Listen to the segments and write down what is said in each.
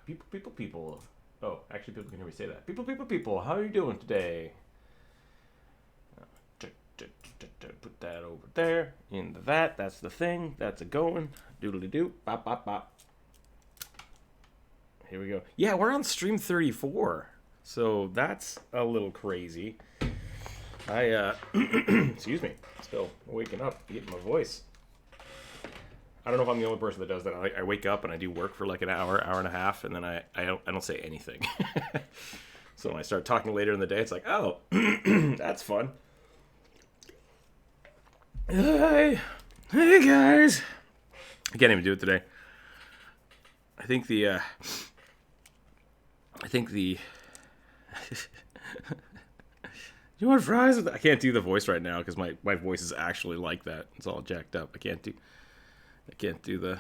People. Oh, actually, people can hear me say that. People. How are you doing today? Put that over there. Into that. That's the thing. That's a going. Doodly doo. Bop, bop, bop. Here we go. Yeah, we're on stream 34. So that's a little crazy. Excuse me. Still waking up, getting my voice. I don't know if I'm the only person that does that. I wake up and I do work for like an hour and a half, and then I don't say anything. So when I start talking later in the day, it's like, oh, that's fun. Hey guys. I can't even do it today. I think the you want fries? I can't do the voice right now because my voice is actually like that. It's all jacked up. I can't do the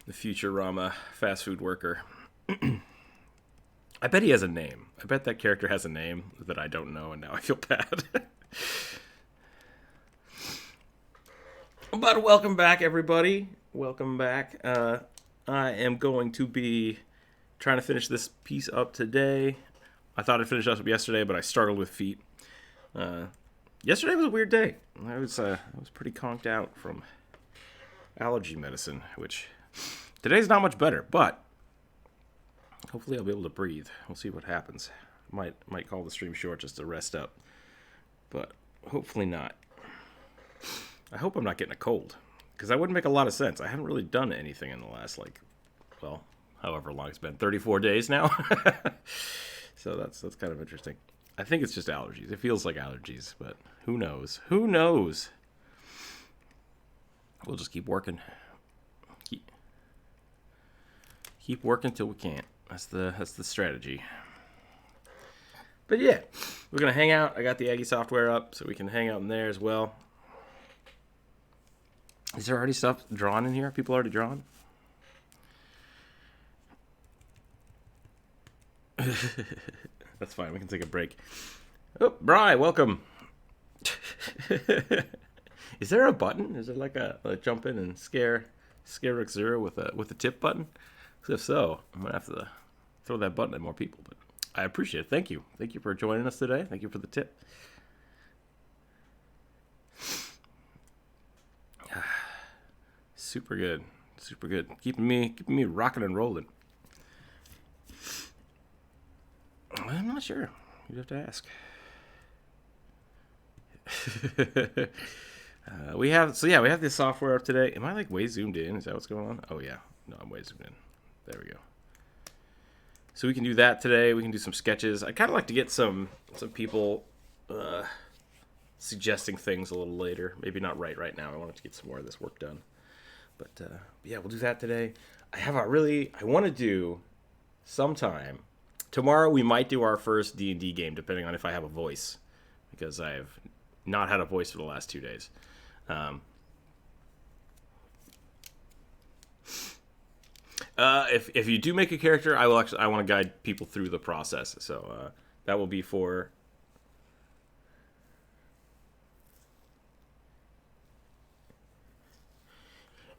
Futurama fast food worker. I bet he has a name. I bet that character has a name that I don't know, and now I feel bad. But welcome back, everybody. Welcome back. I am going to be trying to finish this piece up today. I thought I'd finish up yesterday, but I struggled with feet. Yesterday was a weird day. I was pretty conked out from allergy medicine, which today's not much better, but hopefully I'll be able to breathe. We'll see what happens. Might call the stream short just to rest up, but hopefully not. I hope I'm not getting a cold, because that wouldn't make a lot of sense. I haven't really done anything in the last, however long it's been, 34 days now. So that's kind of interesting. I think it's just allergies. It feels like allergies, but who knows? Who knows? We'll just keep working. Keep working till we can't. That's the strategy. But yeah, we're gonna hang out. I got the Aggie software up, so we can hang out in there as well. Is there already stuff drawn in here? People already drawn? That's fine. We can take a break. Oh, Bri, welcome. Is there a button? Is there like a jump in and scare Rookzer0 with a tip button? Because if so, I'm gonna have to throw that button at more people. But I appreciate it. Thank you. Thank you for joining us today. Thank you for the tip. Super good. Super good. Keeping me rocking and rolling. I'm not sure. You'd have to ask. We have this software up today. Am I like way zoomed in? Is that what's going on? Oh yeah. No, I'm way zoomed in. There we go. So we can do that today. We can do some sketches. I kind of like to get some people suggesting things a little later. Maybe not right now. I wanted to get some more of this work done. But yeah, we'll do that today. I want to do sometime. Tomorrow we might do our first D&D game, depending on if I have a voice. Because I've not had a voice for the last 2 days. If you do make a character, I want to guide people through the process. So that will be for...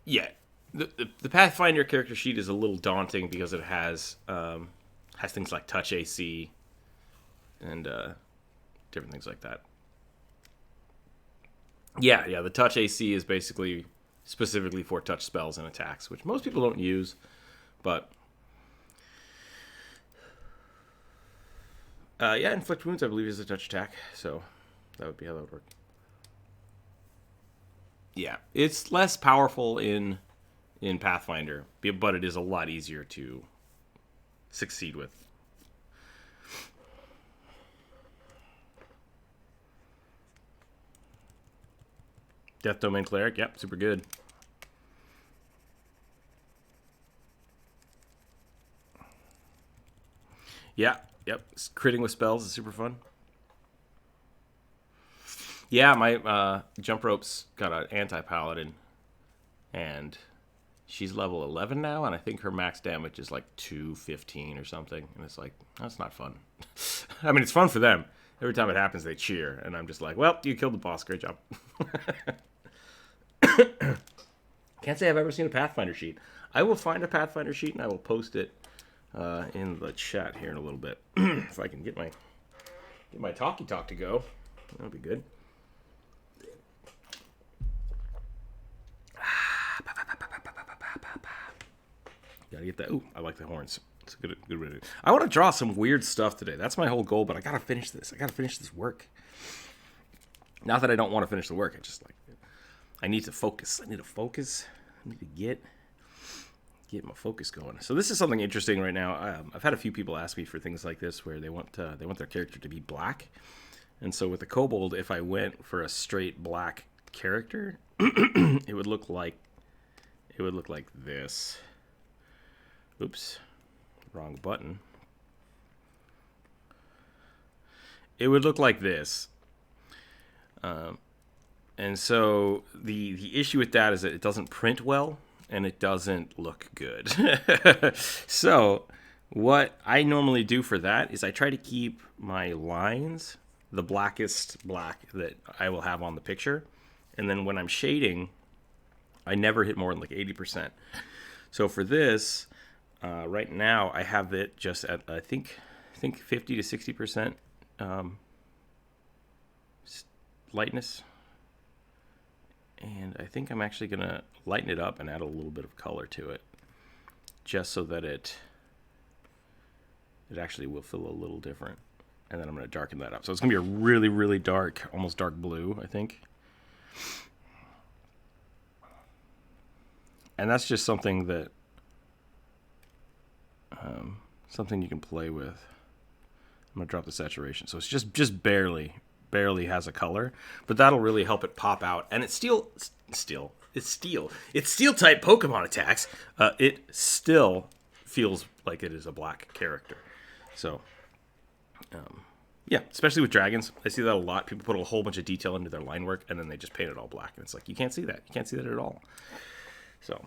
Yeah, the Pathfinder character sheet is a little daunting because it has things like touch AC and different things like that. Yeah, the touch AC is basically specifically for touch spells and attacks, which most people don't use, but inflict wounds I believe is a touch attack, so that would be how that would work. Yeah, it's less powerful in Pathfinder, but it is a lot easier to succeed with. Death Domain Cleric, yep, super good. Yep, critting with spells is super fun. Yeah, my jump rope's got an anti-paladin, and she's level 11 now, and I think her max damage is like 215 or something, and it's like, that's not fun. I mean, it's fun for them. Every time it happens, they cheer, and I'm just like, well, you killed the boss, great job. Can't say I've ever seen a Pathfinder sheet. I will find a Pathfinder sheet and I will post it in the chat here in a little bit. If I can get my talkie talk to go, that'll be good. Gotta get that. Ooh, I like the horns. It's a good way to. I want to draw some weird stuff today. That's my whole goal, but I gotta finish this. I gotta finish this work. Not that I don't want to finish the work. I just I need to focus. I need to focus. I need to get my focus going. So this is something interesting right now. I've had a few people ask me for things like this where they want their character to be black, and so with the Kobold, if I went for a straight black character, it would look like this. Oops, wrong button. It would look like this. And so the issue with that is that it doesn't print well and it doesn't look good. So what I normally do for that is I try to keep my lines the blackest black that I will have on the picture. And then when I'm shading, I never hit more than like 80%. So for this, right now I have it just at I think 50 to 60% lightness, and I think I'm actually gonna lighten it up and add a little bit of color to it, just so that it actually will feel a little different. And then I'm gonna darken that up, so it's gonna be a really, really dark, almost dark blue, I think. And that's just something that something you can play with. I'm gonna drop the saturation, so it's just barely has a color, but that'll really help it pop out. And it's steel type Pokemon attacks. It still feels like it is a black character. So yeah, especially with dragons, I see that a lot. People put a whole bunch of detail into their line work and then they just paint it all black, and it's like you can't see that at all. So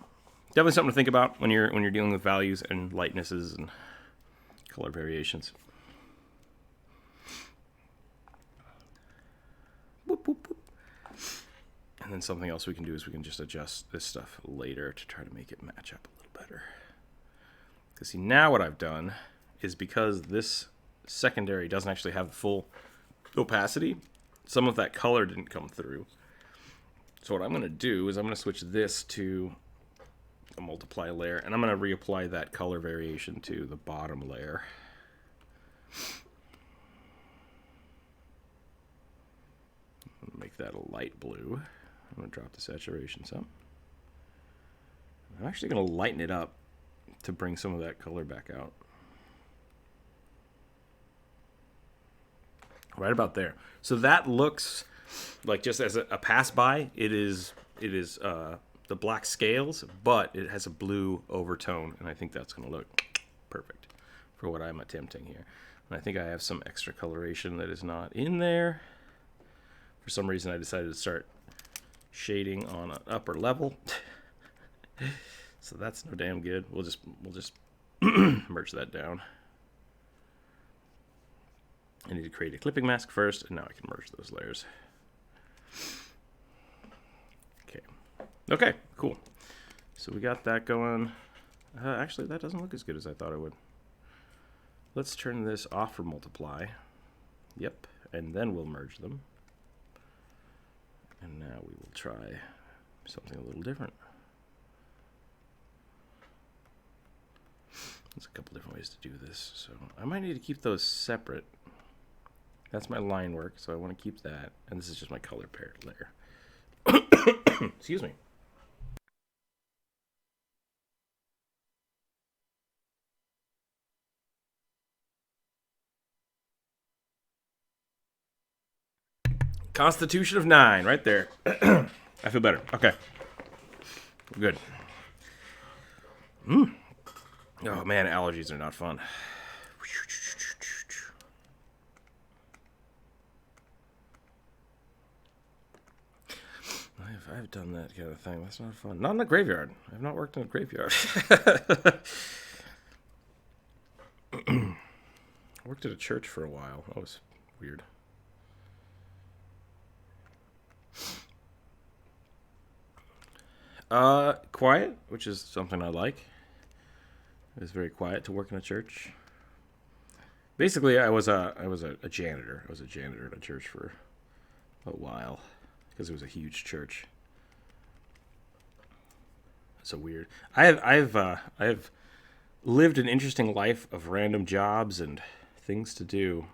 definitely something to think about when you're dealing with values and lightnesses and color variations. Boop, boop, boop. And then something else we can do is we can just adjust this stuff later to try to make it match up a little better. Because see, now what I've done is, because this secondary doesn't actually have full opacity, some of that color didn't come through. So what I'm going to do is I'm going to switch this to a multiply layer, and I'm going to reapply that color variation to the bottom layer. Make that a light blue. I'm going to drop the saturation some. I'm actually going to lighten it up to bring some of that color back out. Right about there. So that looks like, just as a pass by, it is the black scales, but it has a blue overtone, and I think that's going to look perfect for what I'm attempting here. And I think I have some extra coloration that is not in there. For some reason, I decided to start shading on an upper level. So that's no damn good. We'll just merge that down. I need to create a clipping mask first, and now I can merge those layers. Okay, cool. So we got that going. Actually, that doesn't look as good as I thought it would. Let's turn this off for multiply. Yep, and then we'll merge them. And now we will try something a little different. There's a couple different ways to do this, so I might need to keep those separate. That's my line work, so I want to keep that. And this is just my color paired layer. Excuse me. Constitution of 9, right there. I feel better. Okay. Good. Oh man, allergies are not fun. I've done that kind of thing. That's not fun. Not in a graveyard. I've not worked in a graveyard. I worked at a church for a while. That was weird. Quiet, which is something I like. It was very quiet to work in a church. Basically, I was a janitor. I was a janitor at a church for a while because it was a huge church. So weird. I have lived an interesting life of random jobs and things to do,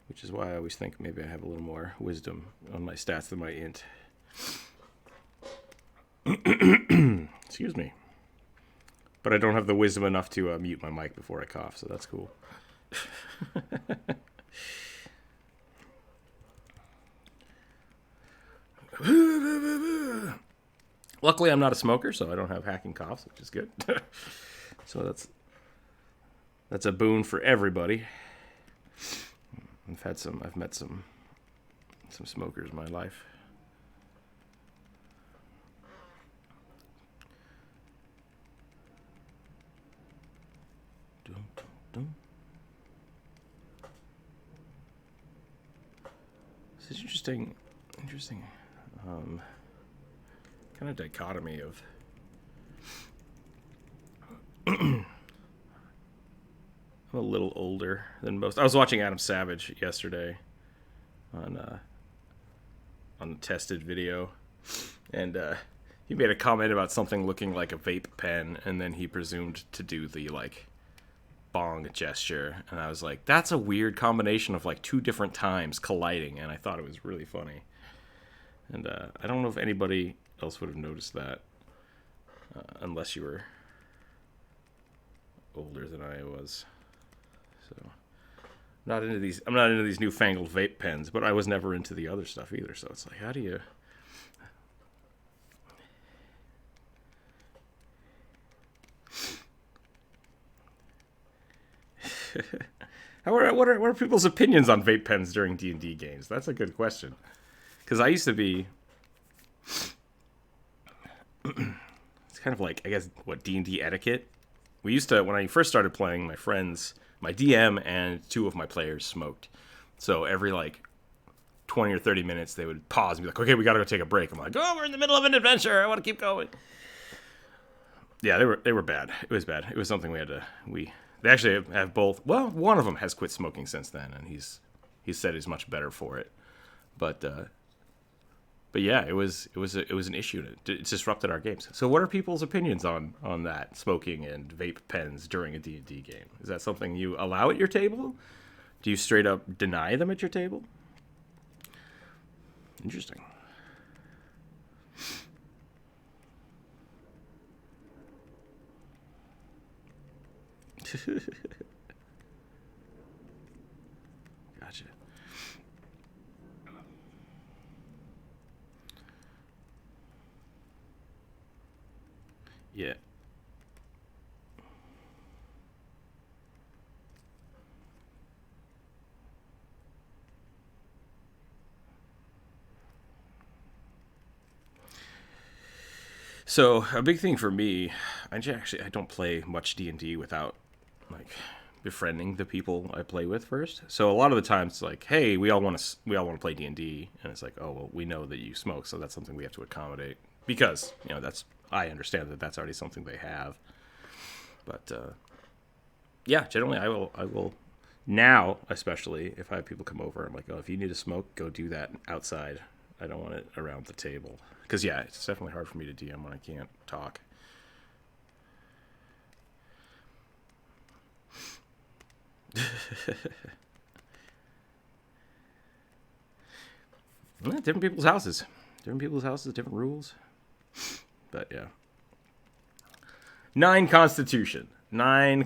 which is why I always think maybe I have a little more wisdom on my stats than my int. Excuse me. But I don't have the wisdom enough to mute my mic before I cough, so that's cool. Luckily, I'm not a smoker, so I don't have hacking coughs, which is good. So that's a boon for everybody. I've met some smokers in my life. Dum, dum, dum. This is interesting kind of dichotomy of I'm a little older than most. I was watching Adam Savage yesterday on a tested video, and he made a comment about something looking like a vape pen, and then he presumed to do the like bong gesture, and I was like, that's a weird combination of like two different times colliding, and I thought it was really funny. And I don't know if anybody else would have noticed that, unless you were older than I was. So I'm not into these newfangled vape pens, but I was never into the other stuff either. So it's like, how do you? What are people's opinions on vape pens during D&D games? That's a good question. Because I used to be... It's kind of like, I guess, what, D&D etiquette? We used to, when I first started playing, my friends, my DM and two of my players smoked. So every, like, 20 or 30 minutes, they would pause and be like, okay, we gotta go take a break. I'm like, oh, we're in the middle of an adventure. I want to keep going. Yeah, they were bad. It was bad. It was something we had to... They actually have both... Well, one of them has quit smoking since then, and he's said he's much better for it. But yeah, it was an issue. It disrupted our games. So what are people's opinions on that, smoking and vape pens during a D&D game? Is that something you allow at your table? Do you straight up deny them at your table? Interesting. Gotcha. Yeah. So a big thing for me, I don't play much D&D without like befriending the people I play with first. So a lot of the times it's like, hey, we all want to play D&D, and it's like, oh well, we know that you smoke, so that's something we have to accommodate because I understand that that's already something they have. But yeah, generally I will now, especially if I have people come over, I'm like, oh, if you need to smoke, go do that outside. I don't want it around the table. Because, yeah, it's definitely hard for me to DM when I can't talk. Yeah, different people's houses. Different rules. But, yeah. 9 Constitution. I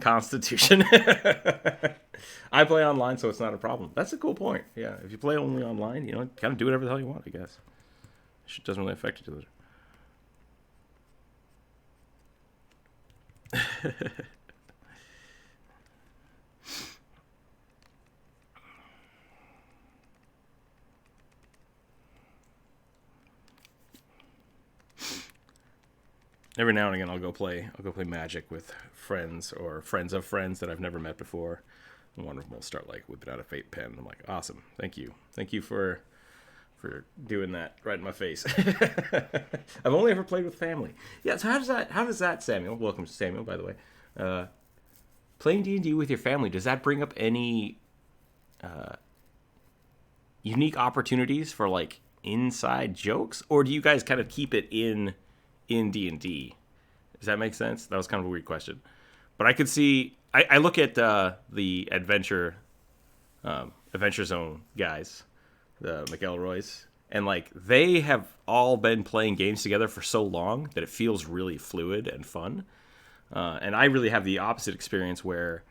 play online, so it's not a problem. That's a cool point. Yeah, if you play only online, kind of do whatever the hell you want, I guess. It doesn't really affect each other. Every now and again, I'll go play Magic with friends or friends of friends that I've never met before. And one of them will start like whipping out a vape pen. I'm like, awesome, thank you for for doing that right in my face. I've only ever played with family. Yeah, so how does that, Samuel? Welcome, Samuel, by the way. Playing D&D with your family, does that bring up any unique opportunities for like inside jokes, or do you guys kind of keep it in D&D? Does that make sense? That was kind of a weird question, but I could see. I look at the Adventure Zone guys, the McElroys, and like they have all been playing games together for so long that it feels really fluid and fun. And I really have the opposite experience where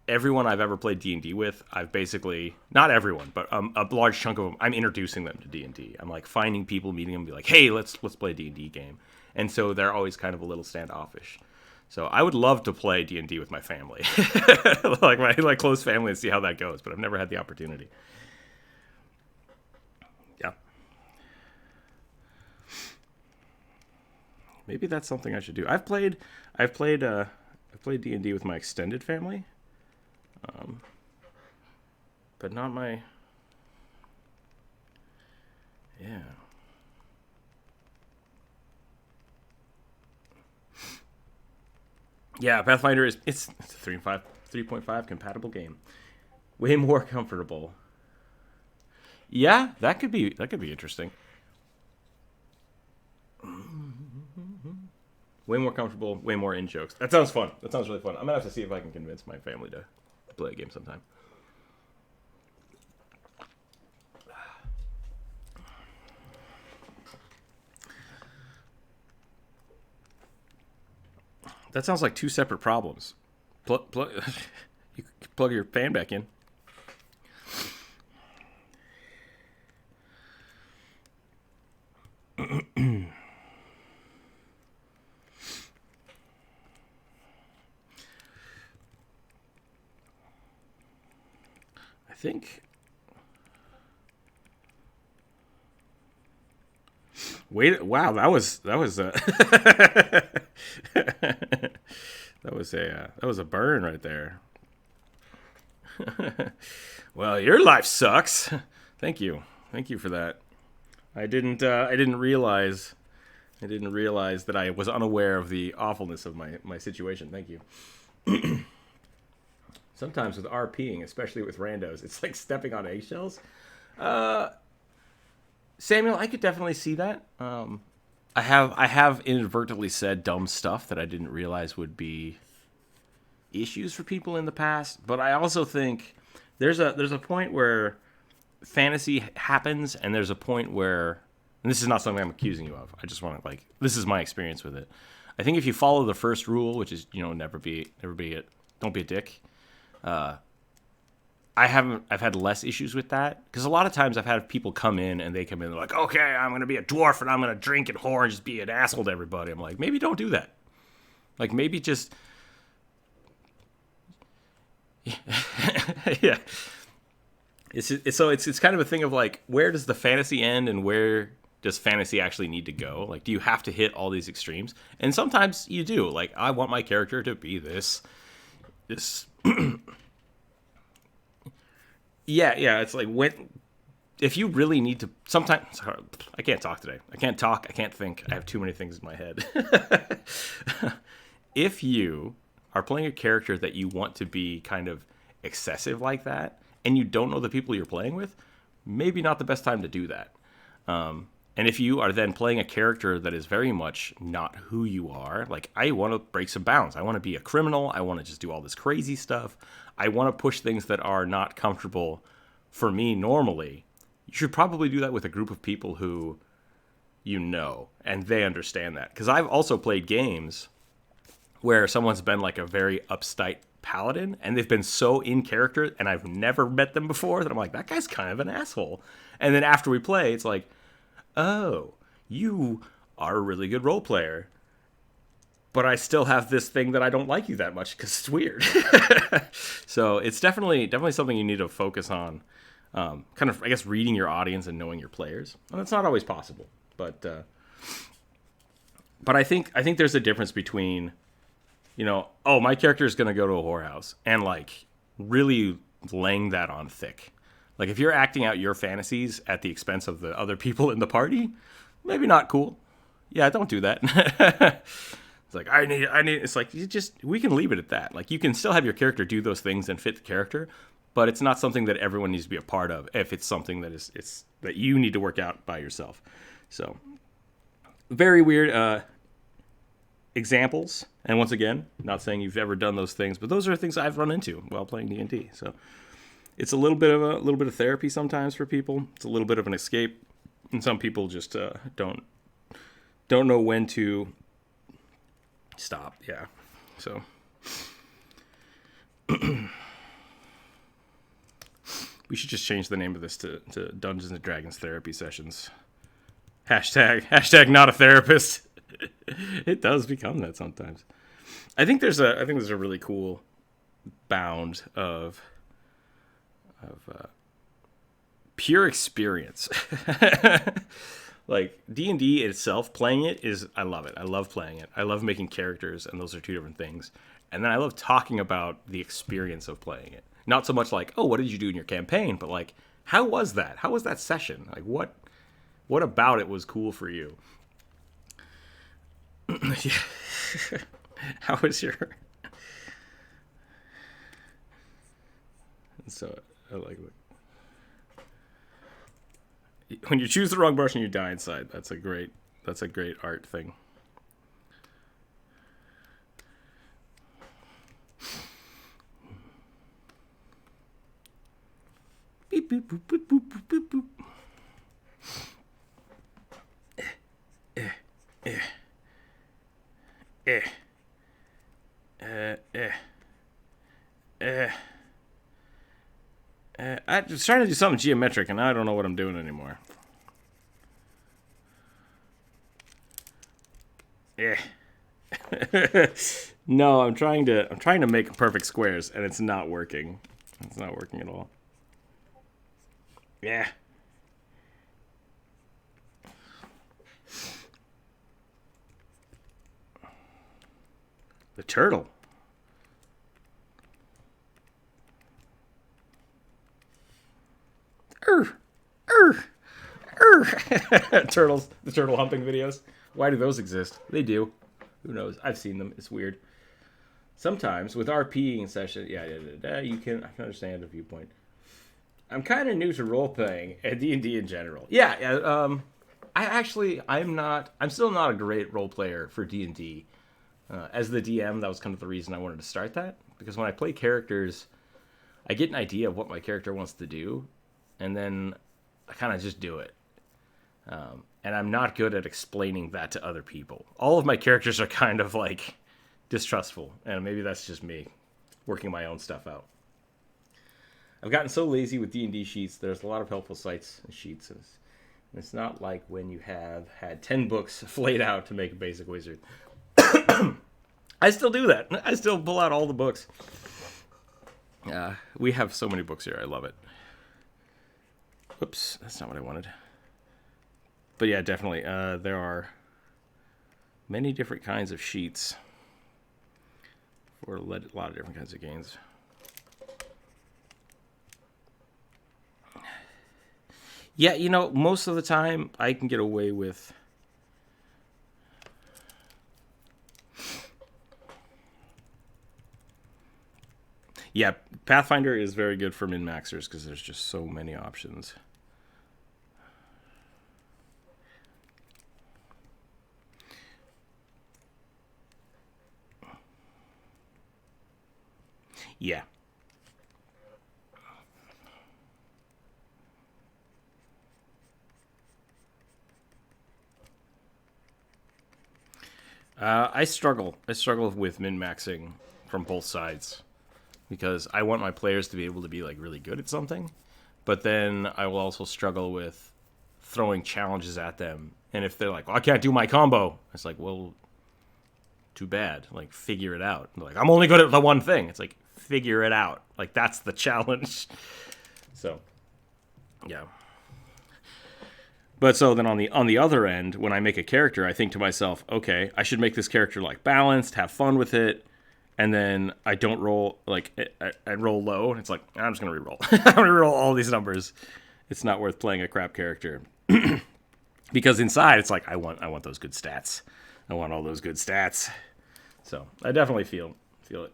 everyone I've ever played D&D with, I've basically, not everyone, but a large chunk of them, I'm introducing them to D&D. I'm like finding people, meeting them, and be like, hey, let's play a D&D game. And so they're always kind of a little standoffish. So I would love to play D&D with my family, like my close family, and see how that goes. But I've never had the opportunity. Yeah. Maybe that's something I should do. I've played D&D with my extended family, but not my. Yeah. Yeah, Pathfinder it's a 3.5 compatible game. Way more comfortable. Yeah, that could be interesting. Way more comfortable, way more in jokes. That sounds fun. That sounds really fun. I'm gonna have to see if I can convince my family to play a game sometime. That sounds like two separate problems. You plug your fan back in. I think. Wait! Wow, that was that was a burn right there. Well, your life sucks. Thank you for that. I didn't realize that I was unaware of the awfulness of my situation. Thank you. Sometimes with RPing, especially with randos, it's like stepping on eggshells. Samuel, I could definitely see that. I have inadvertently said dumb stuff that I didn't realize would be issues for people in the past, but I also think there's a point where fantasy happens, and there's a point where, and this is not something I'm accusing you of. I just want to this is my experience with it. I think if you follow the first rule, which is don't be a dick. I've had less issues with that, because a lot of times I've had people come in and they come in, they're like, okay, I'm going to be a dwarf and I'm going to drink and whore and just be an asshole to everybody. I'm like, maybe don't do that. Like, maybe just, yeah. It's kind of a thing of like, where does the fantasy end and where does fantasy actually need to go? Like, do you have to hit all these extremes? And sometimes you do. Like, I want my character to be this Yeah, it's like if you really need to. Sometimes I can't talk today. I can't talk. I can't think. I have too many things in my head. If you are playing a character that you want to be kind of excessive like that, and you don't know the people you're playing with, maybe not the best time to do that. And if you are then playing a character that is very much not who you are, like, I want to break some bounds. I want to be a criminal. I want to just do all this crazy stuff. I want to push things that are not comfortable for me normally. You should probably do that with a group of people who you know, and they understand that. Because I've also played games where someone's been like a very uptight paladin, and they've been so in character, and I've never met them before, that I'm like, that guy's kind of an asshole. And then after we play, it's like, oh, you are a really good role player, but I still have this thing that I don't like you that much because it's weird. So it's definitely something you need to focus on. Kind of, I guess, reading your audience and knowing your players. And it's not always possible, but I think there's a difference between, my character is going to go to a whorehouse, and like really laying that on thick. Like, if you're acting out your fantasies at the expense of the other people in the party, maybe not cool. Yeah, don't do that. It's like, I need, it's like, we can leave it at that. Like, you can still have your character do those things and fit the character, but it's not something that everyone needs to be a part of if it's something that that you need to work out by yourself. So, very weird examples. And once again, not saying you've ever done those things, but those are things I've run into while playing D&D. So, it's a little bit of therapy sometimes for people. It's a little bit of an escape, and some people just don't know when to stop. Yeah, so we should just change the name of this to Dungeons and Dragons therapy sessions. Hashtag not a therapist. It does become that sometimes. I think there's a really cool bound of pure experience. Like, D&D itself, playing it I love it. I love playing it. I love making characters, and those are two different things. And then I love talking about the experience of playing it. Not so much like, oh, what did you do in your campaign? But like, how was that? How was that session? Like, what about it was cool for you? Yeah. How was your... So, I like it. When you choose the wrong brush and you die inside, that's a great art thing. Beep boop boop boop boop boop boop. I was trying to do something geometric, and now I don't know what I'm doing anymore. No, I'm trying to make perfect squares, and it's not working. It's not working at all. Yeah. The turtle. Turtles, the turtle humping videos. Why do those exist? They do. Who knows? I've seen them. It's weird. Sometimes with RPing sessions, I can understand the viewpoint. I'm kind of new to role playing and D&D in general. I'm still not a great role player for D&D. As the DM, that was kind of the reason I wanted to start that, because when I play characters, I get an idea of what my character wants to do, and then I kind of just do it. And I'm not good at explaining that to other people. All of my characters are kind of like distrustful, and maybe that's just me working my own stuff out. I've gotten so lazy with D&D sheets. There's a lot of helpful sites and sheets, and it's not like when you have had 10 books flayed out to make a basic wizard. I still do that. I still pull out all the books. We have so many books here. I love it. Oops, that's not what I wanted. But yeah, definitely. There are many different kinds of sheets for a lot of different kinds of games. Yeah, most of the time I can get away with... Yeah, Pathfinder is very good for min-maxers because there's just so many options. Yeah. I struggle with min-maxing from both sides, because I want my players to be able to be like really good at something, but then I will also struggle with throwing challenges at them. And if they're like, well, I can't do my combo, it's like, well, too bad. Like, figure it out. And like, I'm only good at the one thing. It's like, figure it out. Like, that's the challenge. So, yeah. But so then on the other end, when I make a character, I think to myself, okay, I should make this character like balanced, have fun with it, and then I don't roll, like, I roll low, and it's like, I'm just going to reroll. I'm going to reroll all these numbers. It's not worth playing a crap character. Because inside, it's like, I want those good stats. I want all those good stats. So, I definitely feel it.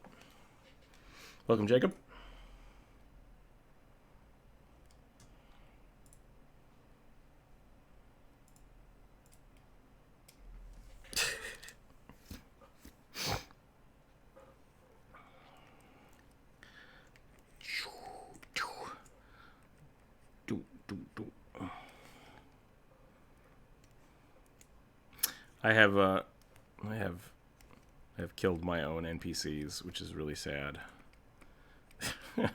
Welcome, Jacob. I have killed my own NPCs, which is really sad. On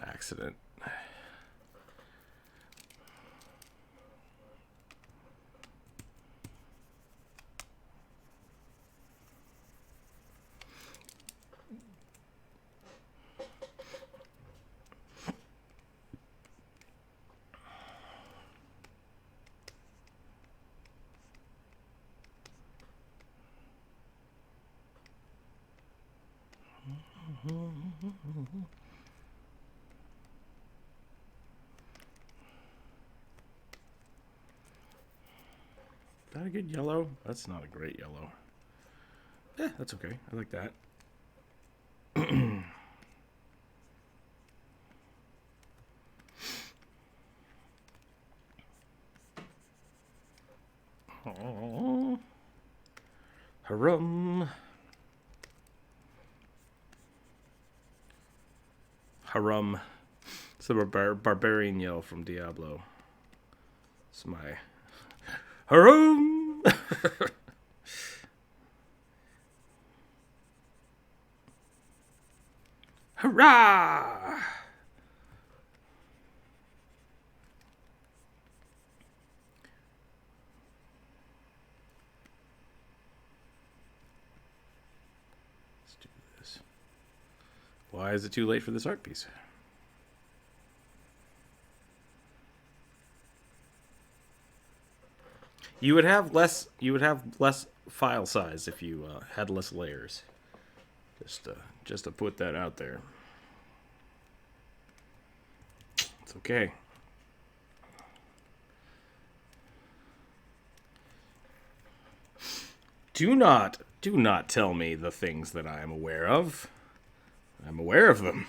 accident. Is that a good yellow? That's not a great yellow. Yeah, that's okay. I like that. Oh. Harum. Harum. It's the barbarian yell from Diablo. It's my harum. Hurrah! Let's do this. Why is it too late for this art piece? You would have less file size if you had less layers. Just to put that out there. It's okay. Do not tell me the things that I am aware of. I'm aware of them.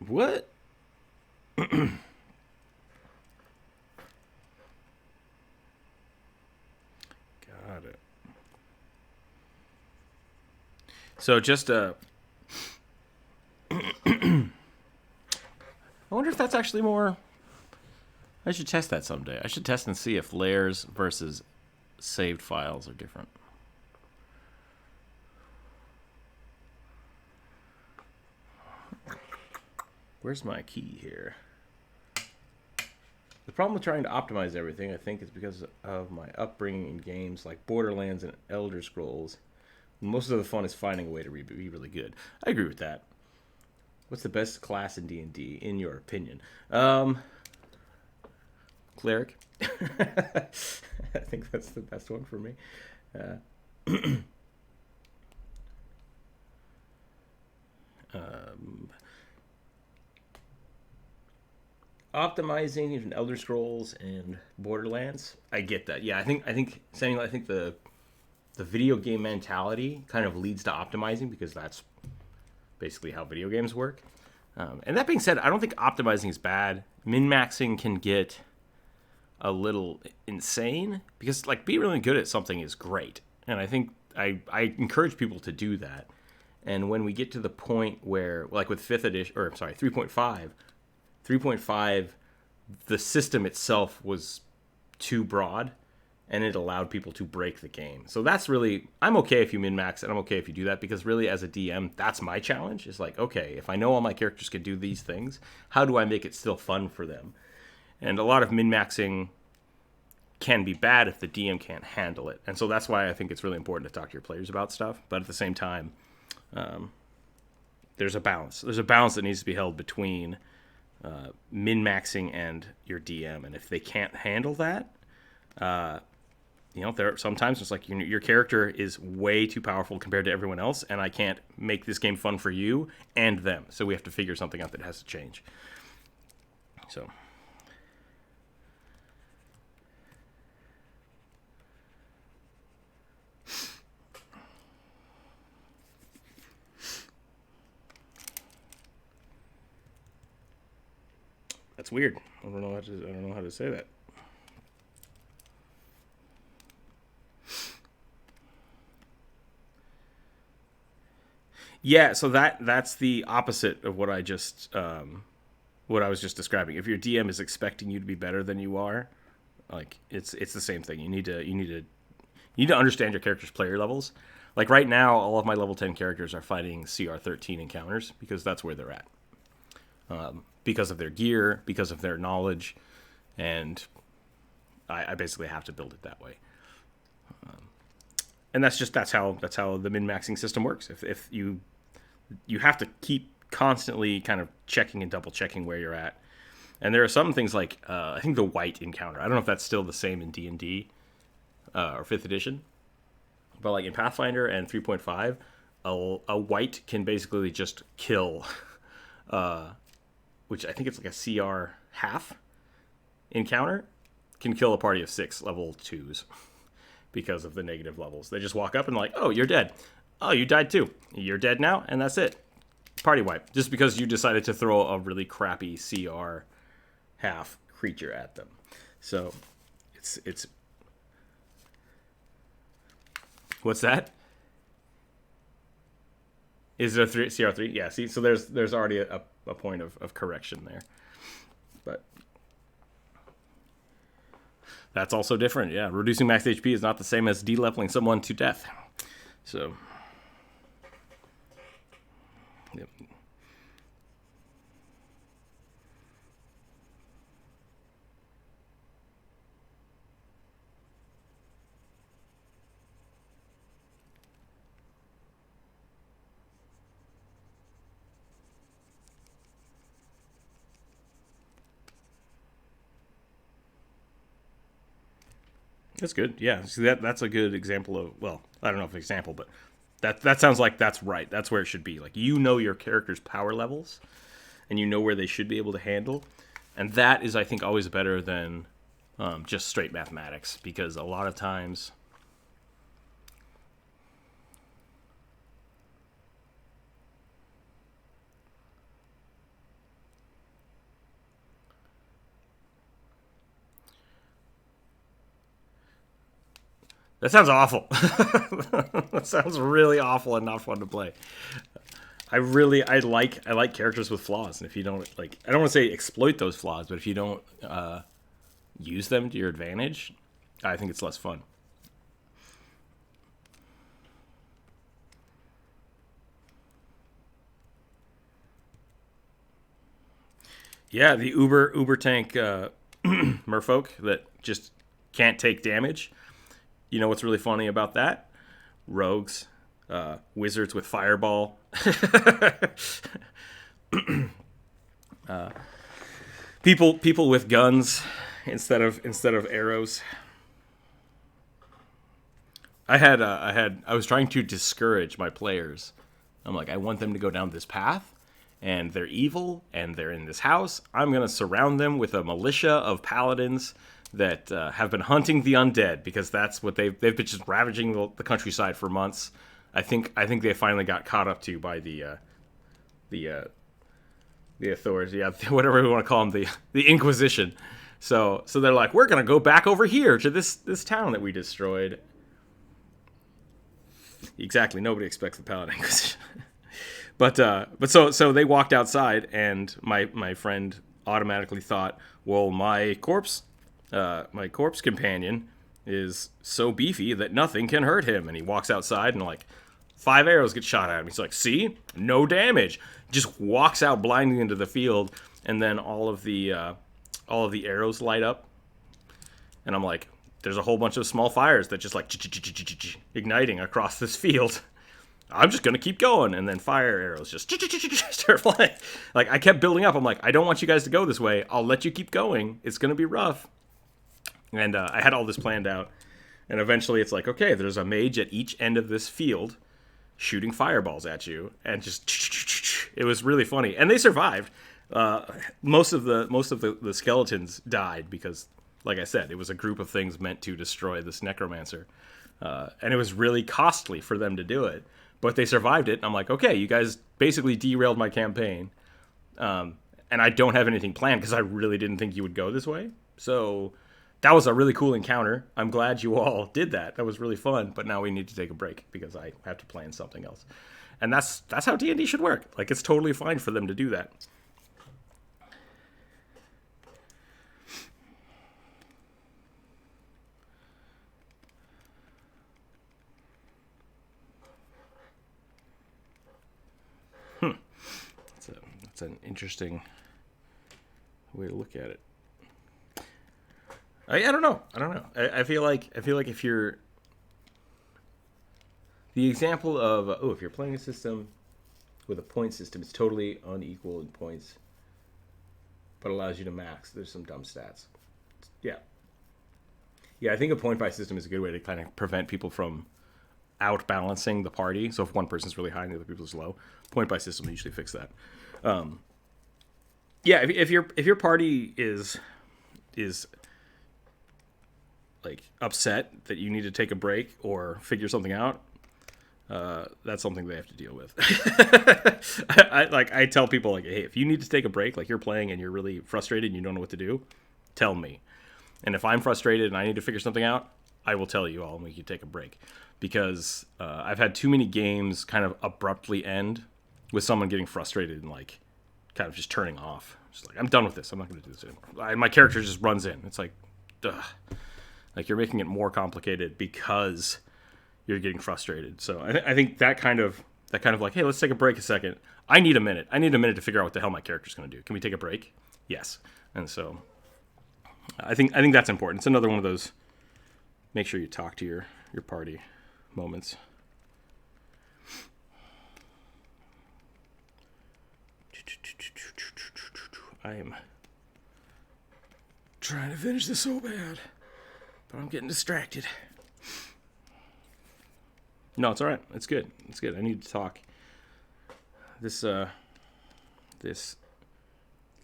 What? Got it. So just I wonder if that's actually more. I should test that someday. I should test and see if layers versus saved files are different. Where's my key here? The problem with trying to optimize everything, I think, is because of my upbringing in games like Borderlands and Elder Scrolls. Most of the fun is finding a way to be really good. I agree with that. What's the best class in D&D, in your opinion? Cleric. I think that's the best one for me. Optimizing even Elder Scrolls and Borderlands, I get that. Yeah, I think the video game mentality kind of leads to optimizing because that's basically how video games work. And that being said, I don't think optimizing is bad. Min-maxing can get a little insane because, like, being really good at something is great, and I think I encourage people to do that. And when we get to the point where, like with 5th edition, or sorry, 3.5, the system itself was too broad, and it allowed people to break the game. So that's really, I'm okay if you min-max, and I'm okay if you do that, because really as a DM, that's my challenge. Is like, okay, if I know all my characters can do these things, how do I make it still fun for them? And a lot of min-maxing can be bad if the DM can't handle it. And so that's why I think it's really important to talk to your players about stuff. But at the same time, there's a balance. There's a balance that needs to be held between min-maxing and your DM. And if they can't handle that, there sometimes it's like your character is way too powerful compared to everyone else, and I can't make this game fun for you and them. So we have to figure something out that has to change. So. That's weird. I don't know how to say that. Yeah, so that's the opposite of what I was just describing. If your DM is expecting you to be better than you are, like it's the same thing. You need to understand your character's player levels. Like right now, all of my level 10 characters are fighting CR 13 encounters because that's where they're at. Because of their gear, because of their knowledge, and I basically have to build it that way. And that's how the min-maxing system works. If you have to keep constantly kind of checking and double checking where you're at. And there are some things like I think the white encounter. I don't know if that's still the same in D&D or 5th edition, but like in Pathfinder and 3.5, a white can basically just kill, which I think it's like a CR half encounter, can kill a party of 6 level 2s. Because of the negative levels. They just walk up and like, oh, you're dead. Oh, you died too. You're dead now, and that's it. Party wipe. Just because you decided to throw a really crappy CR half creature at them. So it's what's that? Is it a CR3? Yeah, see, so there's already a point of correction there. But that's also different, yeah. Reducing max HP is not the same as de-leveling someone to death. So, yep. That's good. Yeah, see that's a good example of, well, I don't know if example, but that sounds like that's right. That's where it should be. Like, you know your character's power levels, and you know where they should be able to handle, and that is, I think, always better than just straight mathematics, because a lot of times. That sounds awful. That sounds really awful and not fun to play. I like characters with flaws, and if you don't, like, I don't want to say exploit those flaws, but if you don't use them to your advantage, I think it's less fun. Yeah, the uber tank merfolk that just can't take damage. You know what's really funny about that? Rogues, wizards with fireball, people with guns instead of arrows. I was trying to discourage my players. I'm like, I want them to go down this path, and they're evil, and they're in this house. I'm gonna surround them with a militia of paladins that have been hunting the undead, because that's what they've been just ravaging the countryside for months. I think they finally got caught up to by the authorities, yeah, whatever we want to call them, the Inquisition. So they're like, we're gonna go back over here to this town that we destroyed. Exactly, nobody expects the Paladin Inquisition. But so they walked outside, and my friend automatically thought, well, my corpse companion is so beefy that nothing can hurt him, and he walks outside and like 5 arrows get shot at him. He's like, see, no damage. Just walks out blindly into the field, and then all of the arrows light up, and I'm like, there's a whole bunch of small fires that just like igniting across this field. I'm just going to keep going. And then fire arrows just start flying. Like, I kept building up. I'm like, I don't want you guys to go this way. I'll let you keep going. It's going to be rough. And I had all this planned out. And eventually it's like, okay, there's a mage at each end of this field shooting fireballs at you. And just, it was really funny. And they survived. Most of the skeletons died because, like I said, it was a group of things meant to destroy this necromancer. And it was really costly for them to do it. But they survived it, and I'm like, okay, you guys basically derailed my campaign. And I don't have anything planned because I really didn't think you would go this way. So that was a really cool encounter. I'm glad you all did that. That was really fun. But now we need to take a break because I have to plan something else. And that's how D&D should work. Like, it's totally fine for them to do that. That's an interesting way to look at it. I don't know. I feel like if you're the example of if you're playing a system with a point system, it's totally unequal in points, but allows you to max. There's some dumb stats. Yeah. I think a point by system is a good way to kind of prevent people from outbalancing the party. So if one person's really high and the other people's low, point by system usually fix that. If your party is like upset that you need to take a break or figure something out, that's something they have to deal with. I tell people, like, hey, if you need to take a break, like you're playing and you're really frustrated and you don't know what to do, tell me. And if I'm frustrated and I need to figure something out, I will tell you all and we can take a break. Because I've had too many games kind of abruptly end with someone getting frustrated and like kind of just turning off. Just like, I'm done with this. I'm not going to do this anymore. My character just runs in. It's like, ugh. Like, you're making it more complicated because you're getting frustrated. So I think that kind of like, hey, let's take a break a second. I need a minute to figure out what the hell my character's going to do. Can we take a break? Yes. And so I think that's important. It's another one of those make sure you talk to your party moments. I am trying to finish this so bad, but I'm getting distracted. No, it's all right. It's good. I need to talk. This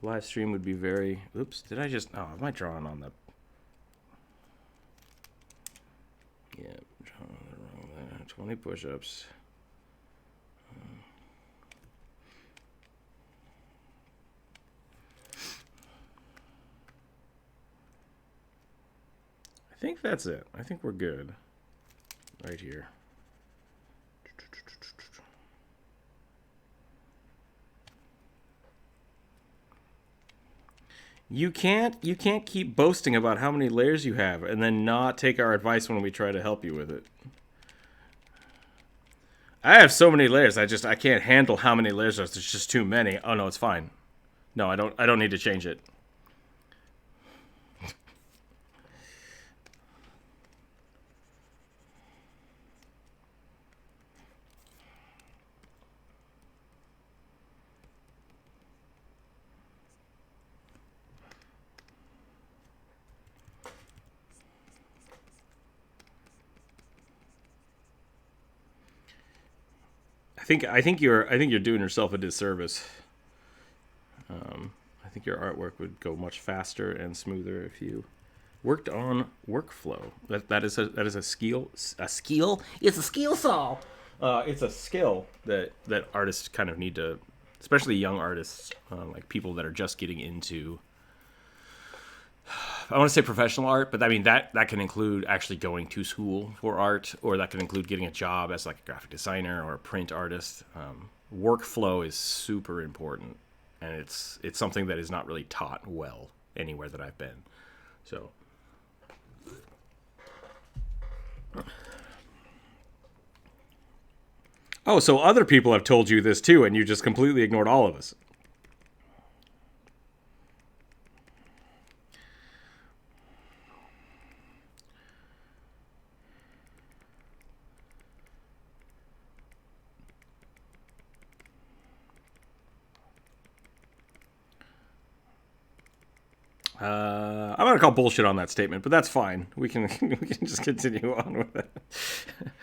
live stream would be very... Oops, did I just... Oh, am I drawing on the... Yeah, drawing the wrong there. 20 push-ups. I think that's it. I think we're good. Right here. You can't keep boasting about how many layers you have and then not take our advice when we try to help you with it. I have so many layers. I can't handle how many layers there's just too many. Oh no, it's fine. No, I don't need to change it. I think you're doing yourself a disservice. I think your artwork would go much faster and smoother if you worked on workflow. That is a skill. A skill? It's a skill saw. It's a skill that artists kind of need to, especially young artists, like people that are just getting into. I want to say professional art, but I mean that can include actually going to school for art, or that can include getting a job as like a graphic designer or a print artist. Workflow is super important, and it's something that is not really taught well anywhere that I've been. So, oh, so other people have told you this too, and you just completely ignored all of us. I'm gonna call bullshit on that statement, but that's fine. We can we can just continue on with it.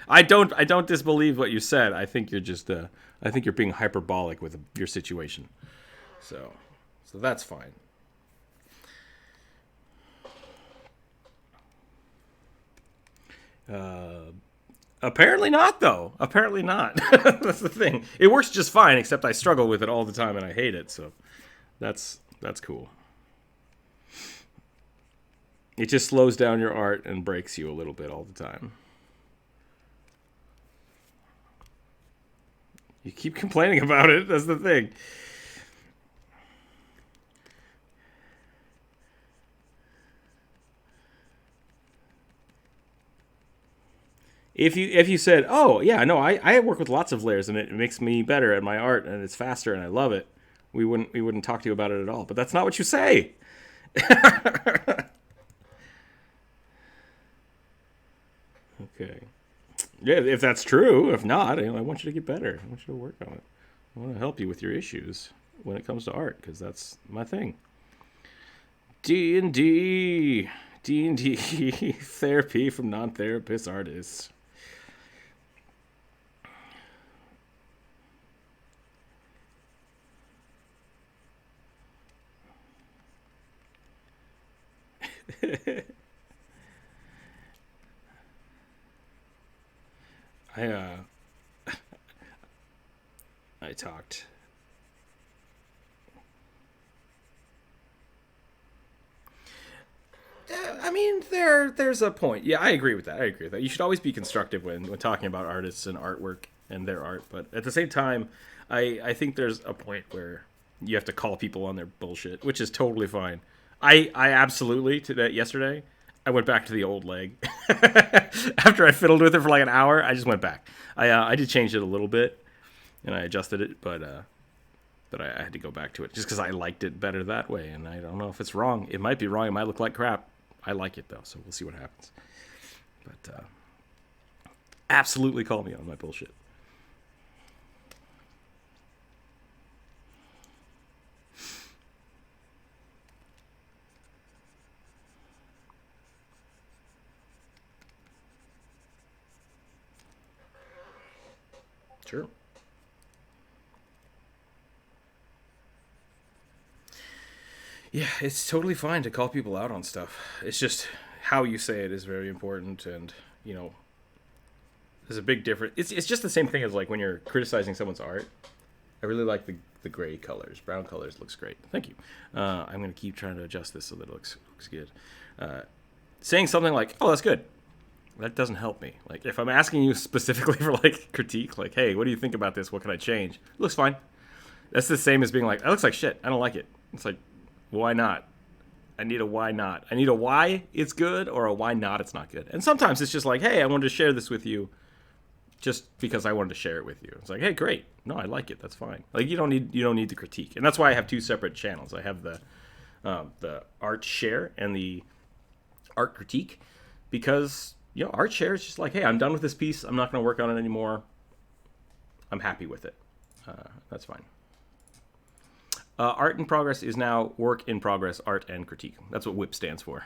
I don't disbelieve what you said. I think you're just I think you're being hyperbolic with your situation. So that's fine. Apparently not, though. Apparently not. That's the thing. It works just fine, except I struggle with it all the time and I hate it. So that's cool. It just slows down your art and breaks you a little bit all the time. You keep complaining about it. That's the thing. If you said, oh yeah, no, I work with lots of layers and it makes me better at my art and it's faster and I love it, we wouldn't talk to you about it at all. But that's not what you say. Okay. Yeah, if that's true. If not, I want you to get better. I want you to work on it. I want to help you with your issues when it comes to art, because that's my thing. D&D. D&D therapy from non-therapist artists. I I talked. I mean, there's a point. Yeah, I agree with that. I agree with that. You should always be constructive when talking about artists and artwork and their art. But at the same time, I think there's a point where you have to call people on their bullshit, which is totally fine. I absolutely, yesterday, I went back to the old leg. After I fiddled with it for like an hour, I just went back. I did change it a little bit, and I adjusted it, but I had to go back to it just because I liked it better that way. And I don't know if it's wrong. It might be wrong. It might look like crap. I like it though, so we'll see what happens. But absolutely call me on my bullshit. Sure. Yeah, it's totally fine to call people out on stuff. It's just how you say it is very important, and there's a big difference. It's just the same thing as like when you're criticizing someone's art. I really like the gray colors. Brown colors looks great. Thank you. I'm gonna keep trying to adjust this so that it looks good. Saying something like, "Oh, that's good," that doesn't help me. Like if I'm asking you specifically for like critique, like, "Hey, what do you think about this? What can I change?" It looks fine. That's the same as being like, "That looks like shit. I don't like it." It's like, why not? I need a why not. I need a why it's good or a why not it's not good. And sometimes it's just like, hey, I wanted to share this with you just because I wanted to share it with you. It's like, hey, great. No, I like it. That's fine. Like you don't need the critique. And that's why I have two separate channels. I have the art share and the art critique, because art share is just like, hey, I'm done with this piece. I'm not going to work on it anymore. I'm happy with it. That's fine. Art in progress is now work in progress, art and critique. That's what WIP stands for.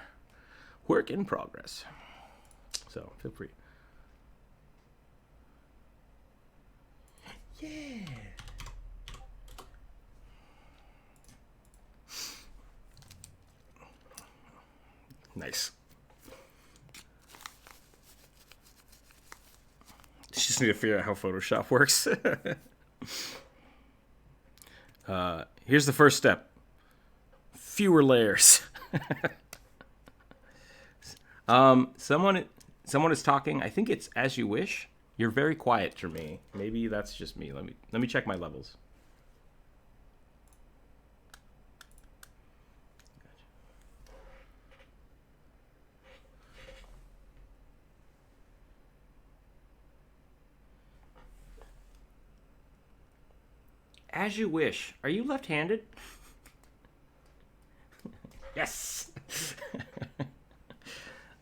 Work in progress. So feel free. Yeah. Nice. Just need to figure out how Photoshop works. Here's the first step. Fewer layers. Someone is talking. I think it's As You Wish. You're very quiet to me. Maybe that's just me. Let me check my levels. As you wish. Are you left-handed? Yes.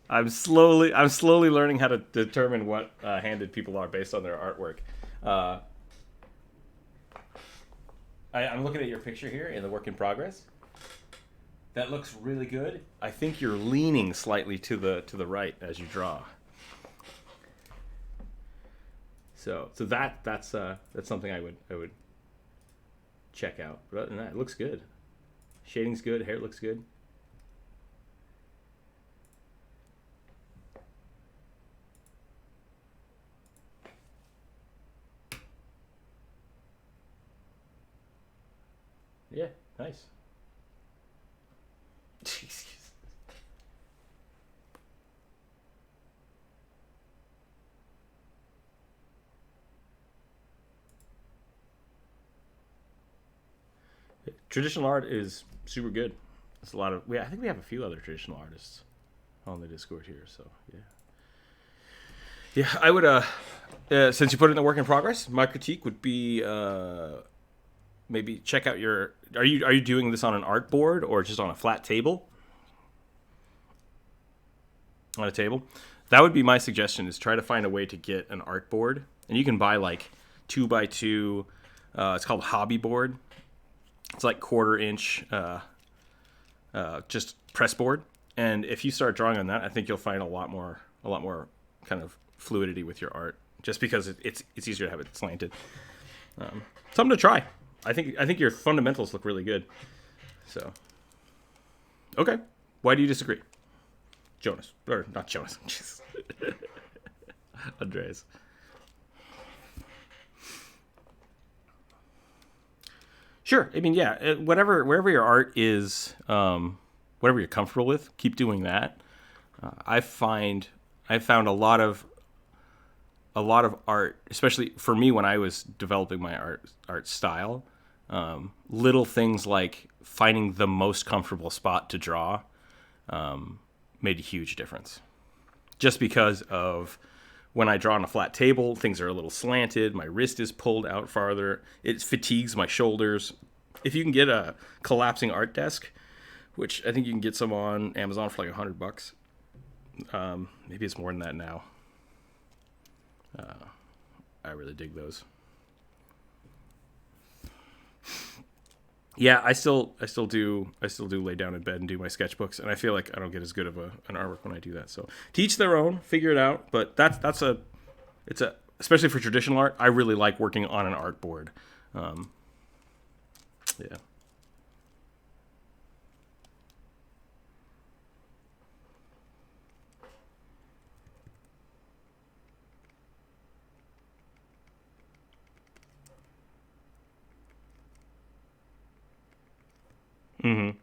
I'm slowly learning how to determine what handed people are based on their artwork. I'm looking at your picture here in the work in progress. That looks really good. I think you're leaning slightly to the right as you draw. So that's something I would check out. But other than that, it looks good. Shading's good. Hair looks good. Yeah, nice. Jeez. Traditional art is super good. It's a lot of. I think we have a few other traditional artists on the Discord here. So yeah. Yeah, I would. Since you put it in the work in progress, my critique would be maybe check out your. Are you doing this on an art board or just on a flat table? On a table, that would be my suggestion. Is try to find a way to get an art board, and you can buy like 2x2. It's called hobby board. It's like 1/4 inch, just press board. And if you start drawing on that, I think you'll find a lot more kind of fluidity with your art, just because it's easier to have it slanted. Something to try. I think your fundamentals look really good. So, okay, why do you disagree, Jonas? Or not Jonas? Andreas. Sure. I mean, yeah. Wherever your art is, whatever you're comfortable with, keep doing that. I found a lot of art, especially for me when I was developing my art style. Little things like finding the most comfortable spot to draw made a huge difference. Just because of when I draw on a flat table, things are a little slanted. My wrist is pulled out farther. It fatigues my shoulders. If you can get a collapsing art desk, which I think you can get some on Amazon for like $100, maybe it's more than that now. I really dig those. Yeah, I still do lay down in bed and do my sketchbooks, and I feel like I don't get as good of an artwork when I do that. So to each their own, figure it out. But it's especially for traditional art. I really like working on an art board. Yeah. Mm-hmm.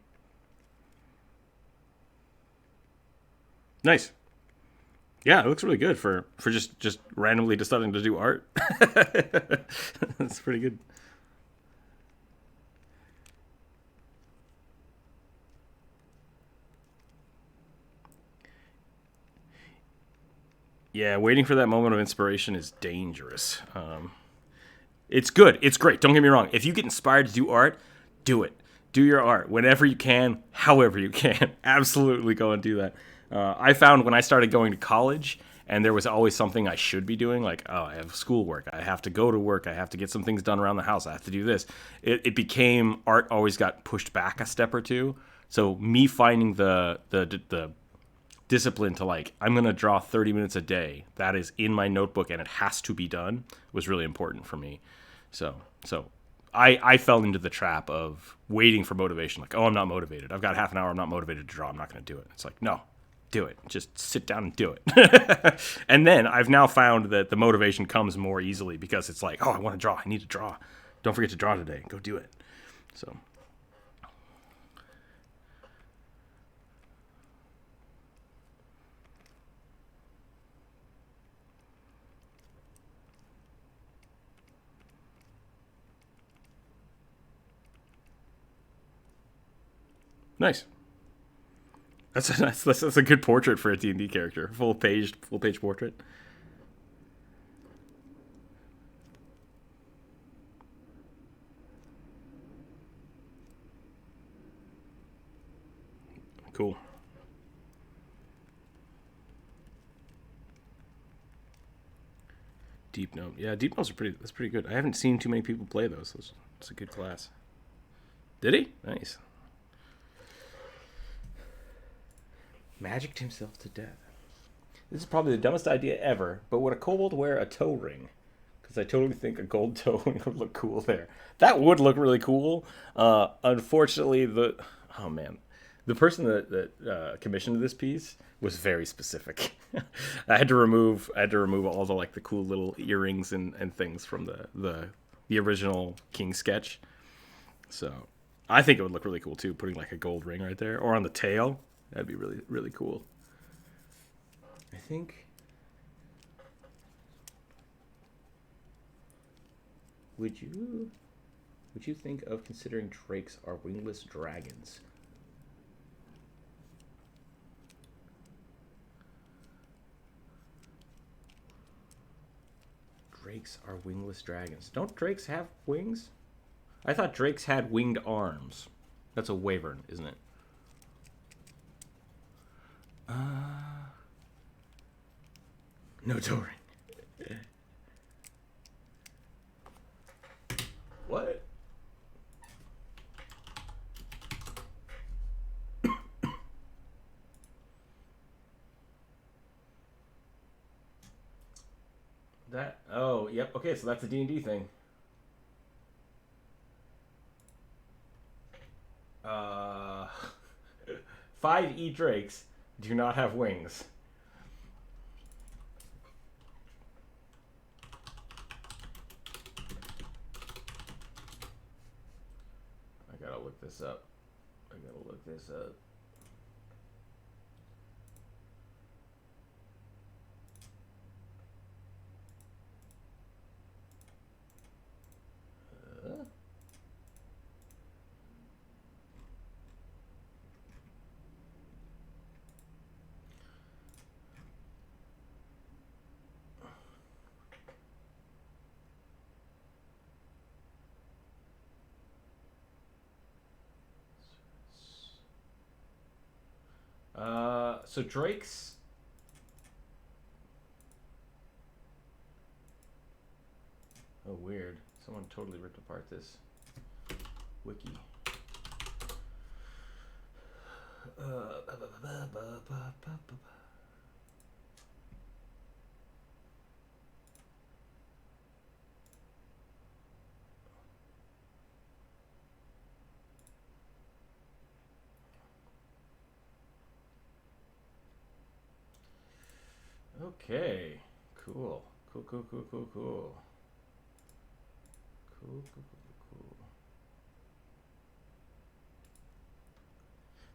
Nice. Yeah, it looks really good for just randomly deciding to do art. That's pretty good. Yeah, waiting for that moment of inspiration is dangerous. It's good. It's great. Don't get me wrong. If you get inspired to do art, do it. Do your art whenever you can, however you can. Absolutely go and do that. I found when I started going to college and there was always something I should be doing, like, oh, I have schoolwork, I have to go to work, I have to get some things done around the house, I have to do this. It became, art always got pushed back a step or two. So me finding the discipline to, like, I'm going to draw 30 minutes a day, that is in my notebook and it has to be done, was really important for me. So I fell into the trap of waiting for motivation. Like, oh, I'm not motivated. I've got half an hour. I'm not motivated to draw. I'm not going to do it. It's like, no, do it. Just sit down and do it. And then I've now found that the motivation comes more easily because it's like, oh, I want to draw. I need to draw. Don't forget to draw today. Go do it. So. Nice. That's a good portrait for a D&D character. Full page portrait. Cool. Deep Note. Yeah, Deep Notes are that's pretty good. I haven't seen too many people play those. It's a good class. Did he? Nice. Magicked himself to death. This is probably the dumbest idea ever, but would a kobold wear a toe ring? Because I totally think a gold toe ring would look cool there. That would look really cool. Unfortunately, oh man, the person that commissioned this piece was very specific. I had to remove all the the cool little earrings and things from the original King sketch. So I think it would look really cool too, putting like a gold ring right there or on the tail. That'd be really, really cool. I think. Would you think of considering drakes are wingless dragons? Drakes are wingless dragons. Don't drakes have wings? I thought drakes had winged arms. That's a wyvern, isn't it? No toe ring. What? That, oh, yep. Okay, so that's a D&D thing. 5 drakes do not have wings. I gotta look this up. So drakes. Oh, weird. Someone totally ripped apart this wiki. Okay, cool.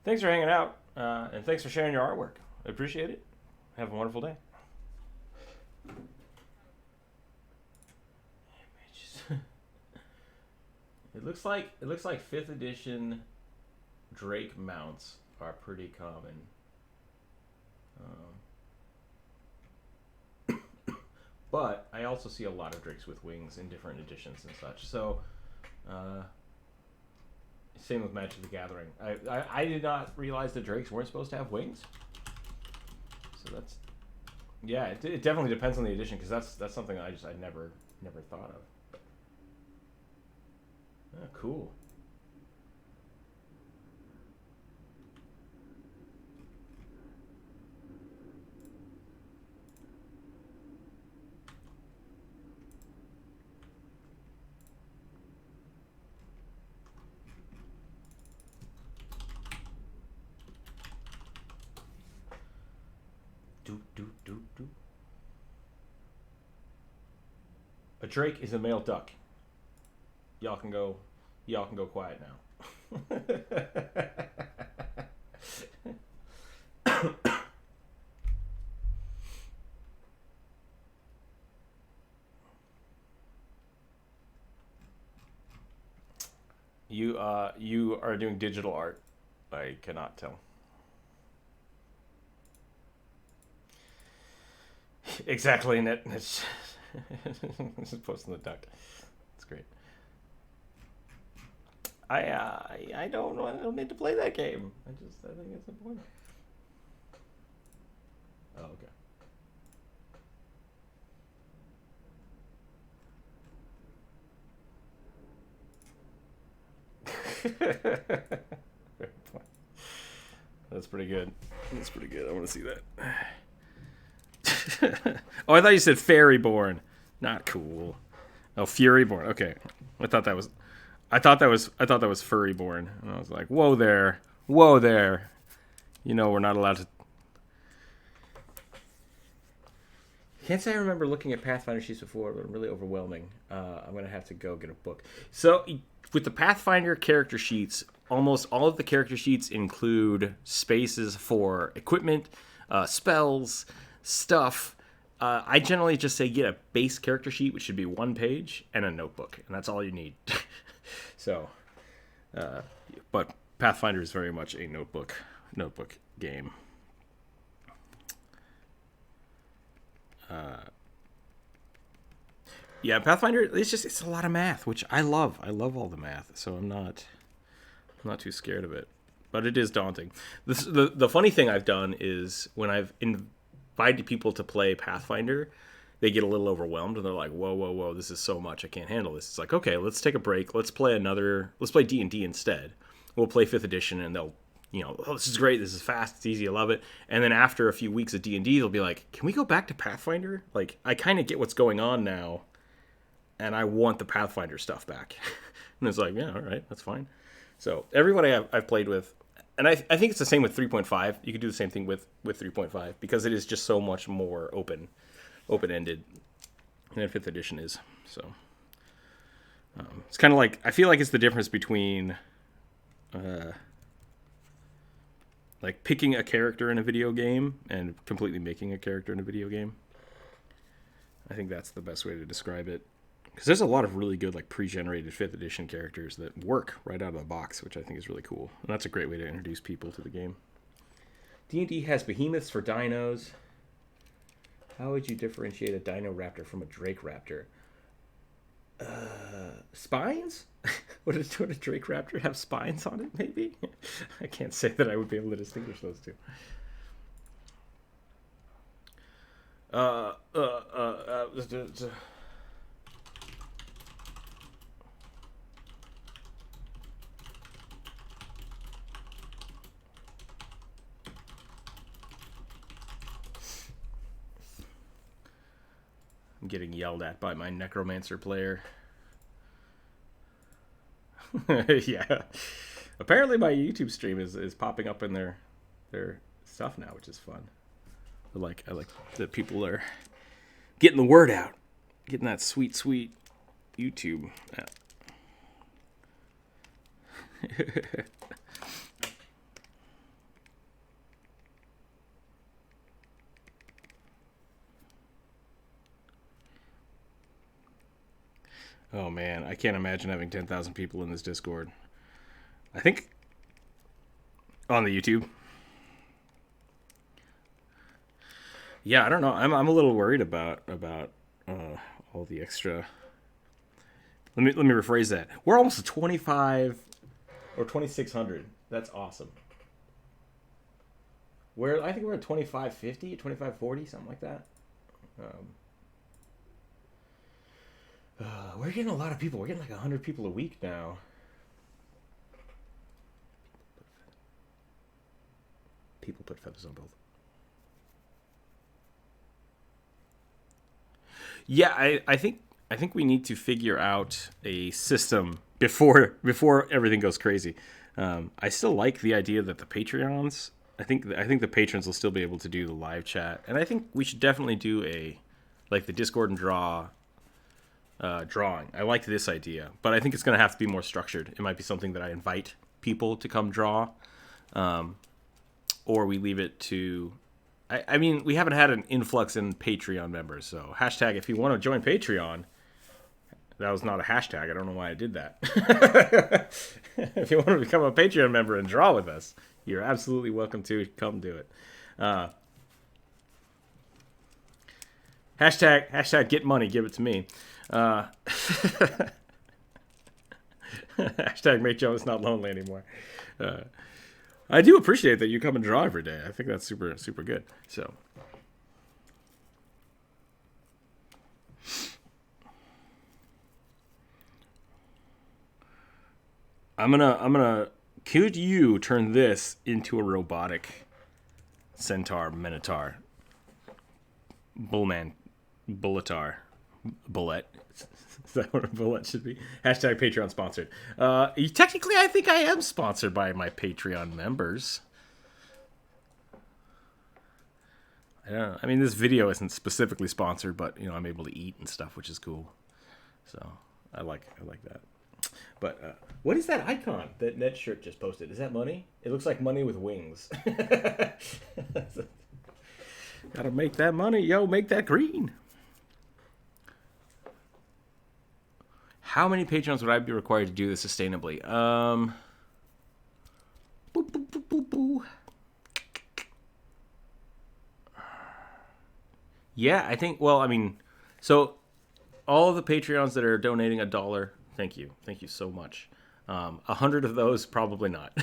Thanks for hanging out, and thanks for sharing your artwork. I appreciate it. Have a wonderful day. It looks like 5th edition Drake mounts are pretty common. But I also see a lot of drakes with wings in different editions and such. So, same with Magic the Gathering. I did not realize that drakes weren't supposed to have wings. So that's, yeah, it definitely depends on the edition, because that's something I never thought of. Oh, cool. A drake is a male duck. Y'all can go quiet now. You are doing digital art. I cannot tell. Exactly, and it's posting the duck. It's great. I don't know. I don't need to play that game. I think it's important. Oh, okay. That's pretty good. That's pretty good. I want to see that. Oh, I thought you said Fairyborn. Not cool. Oh, Furyborn. Okay, I thought that was Furryborn, and I was like, whoa there, whoa there. You know, we're not allowed to. Can't say I remember looking at Pathfinder sheets before, but really overwhelming. I'm gonna have to go get a book. So with the Pathfinder character sheets, almost all of the character sheets include spaces for equipment, spells, stuff. I generally just say get a base character sheet, which should be 1 page, and a notebook, and that's all you need. So, but Pathfinder is very much a notebook game. Yeah, Pathfinder. It's a lot of math, which I love. I love all the math, so I'm not too scared of it. But it is daunting. The funny thing I've done is when I've invited people to play Pathfinder, they get a little overwhelmed and they're like, whoa, this is so much. I can't handle this. It's like, okay, let's take a break. Let's play D&D instead. We'll play 5th edition and they'll, oh, this is great. This is fast. It's easy. I love it. And then after a few weeks of D&D, they'll be like, can we go back to Pathfinder? Like, I kind of get what's going on now and I want the Pathfinder stuff back. And it's like, yeah, all right, that's fine. So everybody I've played with, and I think it's the same with 3.5. You could do the same thing with 3.5 because it is just so much more open-ended than 5th edition is. So it's kind of like, I feel like it's the difference between like picking a character in a video game and completely making a character in a video game. I think that's the best way to describe it. Because there's a lot of really good like pre-generated 5th edition characters that work right out of the box, which I think is really cool. And that's a great way to introduce people to the game. D&D has behemoths for dinos. How would you differentiate a dino raptor from a drake raptor? Spines? Would a drake raptor have spines on it, maybe? I can't say that I would be able to distinguish those two. I'm getting yelled at by my necromancer player. Yeah. Apparently my YouTube stream is popping up in their stuff now, which is fun. I like that people are getting the word out. Getting that sweet YouTube out. Oh man, I can't imagine having 10,000 people in this Discord. I think on the YouTube. Yeah, I don't know. I'm a little worried about all the extra. Let me rephrase that. We're almost at 25 or 2,600. That's awesome. I think we're at 2,550, 2,540, something like that. We're getting a lot of people. We're getting like 100 people a week now. People put feathers on both. Yeah, I think we need to figure out a system before everything goes crazy. I still like the idea that the Patreons. I think the patrons will still be able to do the live chat, and I think we should definitely do the Discord and Draw drawing. I like this idea, but I think it's going to have to be more structured. It might be something that I invite people to come draw, or we leave it to. I mean, we haven't had an influx in Patreon members, so hashtag if you want to join Patreon, That was not a hashtag. I don't know why I did that. If you want to become a Patreon member and draw with us, you're absolutely welcome to come do it. Hashtag get money, give it to me. Hashtag make Jonas not lonely anymore. I do appreciate that you come and draw every day. I think that's super, super good. So. Could you turn this into a robotic centaur, minotaur, bullman, bulletar, bullet? Is that what a bullet should be? Hashtag Patreon sponsored. Technically, I think I am sponsored by my Patreon members. I don't know. I mean, this video isn't specifically sponsored, but I'm able to eat and stuff, which is cool. So I like that. But what is that icon that Ned Shirt just posted? Is that money? It looks like money with wings. Gotta make that money. Yo, make that green. How many patrons would I be required to do this sustainably? Yeah, I think, so all of the Patreons that are donating $1, thank you so much. 100 of those, probably not.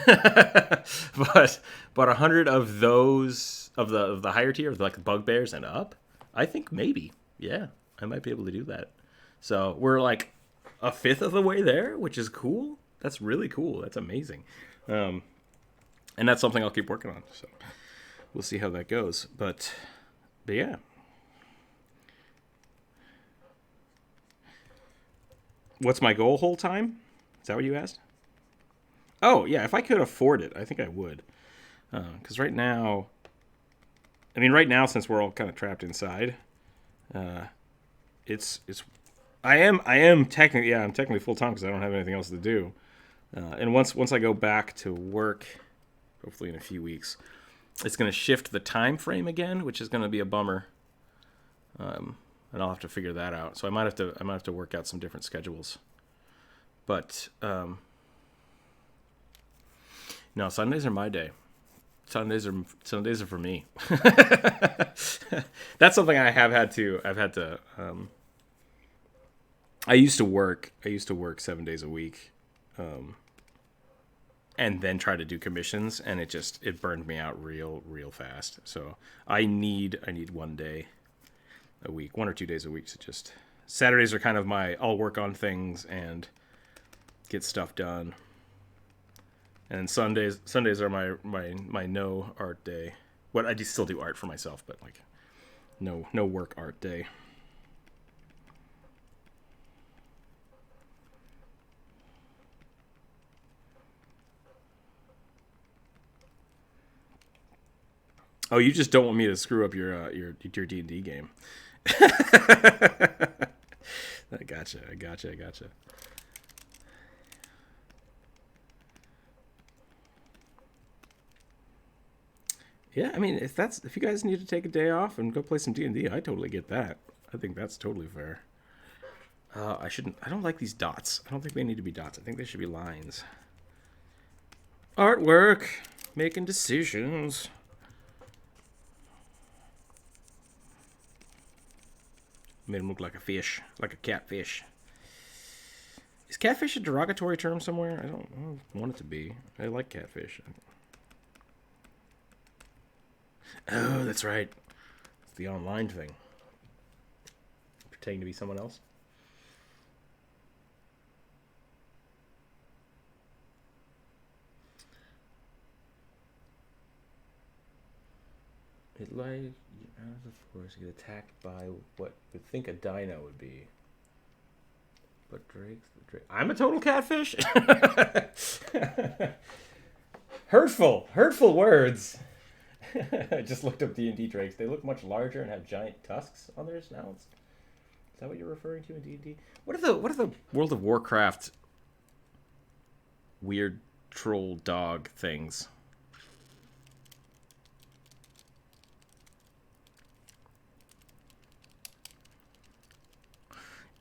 but 100 of those of the higher tier, like the bugbears and up, I think maybe, yeah, I might be able to do that. So we're like a fifth of the way there, which is cool. That's really cool. That's amazing. And that's something I'll keep working on. So we'll see how that goes. But yeah. What's my goal whole time? Is that what you asked? Oh, yeah, if I could afford it, I think I would. Because right now, since we're all kind of trapped inside, I am technically full-time because I don't have anything else to do. And once I go back to work, hopefully in a few weeks, it's going to shift the time frame again, which is going to be a bummer. And I'll have to figure that out. So I might have to work out some different schedules. But no, Sundays are my day. Sundays are for me. That's something I've had to I used to work 7 days a week. And then try to do commissions, and it burned me out real fast. So I need 1 day a week, 1 or 2 days a week to just. Saturdays are kind of I'll work on things and get stuff done. And Sundays are my no art day. I still do art for myself, but like no work art day. Oh, you just don't want me to screw up your D&D game. I gotcha. Yeah, I mean, if you guys need to take a day off and go play some D&D, I totally get that. I think that's totally fair. I don't like these dots. I don't think they need to be dots. I think they should be lines. Artwork, making decisions. Made him look like a fish, like a catfish. Is catfish a derogatory term somewhere? I don't want it to be. I like catfish. Oh, that's right. It's the online thing. Pretending to be someone else. It like out of the forest, you get attacked by what you think a dino would be. But Drake's the Drake. I'm a total catfish. Hurtful words. I just looked up D&D drakes. They look much larger and have giant tusks on their snouts. Is that what you're referring to in D&D? What are the World of Warcraft weird troll dog things?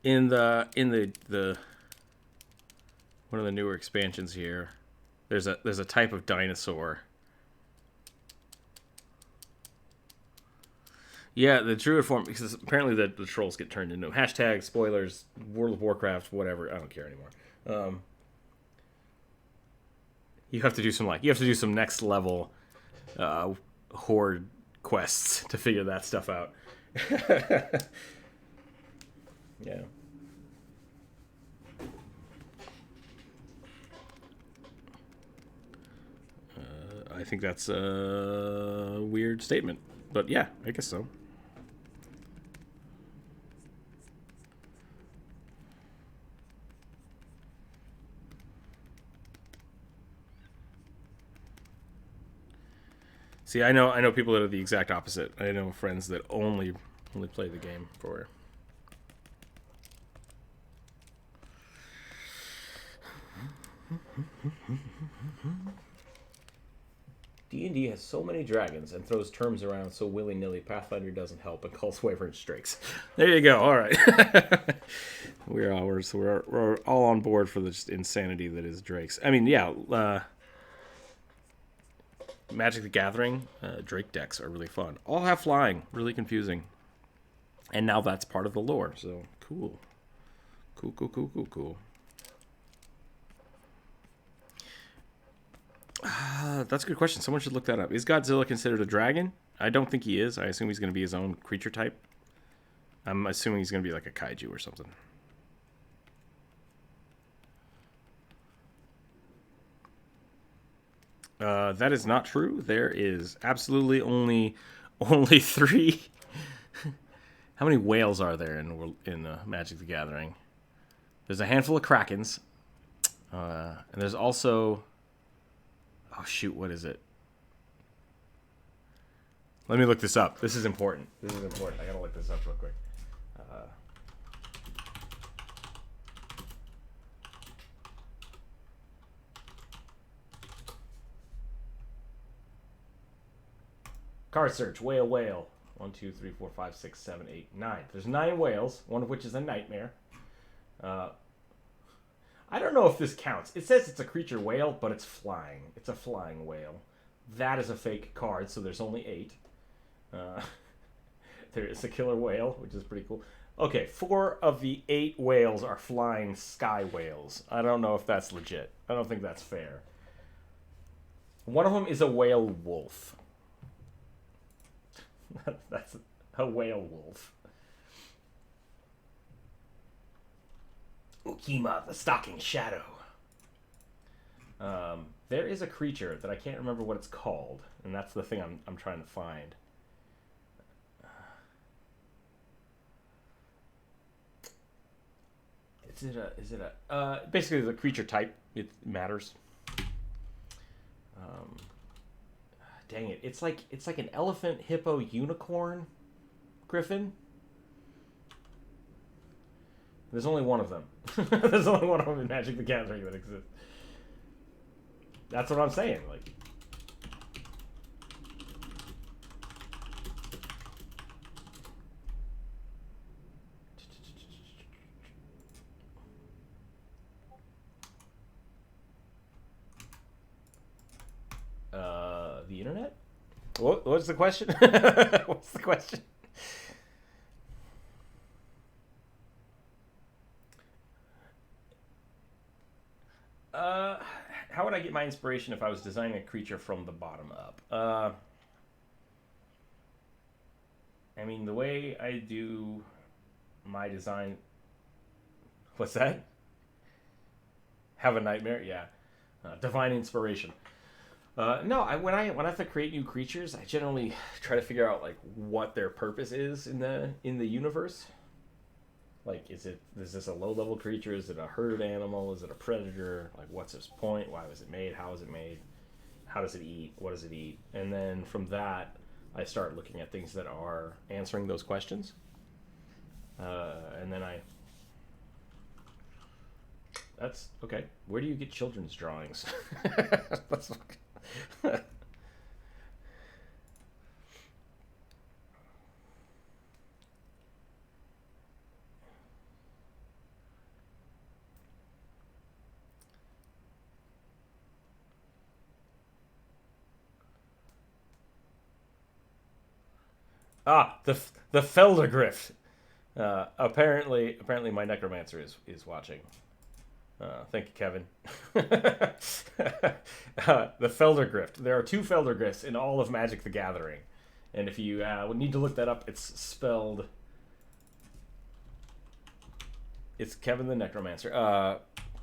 in the one of the newer expansions here, there's a type of dinosaur. Yeah, the druid form, because apparently the trolls get turned into hashtag spoilers, World of Warcraft, whatever. I don't care anymore. You have to do some next level horde quests to figure that stuff out. Yeah. I think that's a weird statement, but yeah, I guess so. See, I know people that are the exact opposite. I know friends that only play the game for. D&D has so many dragons and throws terms around so willy-nilly. Pathfinder doesn't help and calls wyverns drakes. There you go. All right. we're all on board for the just insanity that is drakes. I mean, yeah. Magic the Gathering Drake decks are really fun. All have flying. Really confusing. And now that's part of the lore. So cool. Cool. That's a good question. Someone should look that up. Is Godzilla considered a dragon? I don't think he is. I assume he's going to be his own creature type. I'm assuming he's going to be like a kaiju or something. That is not true. There is absolutely only 3. How many whales are there in Magic the Gathering? There's a handful of krakens, and there's also. Oh shoot! What is it? Let me look this up. This is important. I gotta look this up real quick. Card search. Whale. 1, 2, 3, 4, 5, 6, 7, 8, 9. There's 9 whales. One of which is a nightmare. I don't know if this counts. It says it's a creature whale, but it's flying. It's a flying whale. That is a fake card, so there's only 8. There is a killer whale, which is pretty cool. Okay, 4 of the 8 whales are flying sky whales. I don't know if that's legit. I don't think that's fair. One of them is a whale wolf. That's a whale wolf. Ukima, the stalking shadow. There is a creature that I can't remember what it's called, and that's the thing I'm trying to find. Basically the creature type, it matters. Dang it. It's like an elephant, hippo, unicorn, griffin. There's only one of them. There's only one of them in Magic the Gathering that exists. That's what I'm saying. Like, the internet? What's the question? What's the question? How would I get my inspiration if I was designing a creature from the bottom up? I mean, the way I do my design... What's that? Have a nightmare? Yeah. Divine inspiration. No, when I have to create new creatures, I generally try to figure out like what their purpose is in the universe. Like, is this a low-level creature? Is it a herd animal? Is it a predator? Like, what's its point? Why was it made? How was it made? How does it eat? What does it eat? And then from that, I start looking at things that are answering those questions. And then that's okay. Where do you get children's drawings? That's okay. The Feldergrift. Apparently, my necromancer is watching. Thank you, Kevin. The Feldergrift. There are 2 Feldergrifts in all of Magic the Gathering. And if you need to look that up, it's spelled... It's Kevin the Necromancer.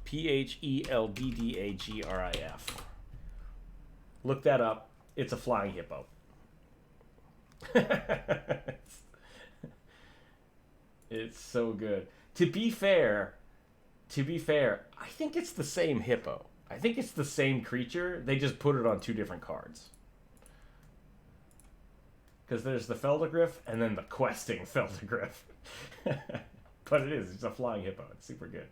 Phelddaggrif. Look that up. It's a flying hippo. It's so good. To be fair, I think it's the same hippo. I think it's the same creature. They just put it on 2 different cards. Because there's the Feldergriff and then the questing Feldergriff. But it's a flying hippo. It's super good.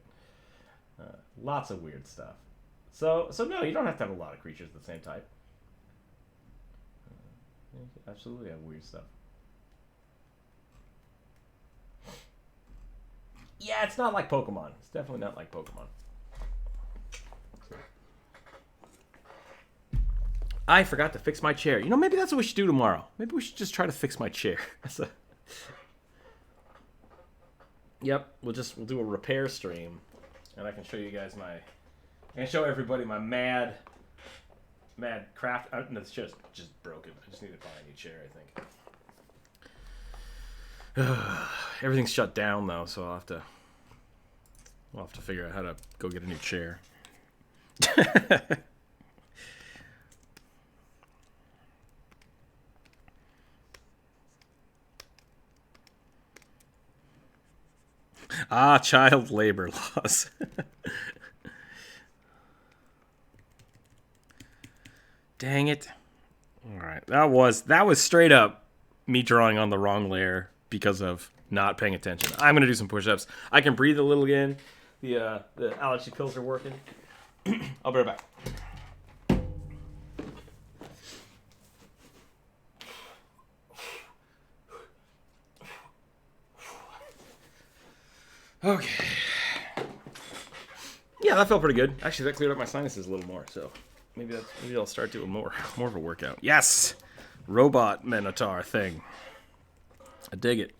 Lots of weird stuff. So no, you don't have to have a lot of creatures of the same type. You absolutely have weird stuff. Yeah, it's not like Pokemon. It's definitely not like Pokemon. I forgot to fix my chair. You know, maybe that's what we should do tomorrow. Maybe we should just try to fix my chair. Yep, we'll do a repair stream, and I can show you guys I can show everybody my mad craft. No, it's just broken. I just need to buy a new chair, I think. Everything's shut down though, so I'll have to figure out how to go get a new chair. Child labor laws. Dang it. All right. That was straight up me drawing on the wrong layer because of not paying attention. I'm going to do some push-ups. I can breathe a little again. The allergy pills are working. I'll be right back. Okay. Yeah, that felt pretty good. Actually, that cleared up my sinuses a little more, so maybe I'll start doing more of a workout. Yes! Robot Minotaur thing. I dig it.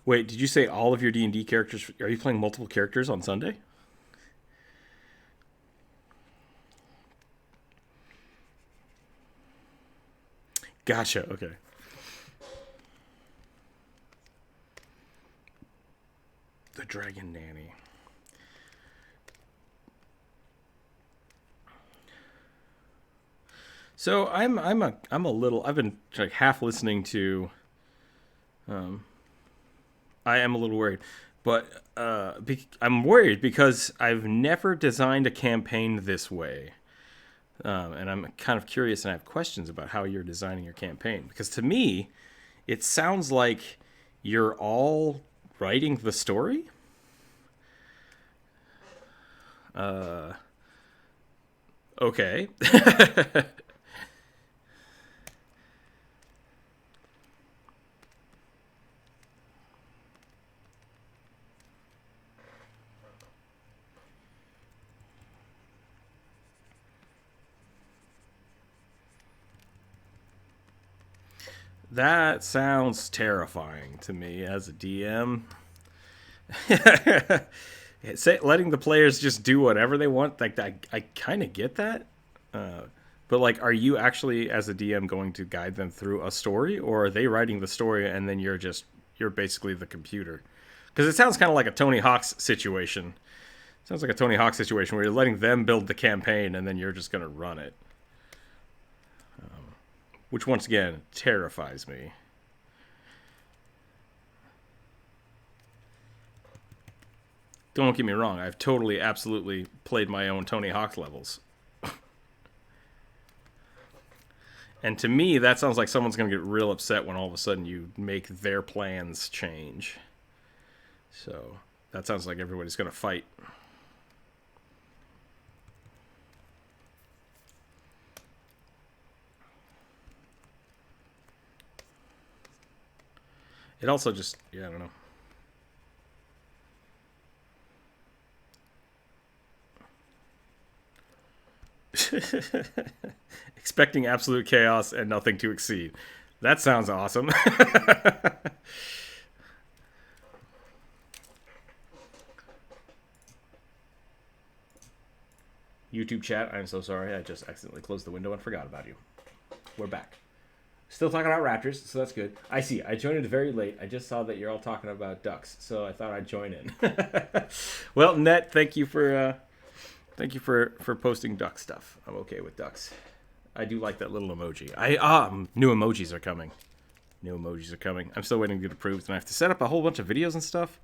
Wait, did you say all of your D&D characters... Are you playing multiple characters on Sunday? Gotcha, okay. The Dragon Nanny. So I'm a little... I've been like half listening to... I am a little worried, but I'm worried because I've never designed a campaign this way. And I'm kind of curious and I have questions about how you're designing your campaign. Because to me, it sounds like you're all writing the story. Okay. That sounds terrifying to me as a DM. Letting the players just do whatever they want, like I kind of get that. But like, are you actually, as a DM, going to guide them through a story, or are they writing the story and then you're basically the computer? Because it sounds kind of like a Tony Hawk's situation. It sounds like a Tony Hawk situation where you're letting them build the campaign and then you're just going to run it. Which, once again, terrifies me. Don't get me wrong. I've totally, absolutely played my own Tony Hawk levels. And to me, that sounds like someone's going to get real upset when all of a sudden you make their plans change. So, that sounds like everybody's going to fight. It also just, yeah, I don't know. Expecting absolute chaos and nothing to exceed. That sounds awesome. YouTube chat, I'm so sorry. I just accidentally closed the window and forgot about you. We're back. Still talking about raptors, so that's good. I see. I joined it very late. I just saw that you're all talking about ducks, so I thought I'd join in. Well, Net, thank you for posting duck stuff. I'm okay with ducks. I do like that little emoji. New emojis are coming. New emojis are coming. I'm still waiting to get approved, and I have to set up a whole bunch of videos and stuff.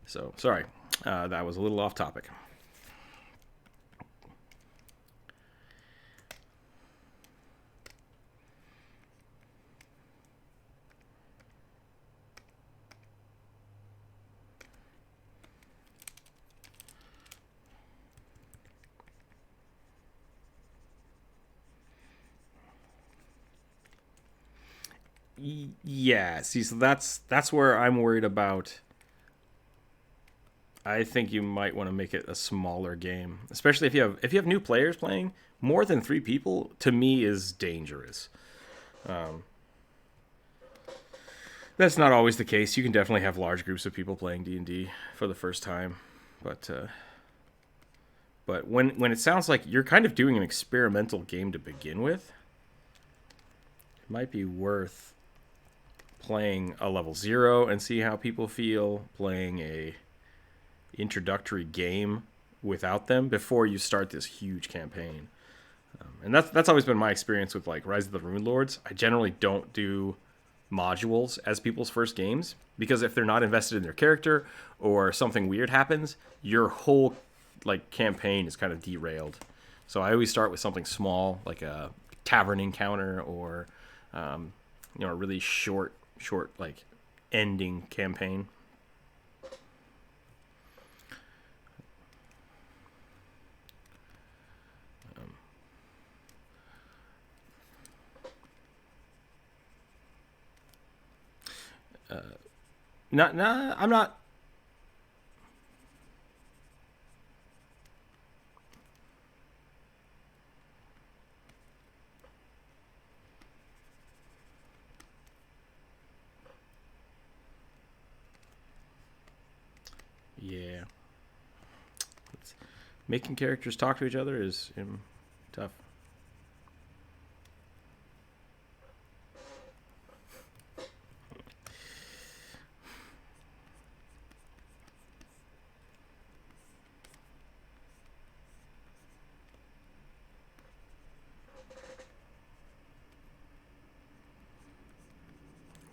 So sorry, that was a little off topic. Yeah, see, so that's where I'm worried about. I think you might want to make it a smaller game, especially if you have new players playing. More than 3 people to me is dangerous. That's not always the case. You can definitely have large groups of people playing D&D for the first time, but when it sounds like you're kind of doing an experimental game to begin with, it might be worth playing a level 0 and see how people feel, playing a introductory game without them before you start this huge campaign. And that's always been my experience with like Rise of the Rune Lords. I generally don't do modules as people's first games because if they're not invested in their character or something weird happens, your whole like campaign is kind of derailed. So I always start with something small, like a tavern encounter or a really short like ending campaign. I'm not. Yeah. Making characters talk to each other is tough.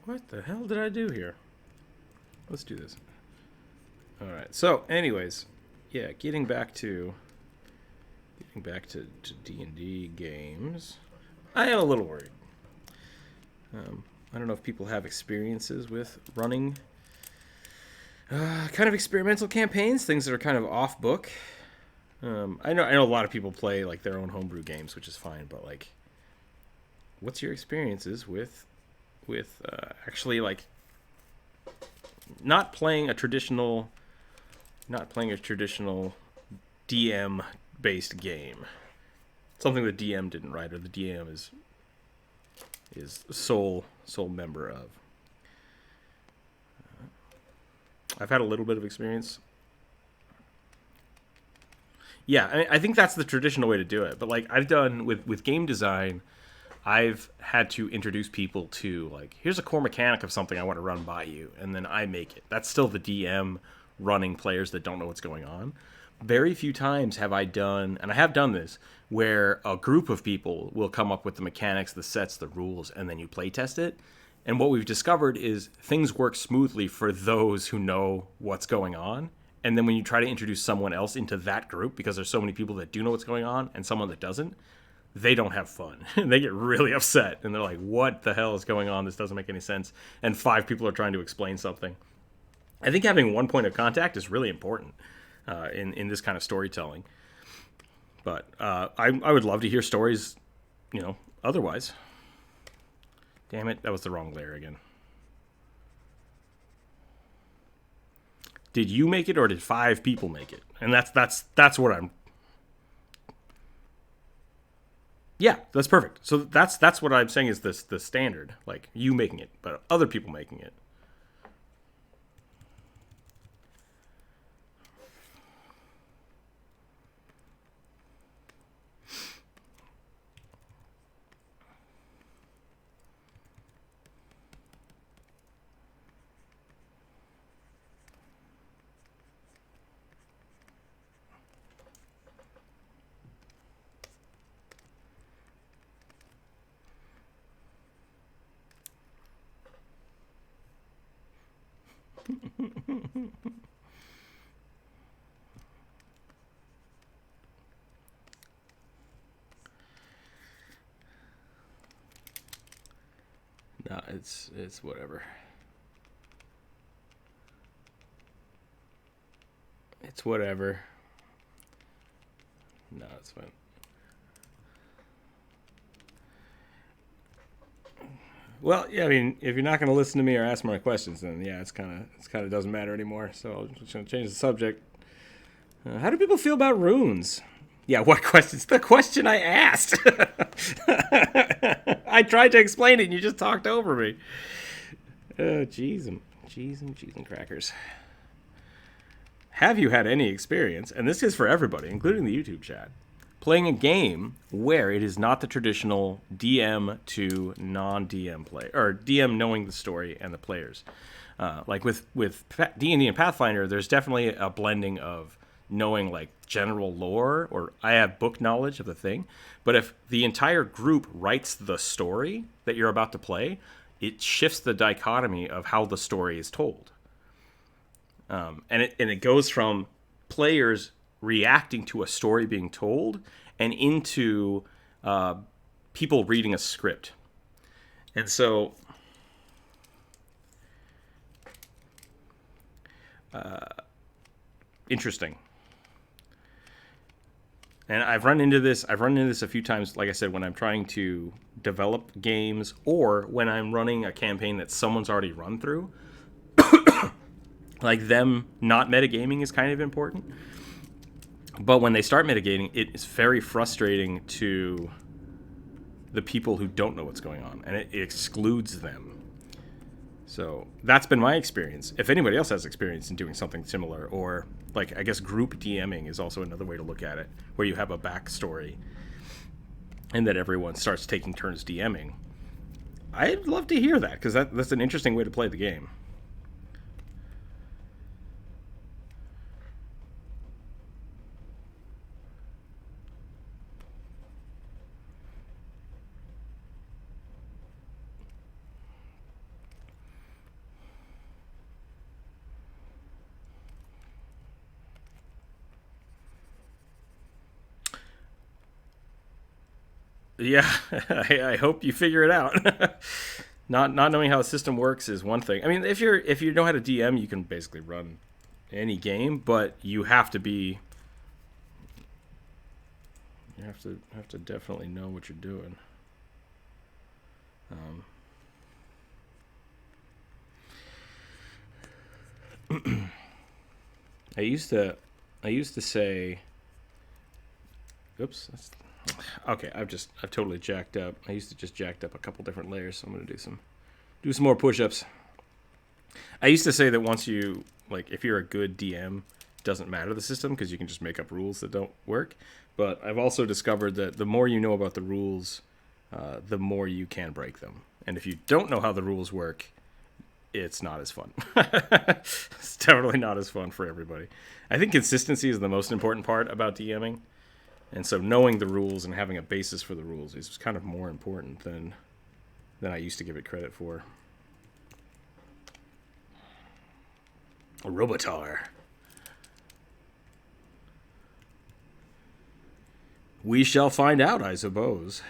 What the hell did I do here? Let's do this. All right. So, anyways, yeah, getting back to D&D games, I am a little worried. I don't know if people have experiences with running kind of experimental campaigns, things that are kind of off book. I know a lot of people play like their own homebrew games, which is fine, but like, what's your experiences with actually like not playing a traditional DM based game, something the DM didn't write or the DM is sole member of. I've had a little bit of experience. Yeah, I think that's the traditional way to do it. But like I've done with game design, I've had to introduce people to like, here's a core mechanic of something I want to run by you, and then I make it. That's still the DM running players that don't know what's going on. Very few times have I done, and I have done this, where a group of people will come up with the mechanics, the sets, the rules, and then you play test it. And what we've discovered is things work smoothly for those who know what's going on. And then when you try to introduce someone else into that group, because there's so many people that do know what's going on and someone that doesn't, they don't have fun. They get really upset. And they're like, what the hell is going on? This doesn't make any sense. And 5 people are trying to explain something. I think having one point of contact is really important in this kind of storytelling. But I would love to hear stories, otherwise. Damn it, that was the wrong layer again. Did you make it or did 5 people make it? And that's what I'm. Yeah, that's perfect. So that's what I'm saying is the standard, like you making it, but other people making it. No, it's whatever. It's whatever. No, it's fine. Well, yeah, I mean, if you're not going to listen to me or ask my questions, then yeah, it's kind of doesn't matter anymore. So I'm just going to change the subject. How do people feel about runes? Yeah, what questions? The question I asked. I tried to explain it, and you just talked over me. Cheese and crackers. Have you had any experience, and this is for everybody, including the YouTube chat, playing a game where it is not the traditional DM to non-DM play, or DM knowing the story and the players? Like with D&D and Pathfinder, there's definitely a blending of knowing like general lore, or I have book knowledge of the thing, but if the entire group writes the story that you're about to play, it shifts the dichotomy of how the story is told. And it goes from players reacting to a story being told and into people reading a script. And so interesting. And I've run into this a few times, like I said, when I'm trying to develop games or when I'm running a campaign that someone's already run through. Like them not metagaming is kind of important. But when they start metagaming, it is very frustrating to the people who don't know what's going on, and it excludes them. So that's been my experience. If anybody else has experience in doing something similar, or like I guess group DMing is also another way to look at it, where you have a backstory and that everyone starts taking turns DMing. I'd love to hear that, because that's an interesting way to play the game. Yeah, I hope you figure it out. Not knowing how the system works is one thing. I mean, if you know how to DM, you can basically run any game, but you have to definitely know what you're doing. I used to say, oops, okay, I've totally jacked up. I used to just jacked up a couple different layers, so I'm gonna do some more push-ups. I used to say that once you, like, if you're a good DM, it doesn't matter the system, because you can just make up rules that don't work. But I've also discovered that the more you know about the rules, the more you can break them. And if you don't know how the rules work, it's not as fun. It's definitely not as fun for everybody. I think consistency is the most important part about DMing. And so knowing the rules and having a basis for the rules is kind of more important than I used to give it credit for. A Robotar. We shall find out, I suppose.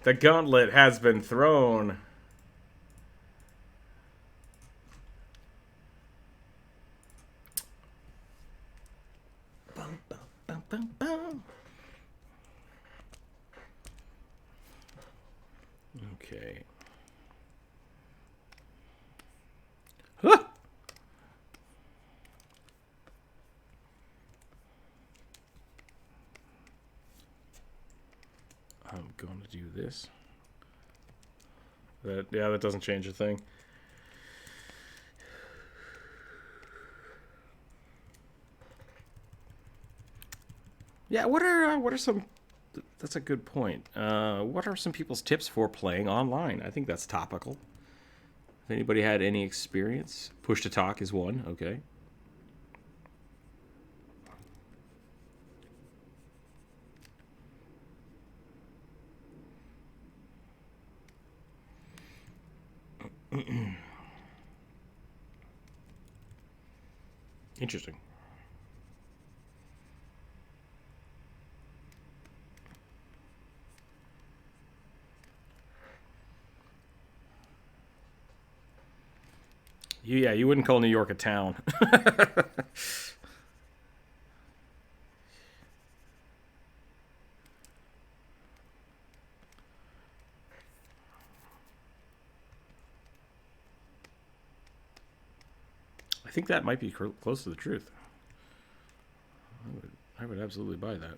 The gauntlet has been thrown. bum, bum. Okay. Huh! I'm going to do this. That doesn't change a thing. Yeah, what are some? That's a good point. What are some people's tips for playing online? I think that's topical. If anybody had any experience, push to talk is one. Okay. Interesting. You wouldn't call New York a town. I think that might be close to the truth. I would absolutely buy that.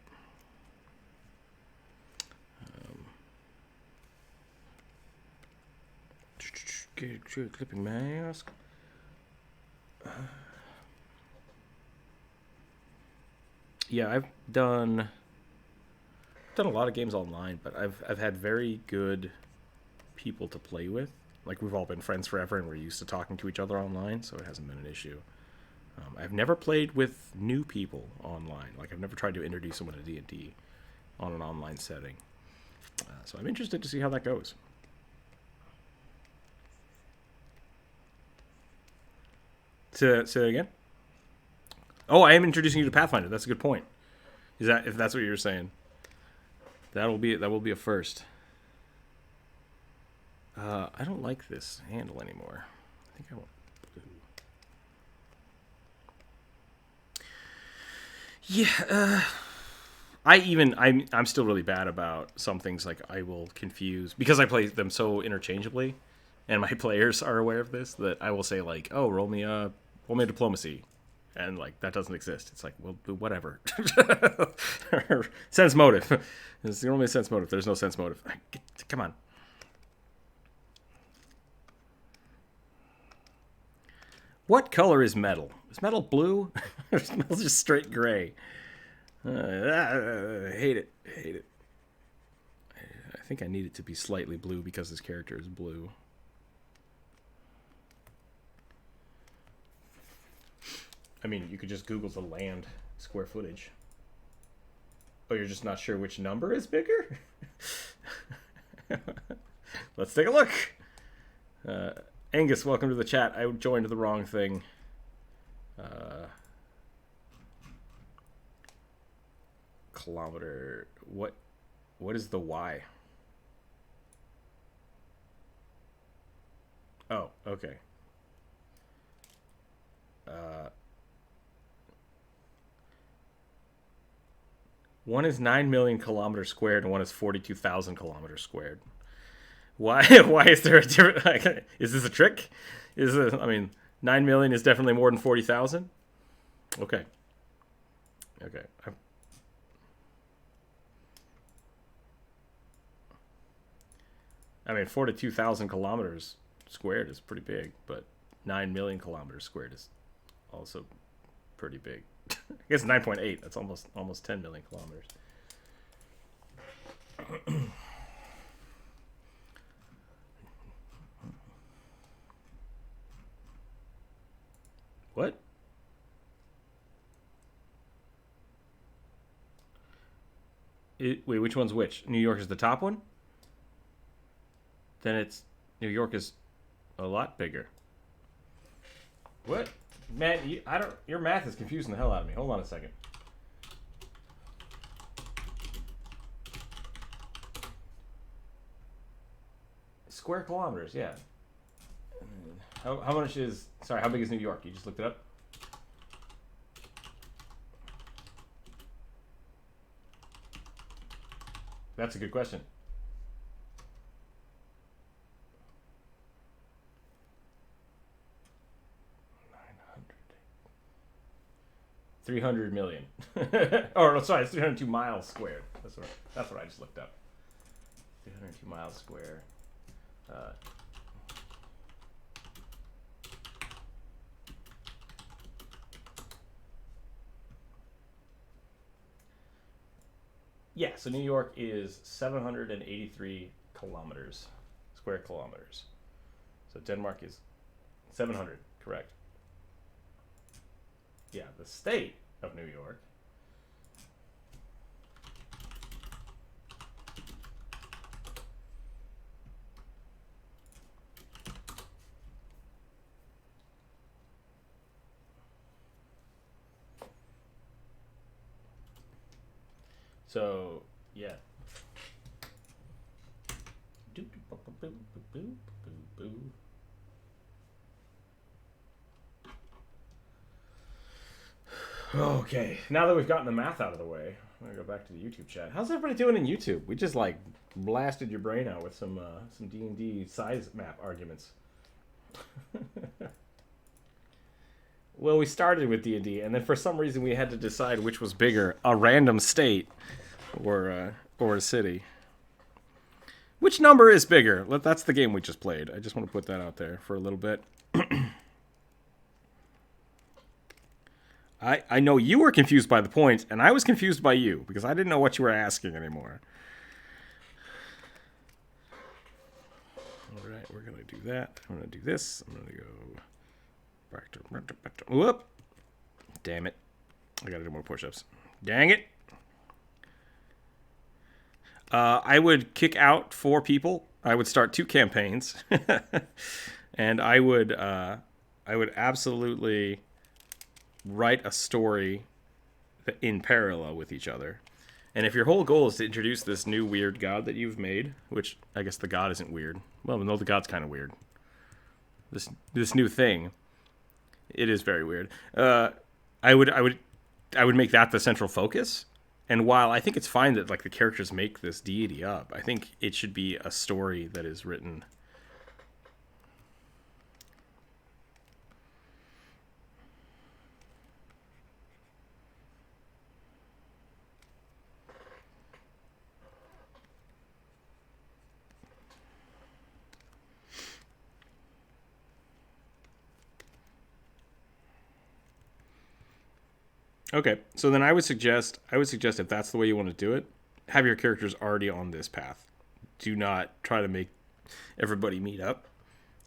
Clipping mask. Yeah, I've done a lot of games online, but I've had very good people to play with. Like, we've all been friends forever, and we're used to talking to each other online, so it hasn't been an issue. I've never played with new people online. Like, I've never tried to introduce someone to D&D on an online setting. So I'm interested to see how that goes. Say that again? Oh, I am introducing you to Pathfinder. That's a good point. If that's what you're saying? That will be a first. I don't like this handle anymore. I think I want blue. Yeah, I'm still really bad about some things. Like, I will confuse, because I play them so interchangeably, and my players are aware of this, that I will say, like, oh, roll me a diplomacy. And, like, that doesn't exist. It's like, well, whatever. Sense motive. It's the only sense motive. There's no sense motive. Come on. What color is metal? Is metal blue? Or is metal just straight gray? I hate it. I think I need it to be slightly blue because this character is blue. I mean, you could just Google the land square footage. Oh, you're just not sure which number is bigger? Let's take a look. Angus, welcome to the chat. I joined the wrong thing. Kilometer. What is the Y? Oh, okay. One is 9 million kilometers squared, and one is 42,000 kilometers squared. Why is there a different? Is this a trick? I mean, 9 million is definitely more than 40,000. Okay. I mean, 42,000 kilometers squared is pretty big, but 9 million kilometers squared is also pretty big. I guess 9.8. That's almost 10 million kilometers. What? Wait, which one's which? New York is the top one? Then New York is a lot bigger. What? Man, your math is confusing the hell out of me. Hold on a second. Square kilometers, yeah. How much is... Sorry, how big is New York? You just looked it up? That's a good question. 300 million. Or, sorry, it's 302 miles squared. That's what I just looked up. 302 miles square. Yeah, so New York is 783 kilometers, square kilometers. So Denmark is 700, correct. Yeah, the state of New York. So, yeah. Okay, now that we've gotten the math out of the way, I'm gonna go back to the YouTube chat. How's everybody doing in YouTube? We just like blasted your brain out with some D&D size map arguments. Well, we started with D&D, and then for some reason we had to decide which was bigger, a random state or a city. Which number is bigger? That's the game we just played. I just want to put that out there for a little bit. I know you were confused by the points, and I was confused by you, because I didn't know what you were asking anymore. Alright, we're going to do that. I'm going to do this. I'm going to go back to... Whoop! Damn it. I got to do more push-ups. Dang it! I would kick out 4 people. I would start 2 campaigns. And I would absolutely write a story in parallel with each other. And if your whole goal is to introduce this new weird god that you've made, which I guess the god isn't weird. Well, no, the god's kind of weird. This new thing, it is very weird. I would make that the central focus. And while I think it's fine that like the characters make this deity up, I think it should be a story that is written. Okay, so then I would suggest if that's the way you want to do it, have your characters already on this path. Do not try to make everybody meet up.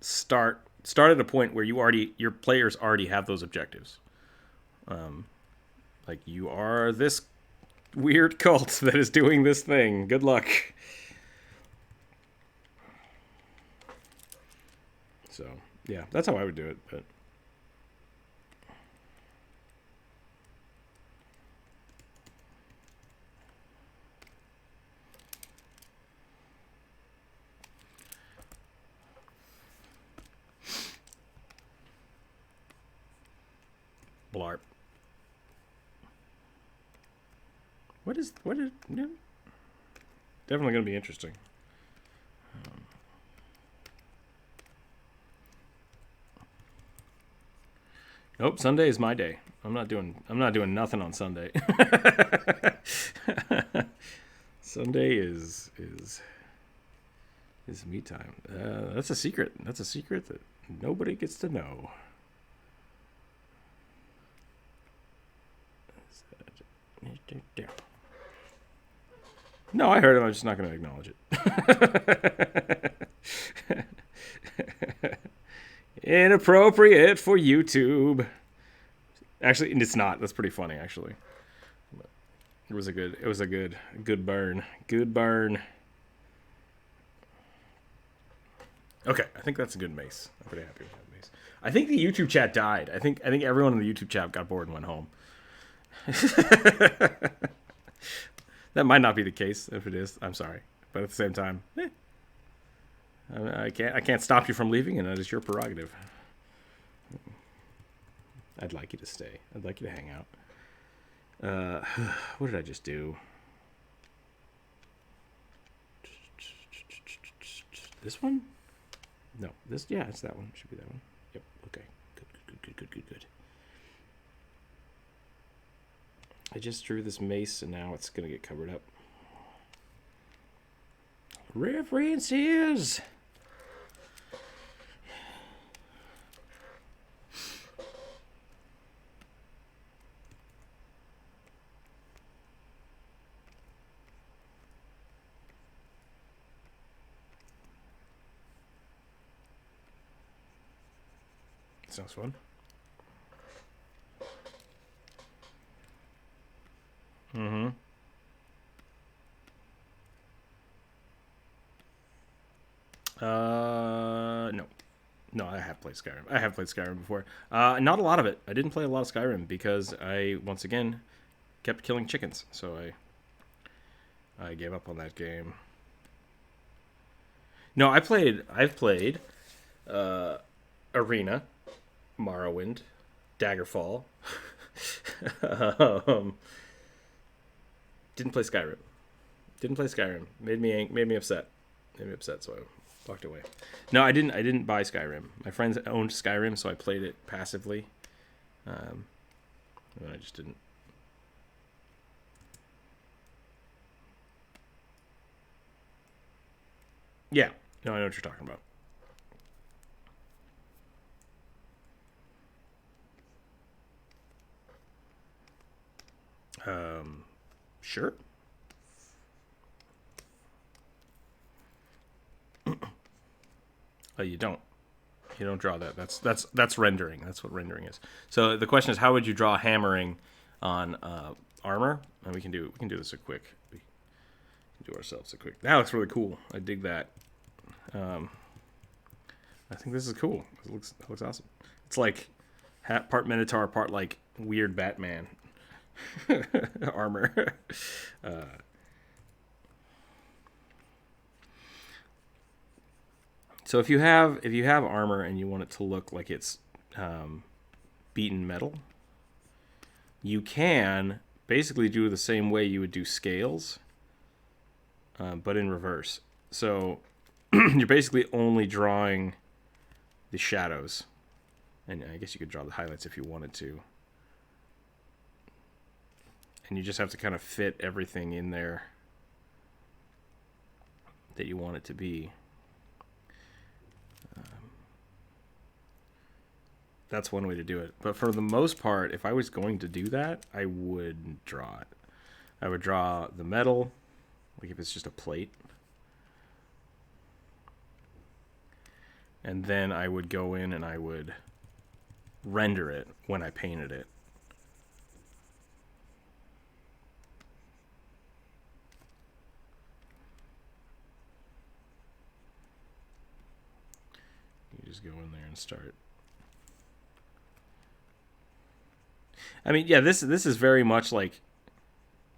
Start at a point where your players already have those objectives. Like you are this weird cult that is doing this thing. Good luck. So yeah, that's how I would do it. But blarp. What is no? Definitely going to be interesting. Nope, Sunday is my day. I'm not doing nothing on Sunday. Sunday is me time. That's a secret. That's a secret that nobody gets to know. No, I heard him. I'm just not going to acknowledge it. Inappropriate for YouTube. Actually, it's not. That's pretty funny, actually. It was a good burn. Good burn. Okay, I think that's a good mace. I'm pretty happy with that mace. I think the YouTube chat died. I think everyone in the YouTube chat got bored and went home. That might not be the case. If it is, I'm sorry, but at the same time, I can't stop you from leaving, and that is your prerogative. I'd like you to stay. I'd like you to hang out. What did I just do? this one? No, this, yeah, it's that one. Should be that one. Yep, okay. Good. I just drew this mace, and now it's going to get covered up. References! Sounds fun. Mm-hmm. No. No, I have played Skyrim. I have played Skyrim before. Not a lot of it. I didn't play a lot of Skyrim because I, once again, kept killing chickens. So I gave up on that game. No, I've played Arena, Morrowind, Daggerfall. Didn't play Skyrim. Made me upset. So I walked away. No, I didn't buy Skyrim. My friends owned Skyrim, so I played it passively. And I just didn't. Yeah. No, I know what you're talking about. Sure. Oh, you don't draw that. That's rendering. That's what rendering is. So the question is, how would you draw hammering on armor? And we can do this a quick. We can do ourselves a quick. That looks really cool. I dig that. I think this is cool. It looks awesome. It's like part Minotaur, part like weird Batman armor. So if you have armor and you want it to look like it's beaten metal, you can basically do it the same way you would do scales, but in reverse. So you're basically only drawing the shadows, and I guess you could draw the highlights if you wanted to. And you just have to kind of fit everything in there that you want it to be. That's one way to do it. But for the most part, if I was going to do that, I would draw it. I would draw the metal, like if it's just a plate. And then I would go in and I would render it when I painted it. You just go in there and start. I mean, yeah, this is very much like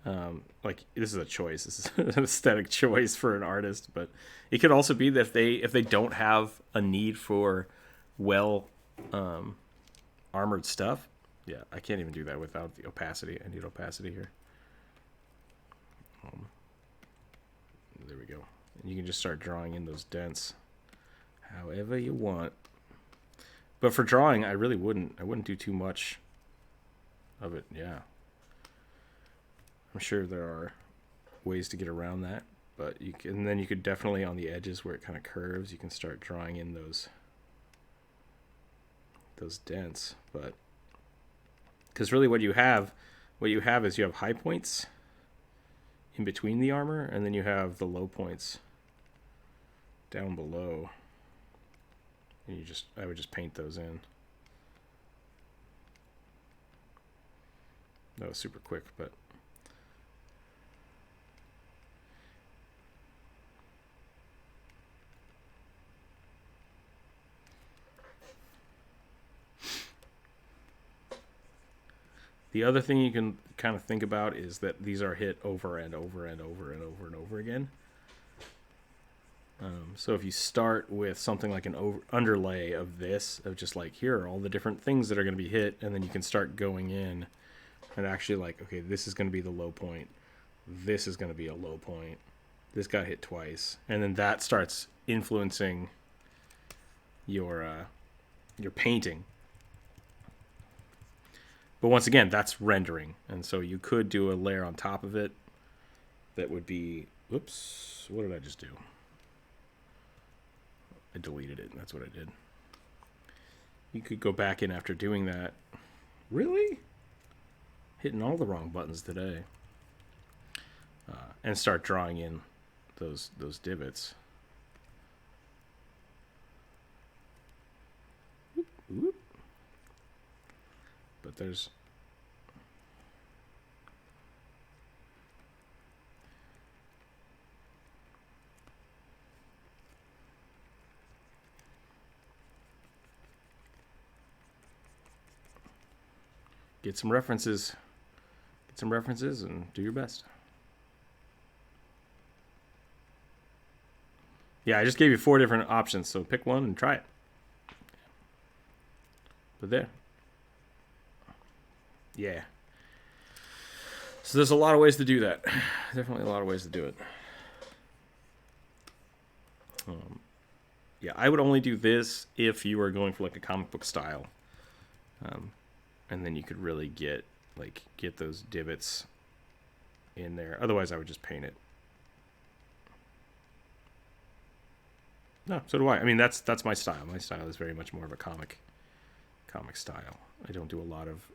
this is a choice. This is an aesthetic choice for an artist, but it could also be that if they don't have a need for well armored stuff. Yeah, I can't even do that without the opacity. I need opacity here. There we go. And you can just start drawing in those dents however you want. But for drawing, I really wouldn't do too much of it. Yeah, I'm sure there are ways to get around that, but you can. And then you could definitely on the edges where it kind of curves, you can start drawing in those dents. But because really, what you have is you have high points in between the armor, and then you have the low points down below. And I would just paint those in. That was super quick, but the other thing you can kind of think about is that these are hit over and over and over and over and over again. So if you start with something like an underlay of this, of just like, here are all the different things that are going to be hit, and then you can start going in and actually like, okay, this is going to be the low point. This is going to be a low point. This got hit twice, and then that starts influencing your painting. But once again, that's rendering, and so you could do a layer on top of it that would be, whoops, what did I just do? I deleted it, and that's what I did. You could go back in after doing that. Really? Hitting all the wrong buttons today. And start drawing in those divots. Whoop, whoop. But there's... Get some references. Get some references and do your best. Yeah, I just gave you 4 different options, so pick one and try it. But there. Yeah. So there's a lot of ways to do that. Definitely a lot of ways to do it. Yeah, I would only do this if you were going for like a comic book style. And then you could really get those divots in there. Otherwise, I would just paint it. No, so do I. I mean, that's my style. My style is very much more of a comic style. I don't do a lot of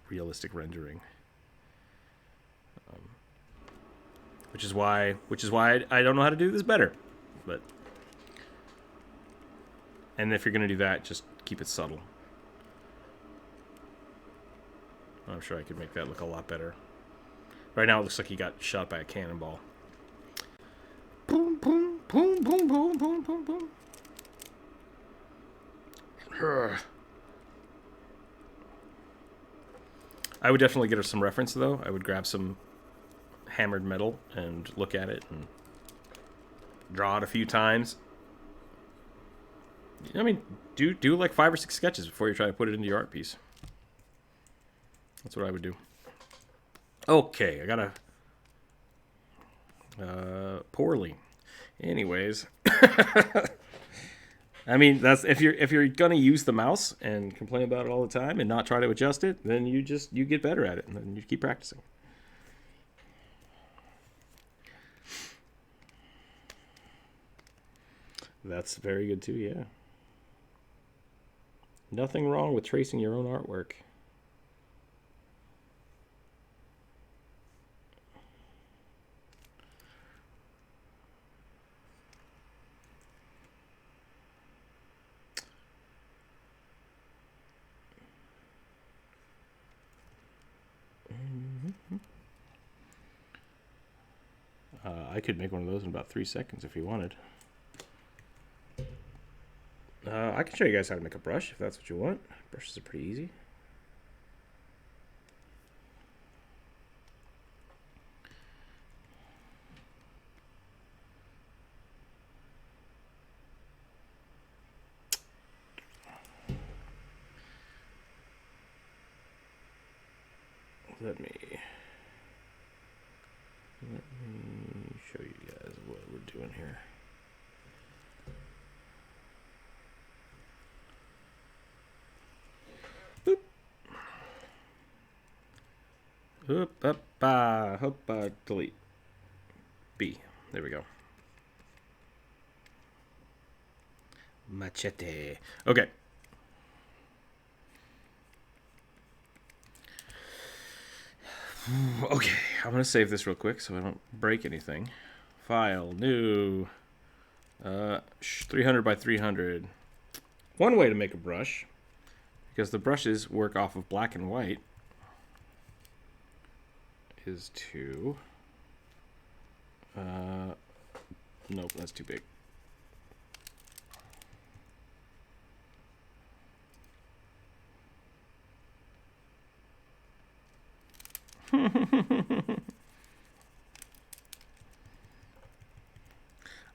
realistic rendering, which is why I don't know how to do this better. But and if you're gonna do that, just keep it subtle. I'm sure I could make that look a lot better. Right now, it looks like he got shot by a cannonball. Boom, boom, boom, boom, boom, boom, boom, boom. I would definitely get her some reference, though. I would grab some hammered metal and look at it and draw it a few times. I mean, do like 5 or 6 sketches before you try to put it into your art piece. That's what I would do. Okay, I gotta... poorly. Anyways. I mean, that's if you're gonna use the mouse and complain about it all the time and not try to adjust it, then you get better at it and then you keep practicing. That's very good too, yeah. Nothing wrong with tracing your own artwork. I could make one of those in about 3 seconds if you wanted. I can show you guys how to make a brush if that's what you want. Brushes are pretty easy. Let me show you guys what we're doing here. Boop. Hoop, delete. B. There we go. Machete. Okay. Okay, I'm going to save this real quick so I don't break anything. File, new, 300 by 300. One way to make a brush, because the brushes work off of black and white, is to... nope, that's too big.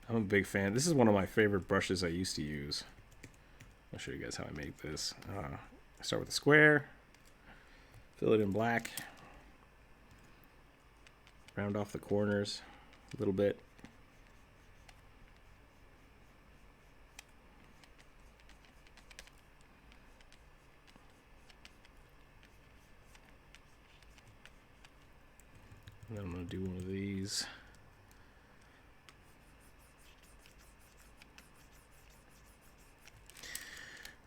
I'm a big fan. This is one of my favorite brushes I used to use. I'll show you guys how I make this. I start with a square, fill it in black, round off the corners a little bit, want to do one of these.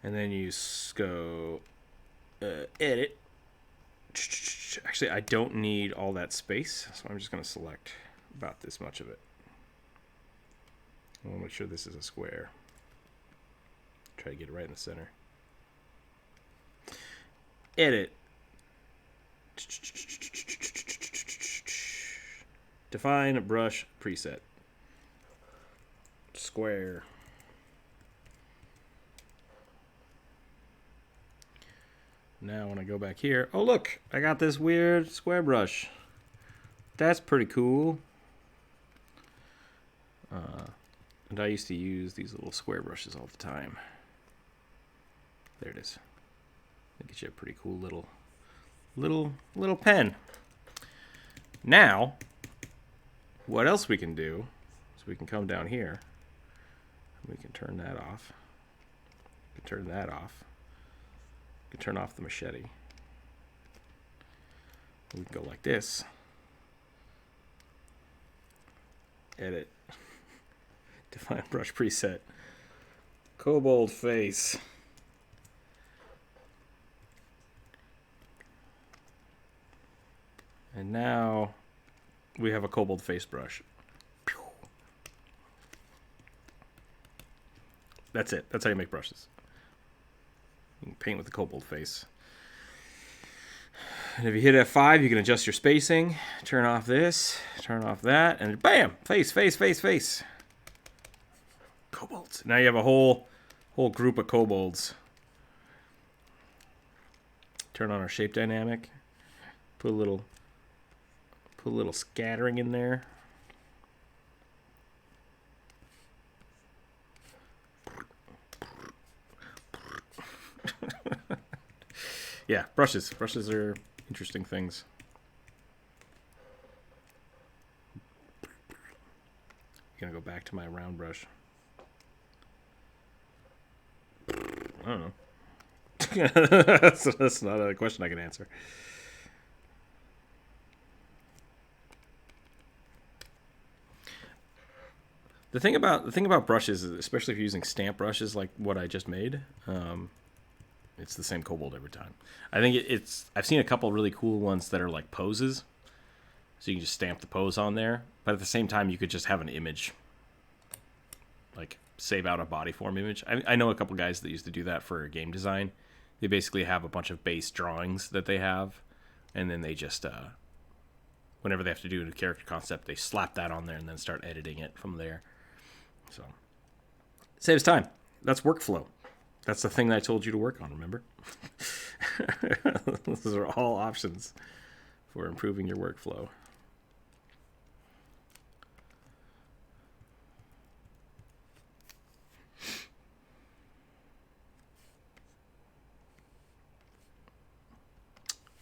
And then you go edit. Actually, I don't need all that space, so I'm just going to select about this much of it. I want to make sure this is a square. Try to get it right in the center. Edit. Define a brush preset. Square. Now when I go back here, oh look, I got this weird square brush. That's pretty cool. And I used to use these little square brushes all the time. There it is. That gets you a pretty cool little pen. Now, what else we can do is we can come down here. We can turn that off. We can turn that off. We can turn off the machete. We can go like this. Edit. Define brush preset. Kobold face. And now we have a kobold face brush. That's it. That's how you make brushes. You can paint with the kobold face. And if you hit F5, you can adjust your spacing. Turn off this, turn off that, and bam! Face, face, face, face. Kobolds. Now you have a whole group of kobolds. Turn on our shape dynamic. Put a little scattering in there. Yeah, brushes. Brushes are interesting things. I'm gonna go back to my round brush. I don't know. That's not a question I can answer. The thing about brushes, especially if you're using stamp brushes like what I just made, it's the same kobold every time. I think I've seen a couple really cool ones that are like poses, so you can just stamp the pose on there. But at the same time, you could just have an image, like save out a body form image. I know a couple guys that used to do that for game design. They basically have a bunch of base drawings that they have, and then they just whenever they have to do a character concept, they slap that on there and then start editing it from there. So it saves time. That's workflow. That's the thing that I told you to work on, remember? Those are all options for improving your workflow.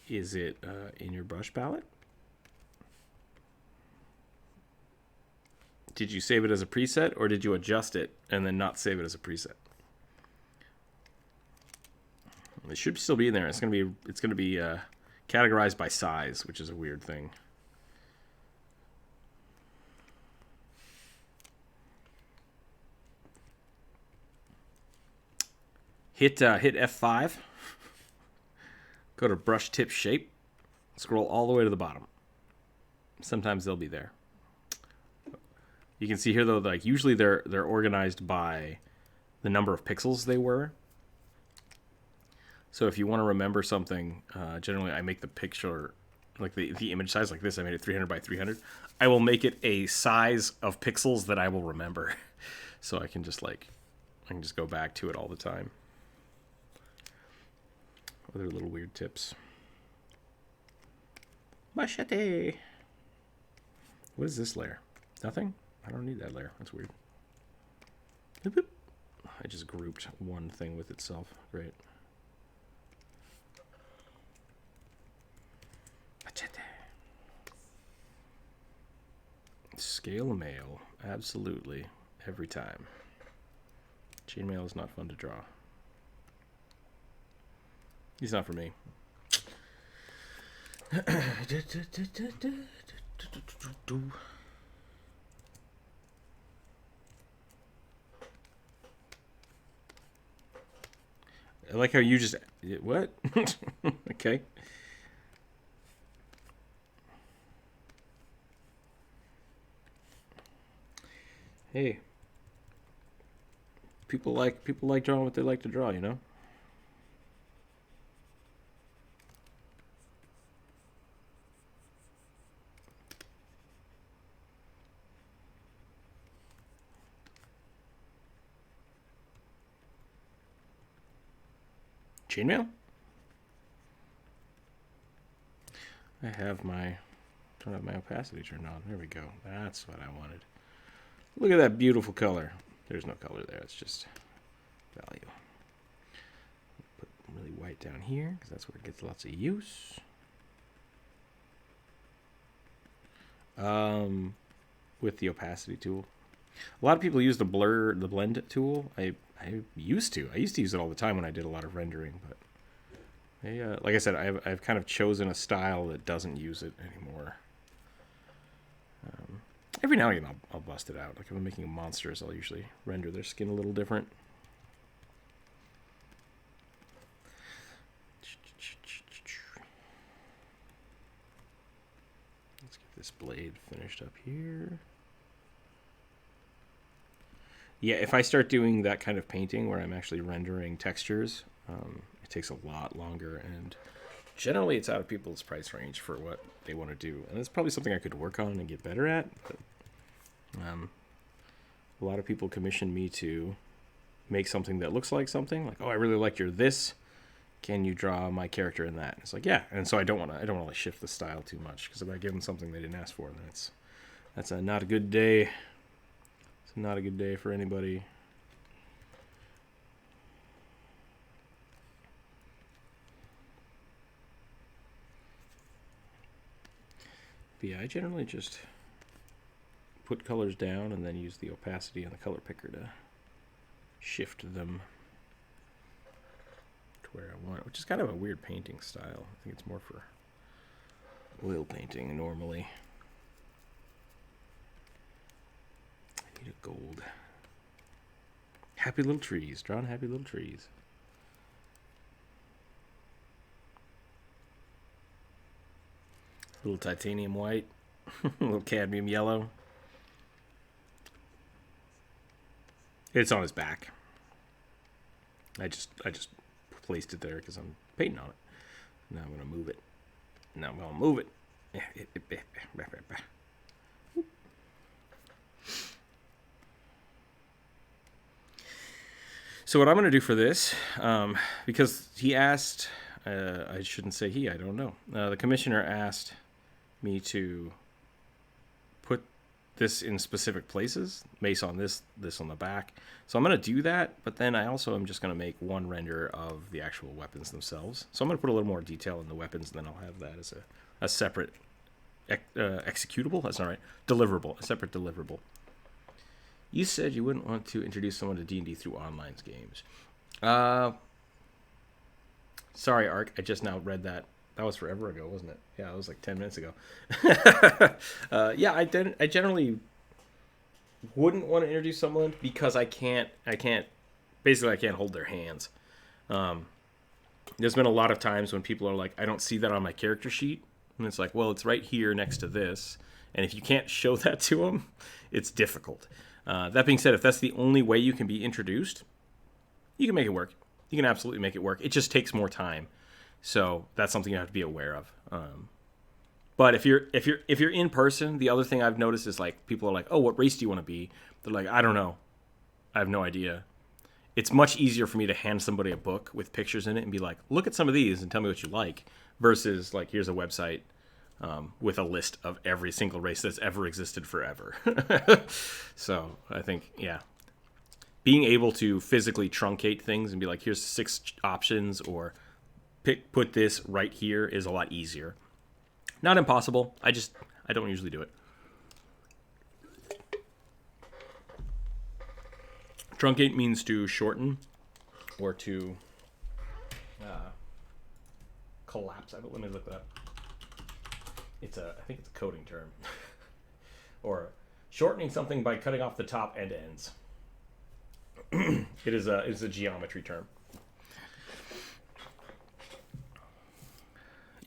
Is it in your brush palette? Did you save it as a preset, or did you adjust it and then not save it as a preset? It should still be in there. It's gonna be categorized by size, which is a weird thing. Hit F5. Go to brush tip shape. Scroll all the way to the bottom. Sometimes they'll be there. You can see here though, like usually they're organized by the number of pixels they were. So if you want to remember something, generally I make the picture, like the image size like this. I made it 300 by 300. I will make it a size of pixels that I will remember, so I can just go back to it all the time. Other little weird tips. Machete. What is this layer? Nothing? I don't need that layer. That's weird. I just grouped one thing with itself. Great. Machete. Scale mail. Absolutely. Every time. Chainmail is not fun to draw. He's not for me. I like how you just... What? Okay. Hey. People like drawing what they like to draw, you know? Chainmail? I have my... Don't have my opacity turned on. There we go. That's what I wanted. Look at that beautiful color. There's no color there. It's just value. Put really white down here because that's where it gets lots of use. With the opacity tool. A lot of people use the blend tool. I used to use it all the time when I did a lot of rendering, but like I said, I've kind of chosen a style that doesn't use it anymore. Every now and again I'll bust it out. Like if I'm making monsters, I'll usually render their skin a little different. Let's get this blade finished up here. Yeah, if I start doing that kind of painting where I'm actually rendering textures, it takes a lot longer, and generally it's out of people's price range for what they want to do. And it's probably something I could work on and get better at, but a lot of people commission me to make something that looks like something. Like, oh, I really like your this. Can you draw my character in that? It's like, yeah. And so I don't want to shift the style too much, because if I give them something they didn't ask for, then that's not a good day. Not a good day for anybody. But yeah, I generally just put colors down and then use the opacity on the color picker to shift them to where I want, which is kind of a weird painting style. I think it's more for oil painting normally. I need a gold. Happy little trees. Drawing happy little trees. A little titanium white. A little cadmium yellow. It's on his back. I just placed it there because I'm painting on it. Now I'm going to move it. Now I'm going to move it. So what I'm going to do for this, because he asked, I shouldn't say he, I don't know. The commissioner asked me to put this in specific places, mace on this on the back. So I'm going to do that, but then I also am just going to make one render of the actual weapons themselves. So I'm going to put a little more detail in the weapons, and then I'll have that as a separate executable. That's not right. Deliverable. A separate deliverable. You said you wouldn't want to introduce someone to D&D through online games. Sorry, Ark. I just now read that. That was forever ago, wasn't it? Yeah, it was like 10 minutes ago. Yeah, I generally wouldn't want to introduce someone because I can't hold their hands. There's been a lot of times when people are like, I don't see that on my character sheet. And it's like, well, it's right here next to this. And if you can't show that to them, it's difficult. That being said, if that's the only way you can be introduced, you can make it work. You can absolutely make it work. It just takes more time. So that's something you have to be aware of. But if you're in person, the other thing I've noticed is like people are like, oh, what race do you want to be? They're like, I don't know. I have no idea. It's much easier for me to hand somebody a book with pictures in it and be like, look at some of these and tell me what you like, versus like, here's a website with a list of every single race that's ever existed forever. So I think, yeah, being able to physically truncate things and be like, here's 6 options, or put this right here, is a lot easier. Not impossible. I don't usually do it. Truncate means to shorten or to collapse. Let me look that up. I think it's a coding term. Or shortening something by cutting off the top and ends. It's a geometry term.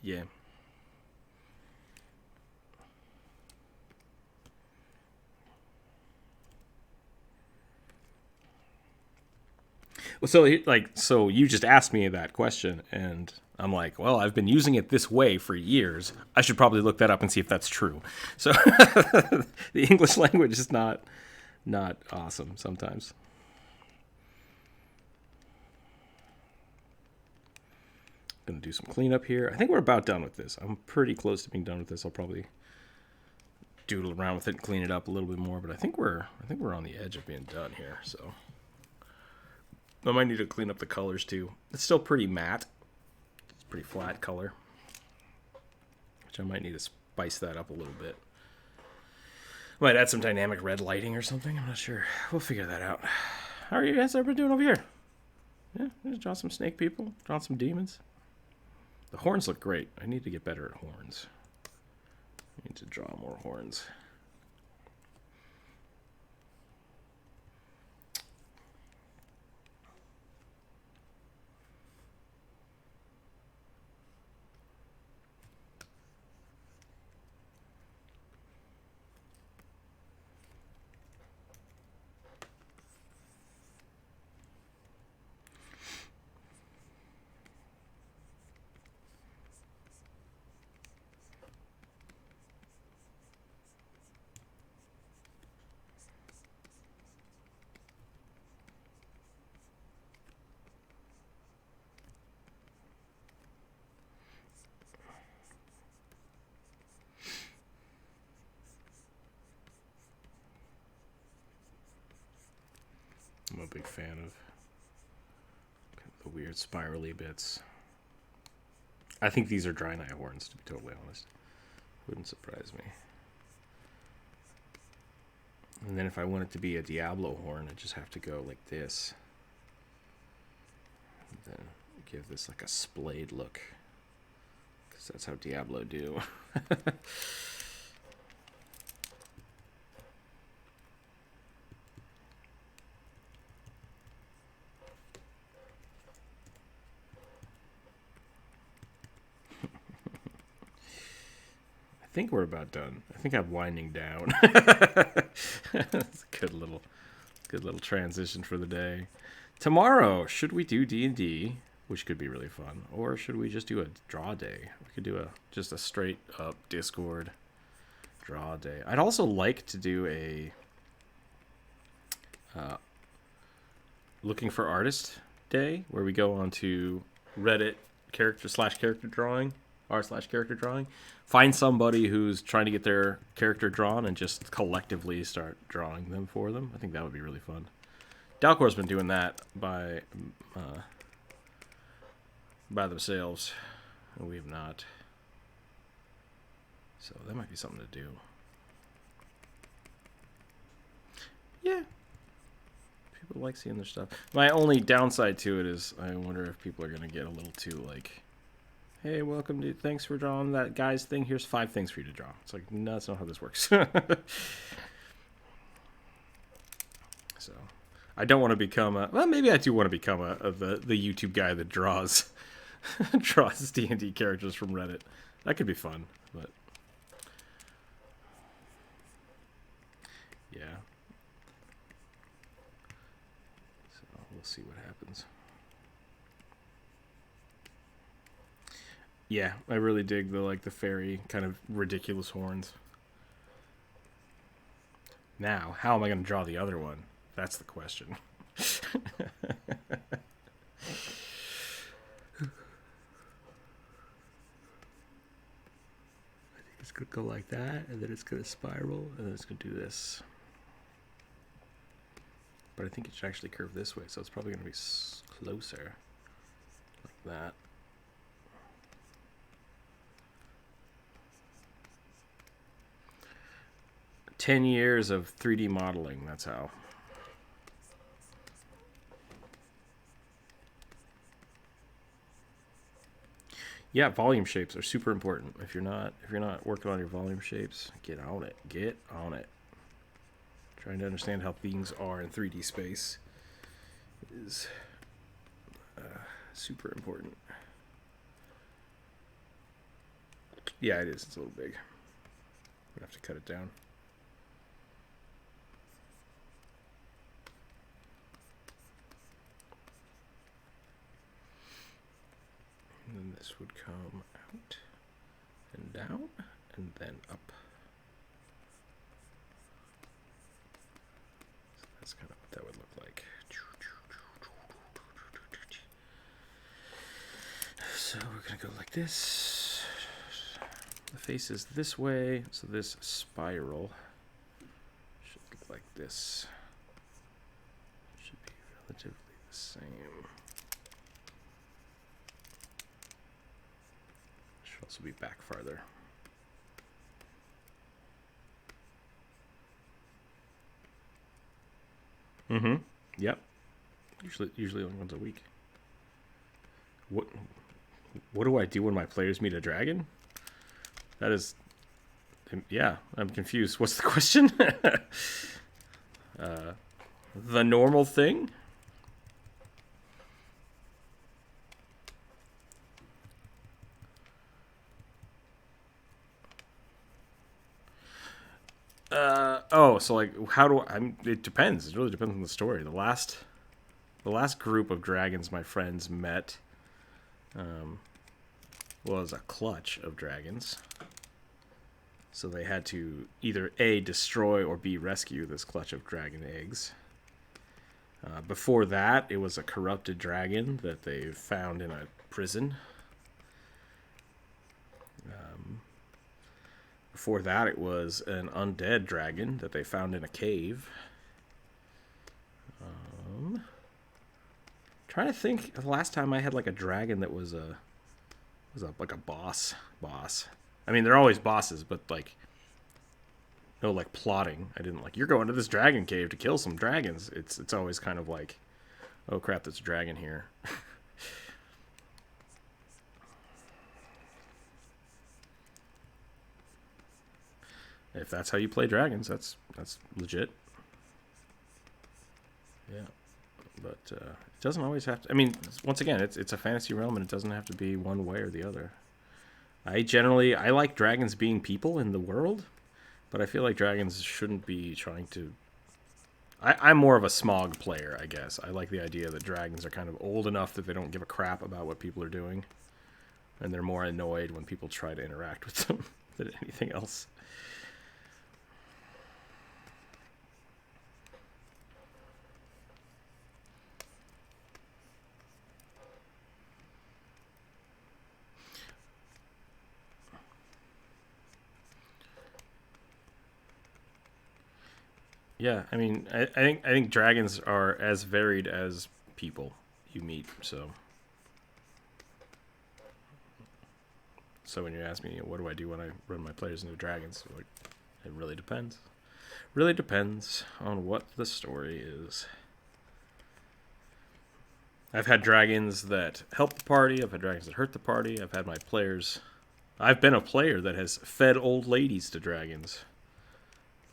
Yeah. Well, so you just asked me that question, and I'm like, well, I've been using it this way for years. I should probably look that up and see if that's true. So the English language is not awesome sometimes. Gonna do some cleanup here. I think we're about done with this. I'm pretty close to being done with this. I'll probably doodle around with it and clean it up a little bit more, but I think we're on the edge of being done here. So I might need to clean up the colors too. It's still pretty matte. It's pretty flat color, which I might need to spice that up a little bit. Might add some dynamic red lighting or something. I'm not sure. We'll figure that out. How are you guys ever doing over here? Yeah, just draw some snake people. Draw some demons. The horns look great. I need to get better at horns. I need to draw more horns. I'm a big fan of the weird spirally bits. I think these are dry eye horns, to be totally honest. Wouldn't surprise me. And then if I want it to be a Diablo horn, I just have to go like this. And then give this like a splayed look. Because that's how Diablo do. I think we're about done. I think I'm winding down. That's a good little transition for the day. Tomorrow, should we do D&D, which could be really fun, or should we just do a draw day? We could do just a straight up Discord draw day. I'd also like to do a looking for artist day where we go onto Reddit character drawing. r/character drawing, find somebody who's trying to get their character drawn and just collectively start drawing them for them. I think that would be really fun. Dalcor's been doing that by themselves, and we have not. So that might be something to do. Yeah. People like seeing their stuff. My only downside to it is I wonder if people are going to get a little too like, hey, welcome to, thanks for drawing that guy's thing. Here's 5 things for you to draw. It's like, no, that's not how this works. So, I don't want to become well, maybe I do want to become the YouTube guy that draws D&D characters from Reddit. That could be fun, but yeah. So, we'll see what happens. Yeah, I really dig the fairy kind of ridiculous horns. Now, how am I going to draw the other one? That's the question. I think it's going to go like that, and then it's going to spiral, and then it's going to do this. But I think it should actually curve this way, so it's probably going to be closer. Like that. 10 years of 3D modeling, that's how. Yeah, volume shapes are super important. If you're not working on your volume shapes, get on it. Get on it. Trying to understand how things are in 3D space is super important. Yeah, it is. It's a little big. I'm gonna have to cut it down. And then this would come out and down and then up. So that's kind of what that would look like. So we're going to go like this. The face is this way, so this spiral should look like this. Should be relatively the same. Should also be back farther. Mm-hmm. Yep. Usually only once a week. What do I do when my players meet a dragon? That is, yeah, I'm confused. What's the question? The normal thing? So like, how do it depends. It really depends on the story. The last group of dragons my friends met was a clutch of dragons. So they had to either A, destroy, or B, rescue this clutch of dragon eggs. Before that, it was a corrupted dragon that they found in a prison. Before that, it was an undead dragon that they found in a cave. Trying to think of the last time I had like a dragon that was like a boss. I mean, they're always bosses, but like no like plotting. I didn't like, you're going to this dragon cave to kill some dragons. It's always kind of like, oh crap, there's a dragon here. If that's how you play dragons, that's legit. Yeah. But it doesn't always have to. I mean, once again, it's a fantasy realm, and it doesn't have to be one way or the other. I like dragons being people in the world, but I feel like dragons shouldn't be trying to. I'm more of a smog player, I guess. I like the idea that dragons are kind of old enough that they don't give a crap about what people are doing, and they're more annoyed when people try to interact with them than anything else. Yeah, I mean, I think dragons are as varied as people you meet. So when you ask me, what do I do when I run my players into dragons? Like, it really depends. Really depends on what the story is. I've had dragons that help the party. I've had dragons that hurt the party. I've had my players. I've been a player that has fed old ladies to dragons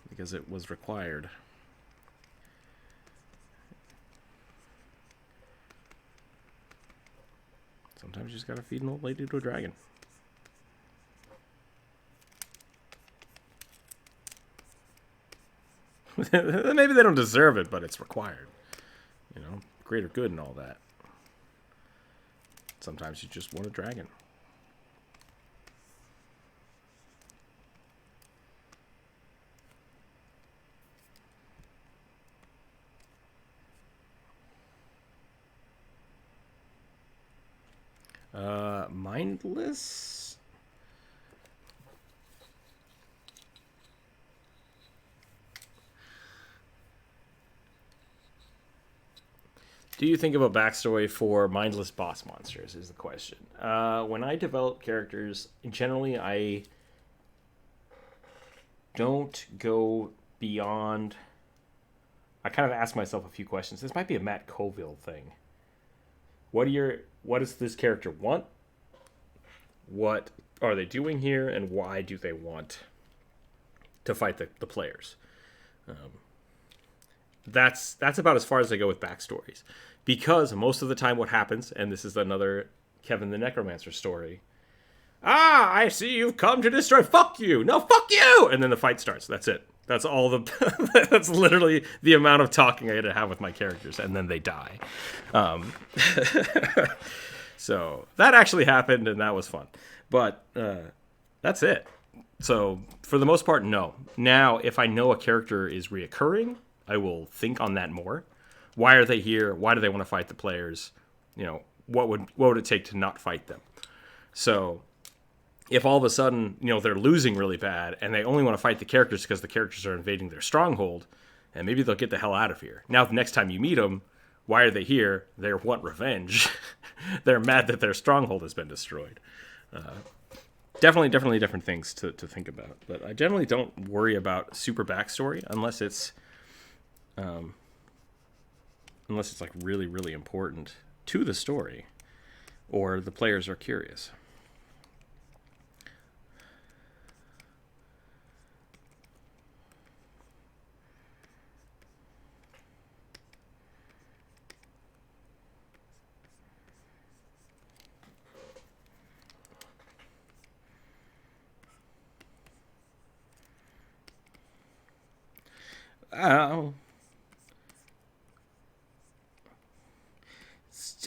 because it was required. Sometimes you just gotta feed an old lady to a dragon. Maybe they don't deserve it, but it's required. You know, greater good and all that. Sometimes you just want a dragon. Mindless? Do you think of a backstory for mindless boss monsters is the question. When I develop characters, generally I don't go beyond... I kind of ask myself a few questions. This might be a Matt Colville thing. What does this character want? what are they doing here, and why do they want to fight the players. That's about as far as I go with backstories, because most of the time what happens, and this is another Kevin the Necromancer story. Ah, I see you've come to destroy. Fuck you! No, fuck you! And then the fight starts. That's it. That's all the. That's literally the amount of talking I had to have with my characters, and then they die. So that actually happened, and that was fun. But that's it. So for the most part, no. Now, if I know a character is reoccurring, I will think on that more. Why are they here? Why do they want to fight the players? What would it take to not fight them? So if all of a sudden, they're losing really bad and they only want to fight the characters because the characters are invading their stronghold, and maybe they'll get the hell out of here. Now, the next time you meet them, why are they here? They want revenge. They're mad that their stronghold has been destroyed. Definitely different things to think about. But I generally don't worry about super backstory unless it's like really, really important to the story or the players are curious.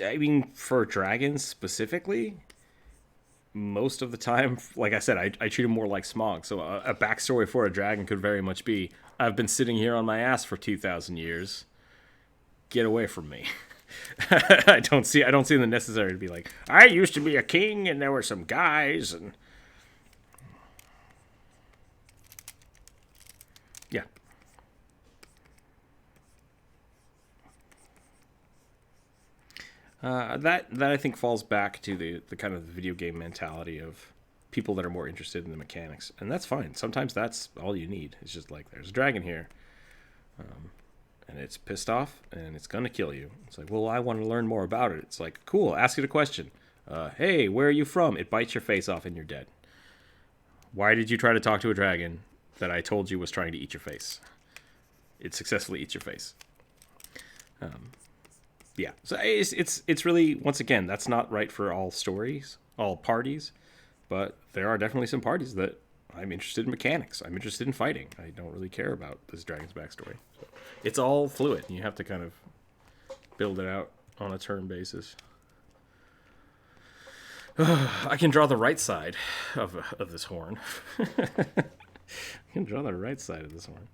I mean, for dragons specifically, most of the time, like I said, I treat them more like Smog. So a backstory for a dragon could very much be, I've been sitting here on my ass for 2,000 years. Get away from me. I don't see the necessary to be like, I used to be a king and there were some guys and yeah. That I think falls back to the kind of video game mentality of people that are more interested in the mechanics, and that's fine. Sometimes that's all you need. It's just like, there's a dragon here, and it's pissed off and it's gonna kill you. It's like, well, I want to learn more about it. It's like, cool, ask it a question. Hey, where are you from? It bites your face off and you're dead. Why did you try to talk to a dragon that I told you was trying to eat your face? It successfully eats your face. Yeah, so it's really, once again, that's not right for all stories, all parties, but there are definitely some parties that I'm interested in mechanics. I'm interested in fighting. I don't really care about this dragon's backstory. So it's all fluid. You have to kind of build it out on a turn basis. I can draw the right side of this horn. I can draw the right side of this horn.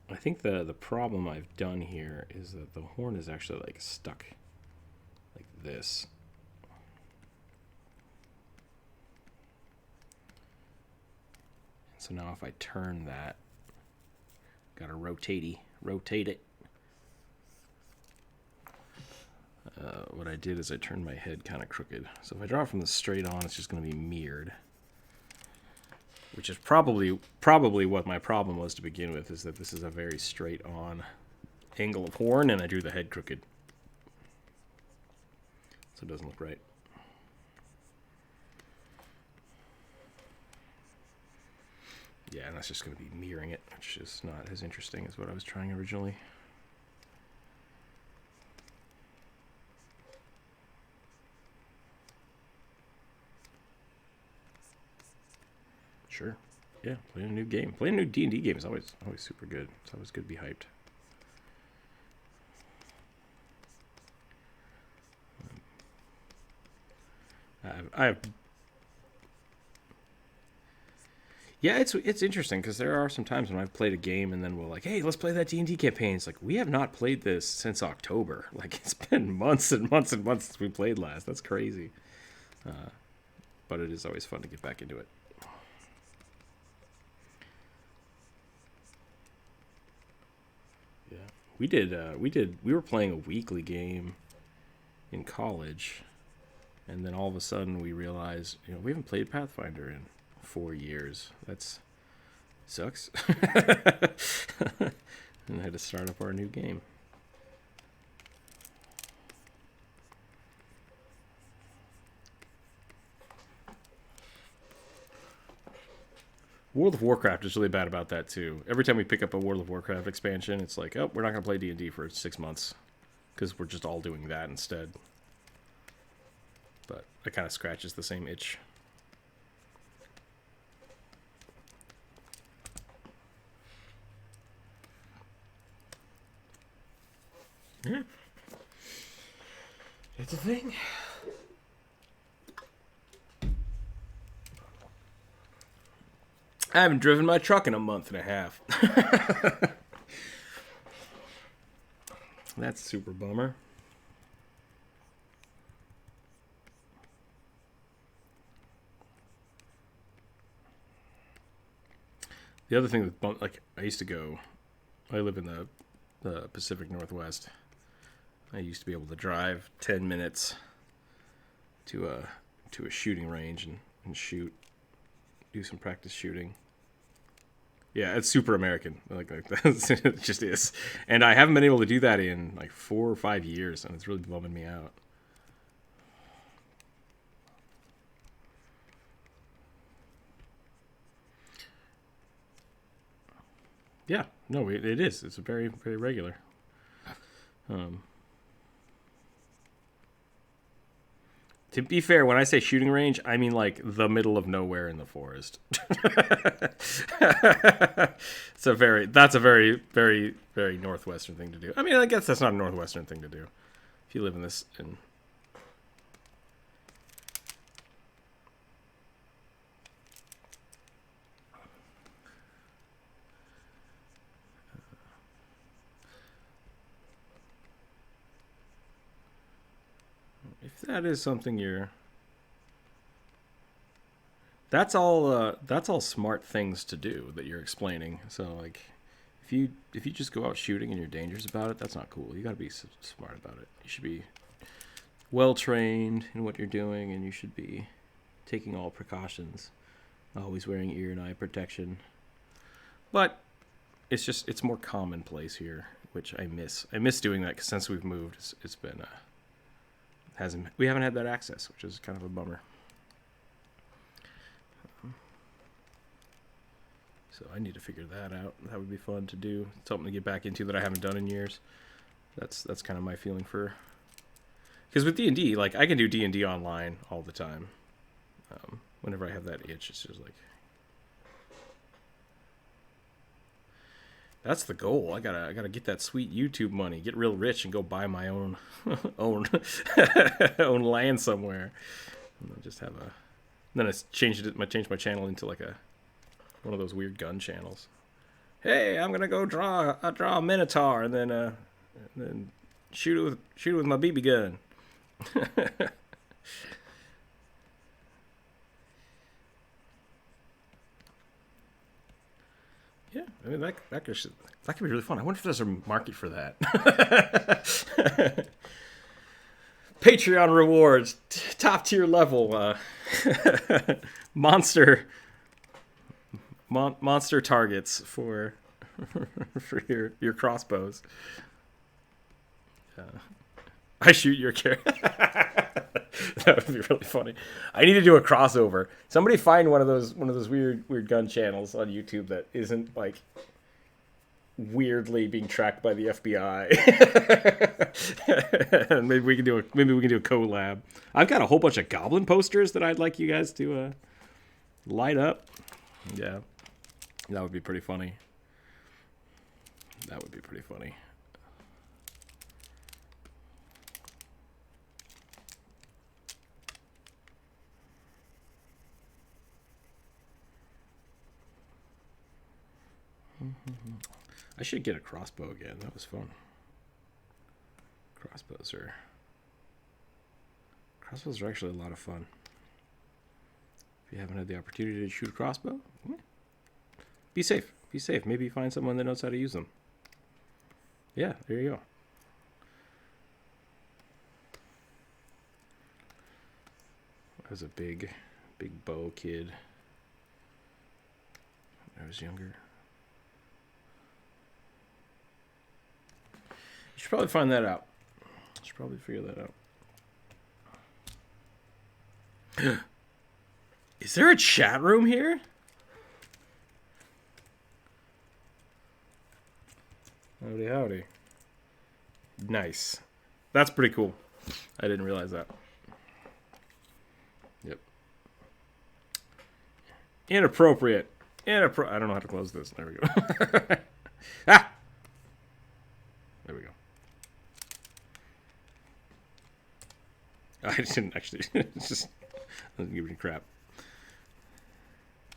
I think the problem I've done here is that the horn is actually like stuck like this. So now if I turn that, gotta rotate it. What I did is I turned my head kind of crooked. So if I draw it from the straight on, it's just going to be mirrored. Which is probably what my problem was to begin with, is that this is a very straight on angle of horn, and I drew the head crooked. So it doesn't look right. Yeah, and that's just going to be mirroring it, which is not as interesting as what I was trying originally. Sure. Yeah, playing a new game. Playing a new D&D game is always super good. It's always good to be hyped. Yeah, it's interesting because there are some times when I've played a game and then we're like, hey, let's play that D&D campaign. It's like, we have not played this since October. Like, it's been months and months and months since we played last. That's crazy. But it is always fun to get back into it. We were playing a weekly game in college, and then all of a sudden we realized, we haven't played Pathfinder in 4 years. That's sucks. And I had to start up our new game. World of Warcraft is really bad about that too. Every time we pick up a World of Warcraft expansion, it's like, oh, we're not going to play D&D for 6 months because we're just all doing that instead. But it kind of scratches the same itch. Yeah. It's a thing. I haven't driven my truck in a month and a half. That's a super bummer. The other thing that, like, I used to go, I live in the Pacific Northwest. I used to be able to drive 10 minutes to a shooting range and shoot, do some practice shooting. Yeah, it's super American. Like it just is. And I haven't been able to do that in like 4 or 5 years, and it's really bumming me out. Yeah, no, it is. It's very, very regular. To be fair, when I say shooting range, I mean like the middle of nowhere in the forest. That's a very, very, very Northwestern thing to do. I mean, I guess that's not a Northwestern thing to do. If you live in this, if that is something that's all smart things to do that you're explaining. So like, if you just go out shooting and you're dangerous about it, that's not cool. You got to be smart about it. You should be well trained in what you're doing, and you should be taking all precautions, always wearing ear and eye protection. But it's more commonplace here, which I miss. I miss doing that, because since we've moved, it's been we haven't had that access, which is kind of a bummer. So I need to figure that out. That would be fun to do. Something to get back into that I haven't done in years. That's kind of my feeling for. Because with D&D, like, I can do D&D online all the time. Whenever I have that itch, it's just like, that's the goal. I gotta get that sweet YouTube money, get real rich, and go buy my own own land somewhere. And then just have a. Then I changed my channel into like one of those weird gun channels. Hey, I'm gonna go draw a minotaur and then shoot it with my BB gun. Yeah, I mean that could be really fun. I wonder if there's a market for that. Patreon rewards, top tier level, monster targets for your crossbows. I shoot your character. That would be really funny. I need to do a crossover. Somebody find one of those weird gun channels on YouTube that isn't like weirdly being tracked by the FBI. And maybe we can do a collab. I've got a whole bunch of goblin posters that I'd like you guys to light up. Yeah, that would be pretty funny. That would be pretty funny. I should get a crossbow again. That was fun. Crossbows are actually a lot of fun. If you haven't had the opportunity to shoot a crossbow, be safe. Be safe. Maybe find someone that knows how to use them. Yeah, there you go. I was a big bow kid when I was younger. You should probably find that out. You should probably figure that out. Is there a chat room here? Howdy, howdy. Nice. That's pretty cool. I didn't realize that. Yep. Inappropriate. I don't know how to close this. There we go. Ah! There we go. I didn't actually. It's just doesn't give me crap.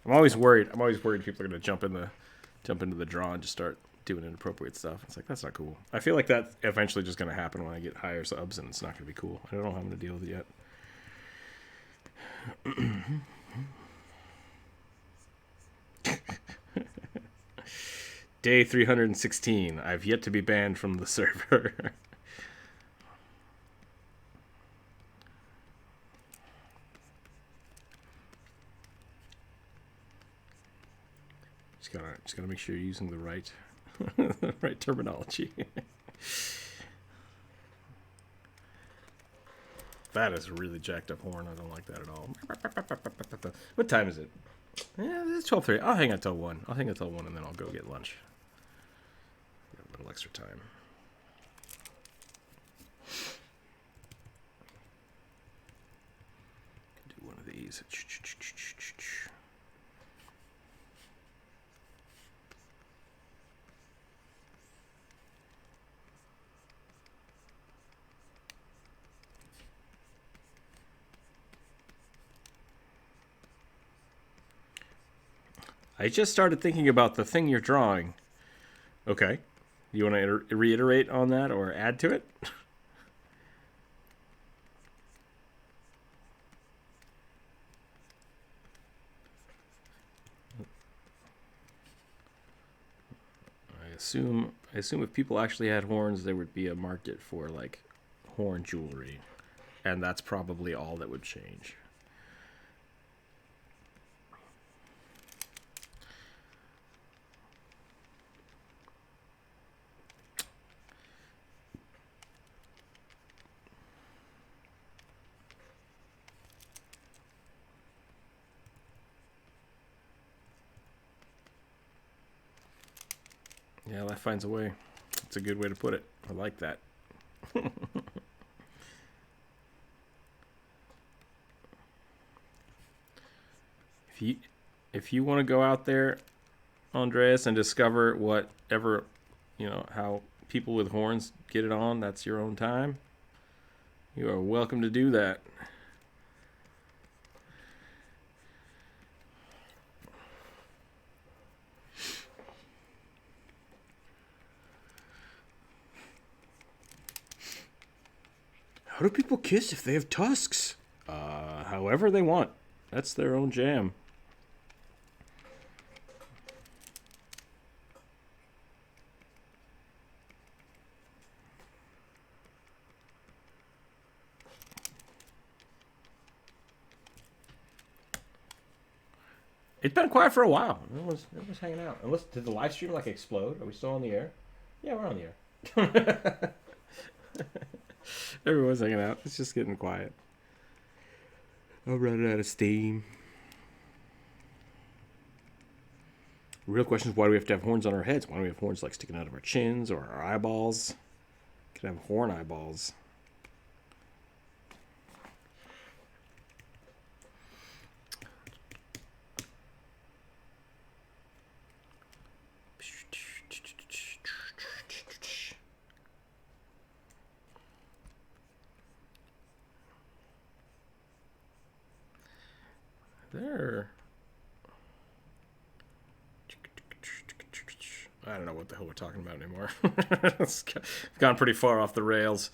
I'm always worried. People are gonna jump into the draw and just start doing inappropriate stuff. It's like, that's not cool. I feel like that's eventually just gonna happen when I get higher subs, and it's not gonna be cool. I don't know how I'm gonna deal with it yet. Day 316. I've yet to be banned from the server. Just gotta make sure you're using the right right terminology. That is a really jacked up horn. I don't like that at all. What time is it? Yeah, it's 12:30. I'll hang out till 1. And then I'll go get lunch. Got a little extra time. Do one of these. I just started thinking about the thing you're drawing. Okay. You want to reiterate on that or add to it? I assume if people actually had horns, there would be a market for like horn jewelry, and that's probably all that would change. Yeah, life finds a way. It's a good way to put it. I like that. If you want to go out there, Andreas, and discover whatever, how people with horns get it on, that's your own time. You are welcome to do that. How do people kiss if they have tusks? However they want. That's their own jam. It's been quiet for a while. It was hanging out. Unless, did the live stream explode? Are we still on the air? Yeah, we're on the air. Everyone's hanging out. It's just getting quiet. I'm running out of steam. The real question is, why do we have to have horns on our heads? Why don't we have horns sticking out of our chins or our eyeballs? We could have horn eyeballs. There. I don't know what the hell we're talking about anymore. It's gone pretty far off the rails.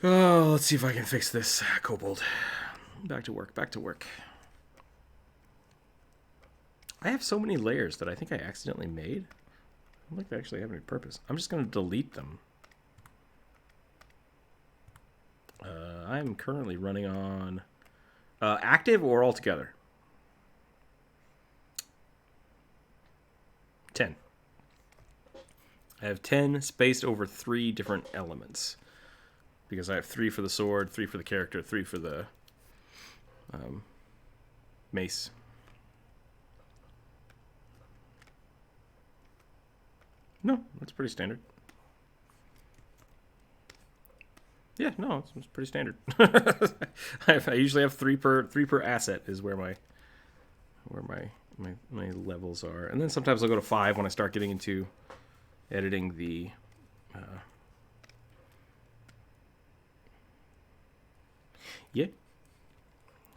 Oh, let's see if I can fix this Kobold. Back to work. I have so many layers that I think I accidentally made. I don't think they actually have any purpose. I'm just going to delete them. I'm currently running on active or altogether? 10. I have 10 spaced over 3 different elements. Because I have 3 for the sword, 3 for the character, 3 for the mace. No, that's pretty standard. Yeah, no, it's pretty standard. I usually have three per asset is where my levels are, and then sometimes I'll go to 5 when I start getting into editing the. Yeah,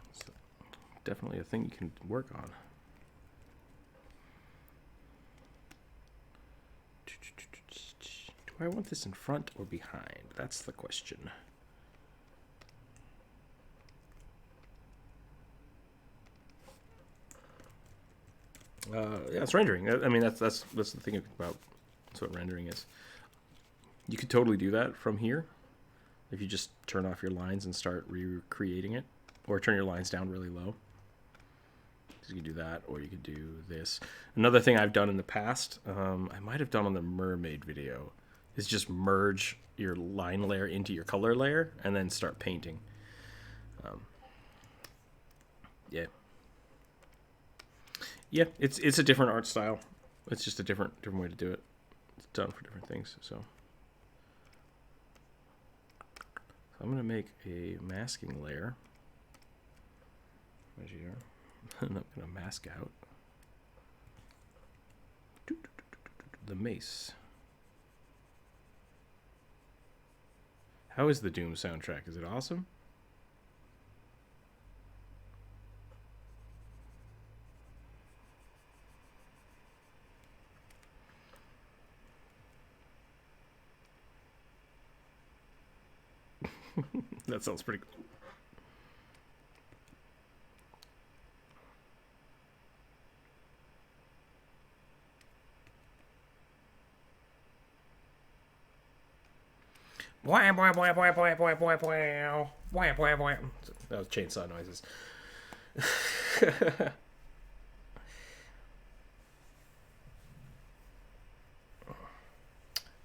it's definitely a thing you can work on. Do I want this in front or behind? That's the question. Yeah, it's rendering. I mean, that's the thing about that's what rendering is. You could totally do that from here if you just turn off your lines and start recreating it, or turn your lines down really low. You could do that, or you could do this. Another thing I've done in the past, I might have done on the mermaid video, is just merge your line layer into your color layer and then start painting. Yeah. Yeah, it's a different art style. It's just a different way to do it. It's done for different things. So I'm going to make a masking layer right here. And I'm going to mask out the mace. How is the Doom soundtrack? Is it awesome? That sounds pretty cool. That was chainsaw noises.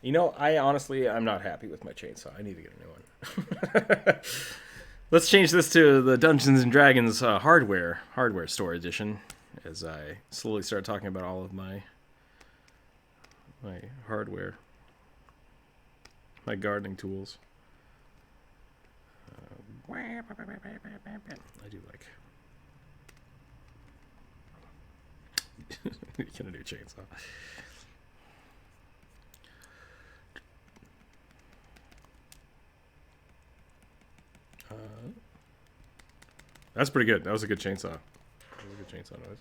You know, I'm not happy with my chainsaw. I need to get a new one. Let's change this to the Dungeons and Dragons hardware store edition, as I slowly start talking about all of my hardware, my gardening tools. I do like. Get a new chainsaw. That's pretty good. That was a good chainsaw. That was a good chainsaw noise.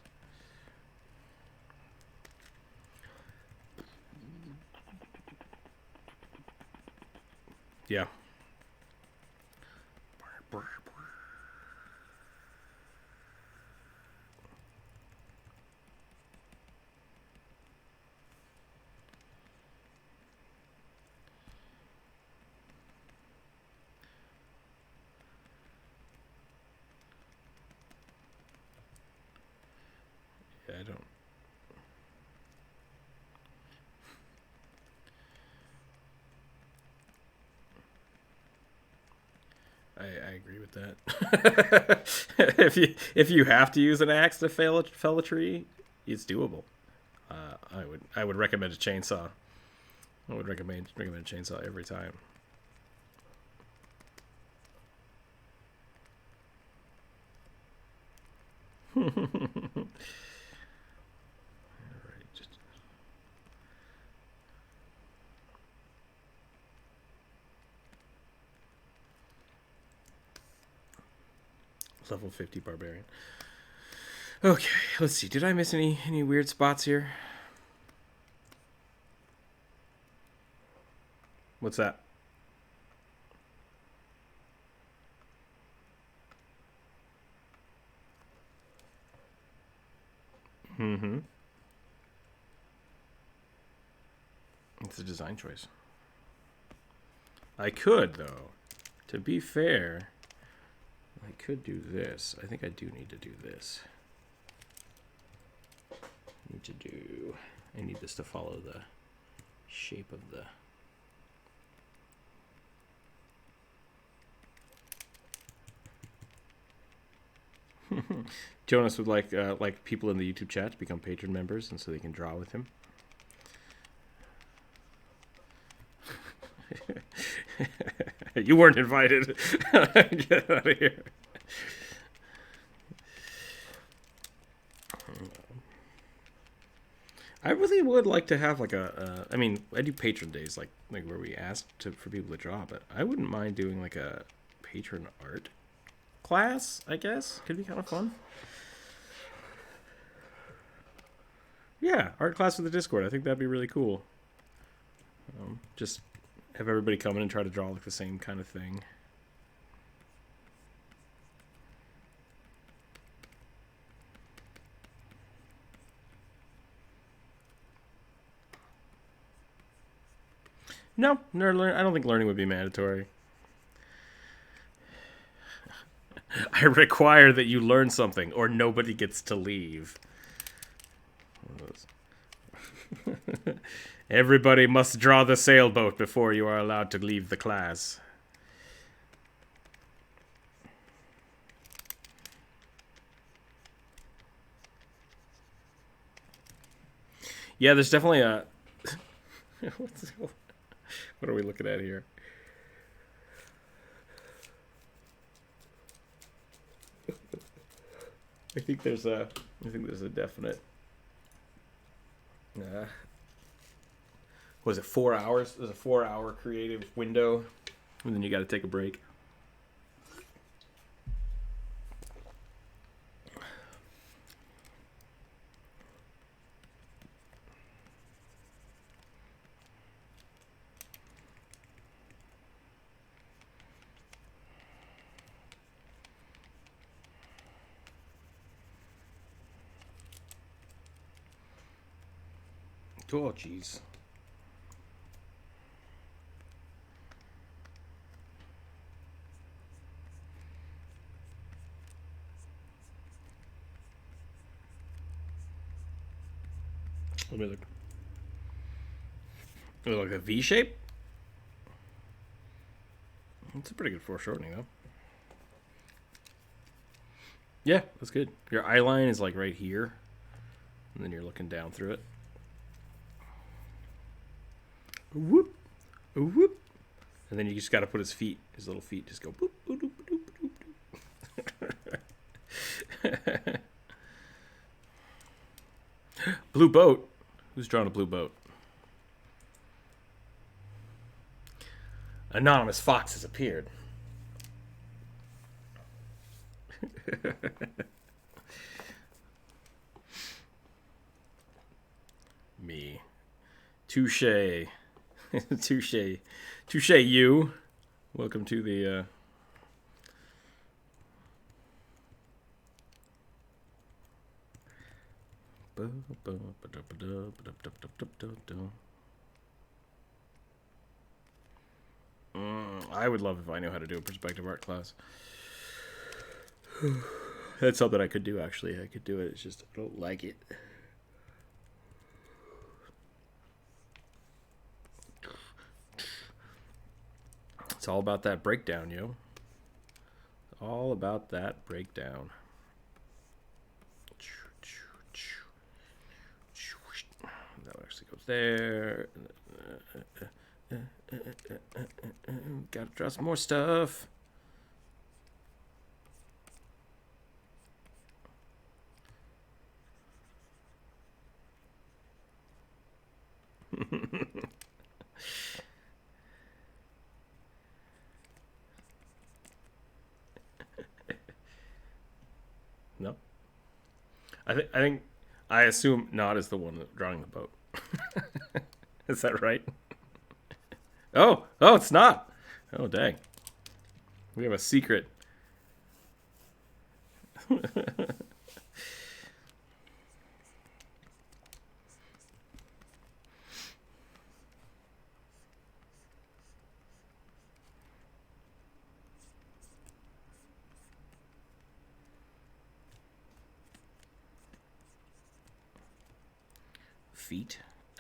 Yeah. I don't. I agree with that. if you have to use an axe to fell a tree, it's doable. I would recommend a chainsaw. I would recommend a chainsaw every time. Level 50 barbarian. Okay, let's see. Did I miss any weird spots here? What's that? Mm-hmm. It's a design choice. I could, though. To be fair, I could do this. I think I do need to do this. I need this to follow the shape of the... Jonas would like people in the YouTube chat to become patron members, and so they can draw with him. You weren't invited. Get out of here. I really would like to have like I mean, I do patron days, like where we ask for people to draw, but I wouldn't mind doing like a patron art class. I guess could be kind of fun. Yeah, art class with the Discord. I think that'd be really cool. Just have everybody come in and try to draw like the same kind of thing. No, I don't think learning would be mandatory. I require that you learn something, or nobody gets to leave. Everybody must draw the sailboat before you are allowed to leave the class. Yeah, there's definitely a... What are we looking at here? I think there's a definite... was it 4 hours? There's a 4-hour creative window, and then you got to take a break. Oh, jeez. Let me look. Let me look at V shape. It's a pretty good foreshortening, though. Yeah, that's good. Your eye line is like right here, and then you're looking down through it. Whoop, whoop, and then you just got to put his little feet, just go boop, boop, boop, boop, boop. Blue boat. Who's drawn a blue boat? Anonymous fox has appeared. Me. Touche. Touche. Touche, you. Welcome to the... I would love if I knew how to do a perspective art class. That's something I could do, actually. I could do it. It's just I don't like it. It's all about that breakdown, yo. All about that breakdown. That actually goes there. Gotta draw some more stuff. No. I assume Nod is the one drawing the boat. Is that right? Oh, it's not. Oh, dang. We have a secret.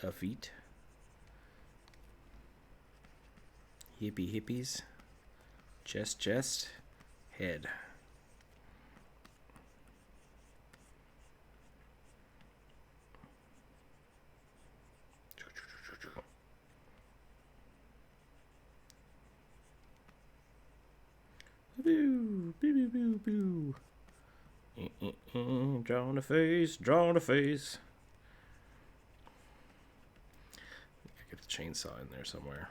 A feet. Hippies. Chest. Head. Boo, boo, boo, boo, boo. Drawing a face, drawing a face. I get the chainsaw in there somewhere.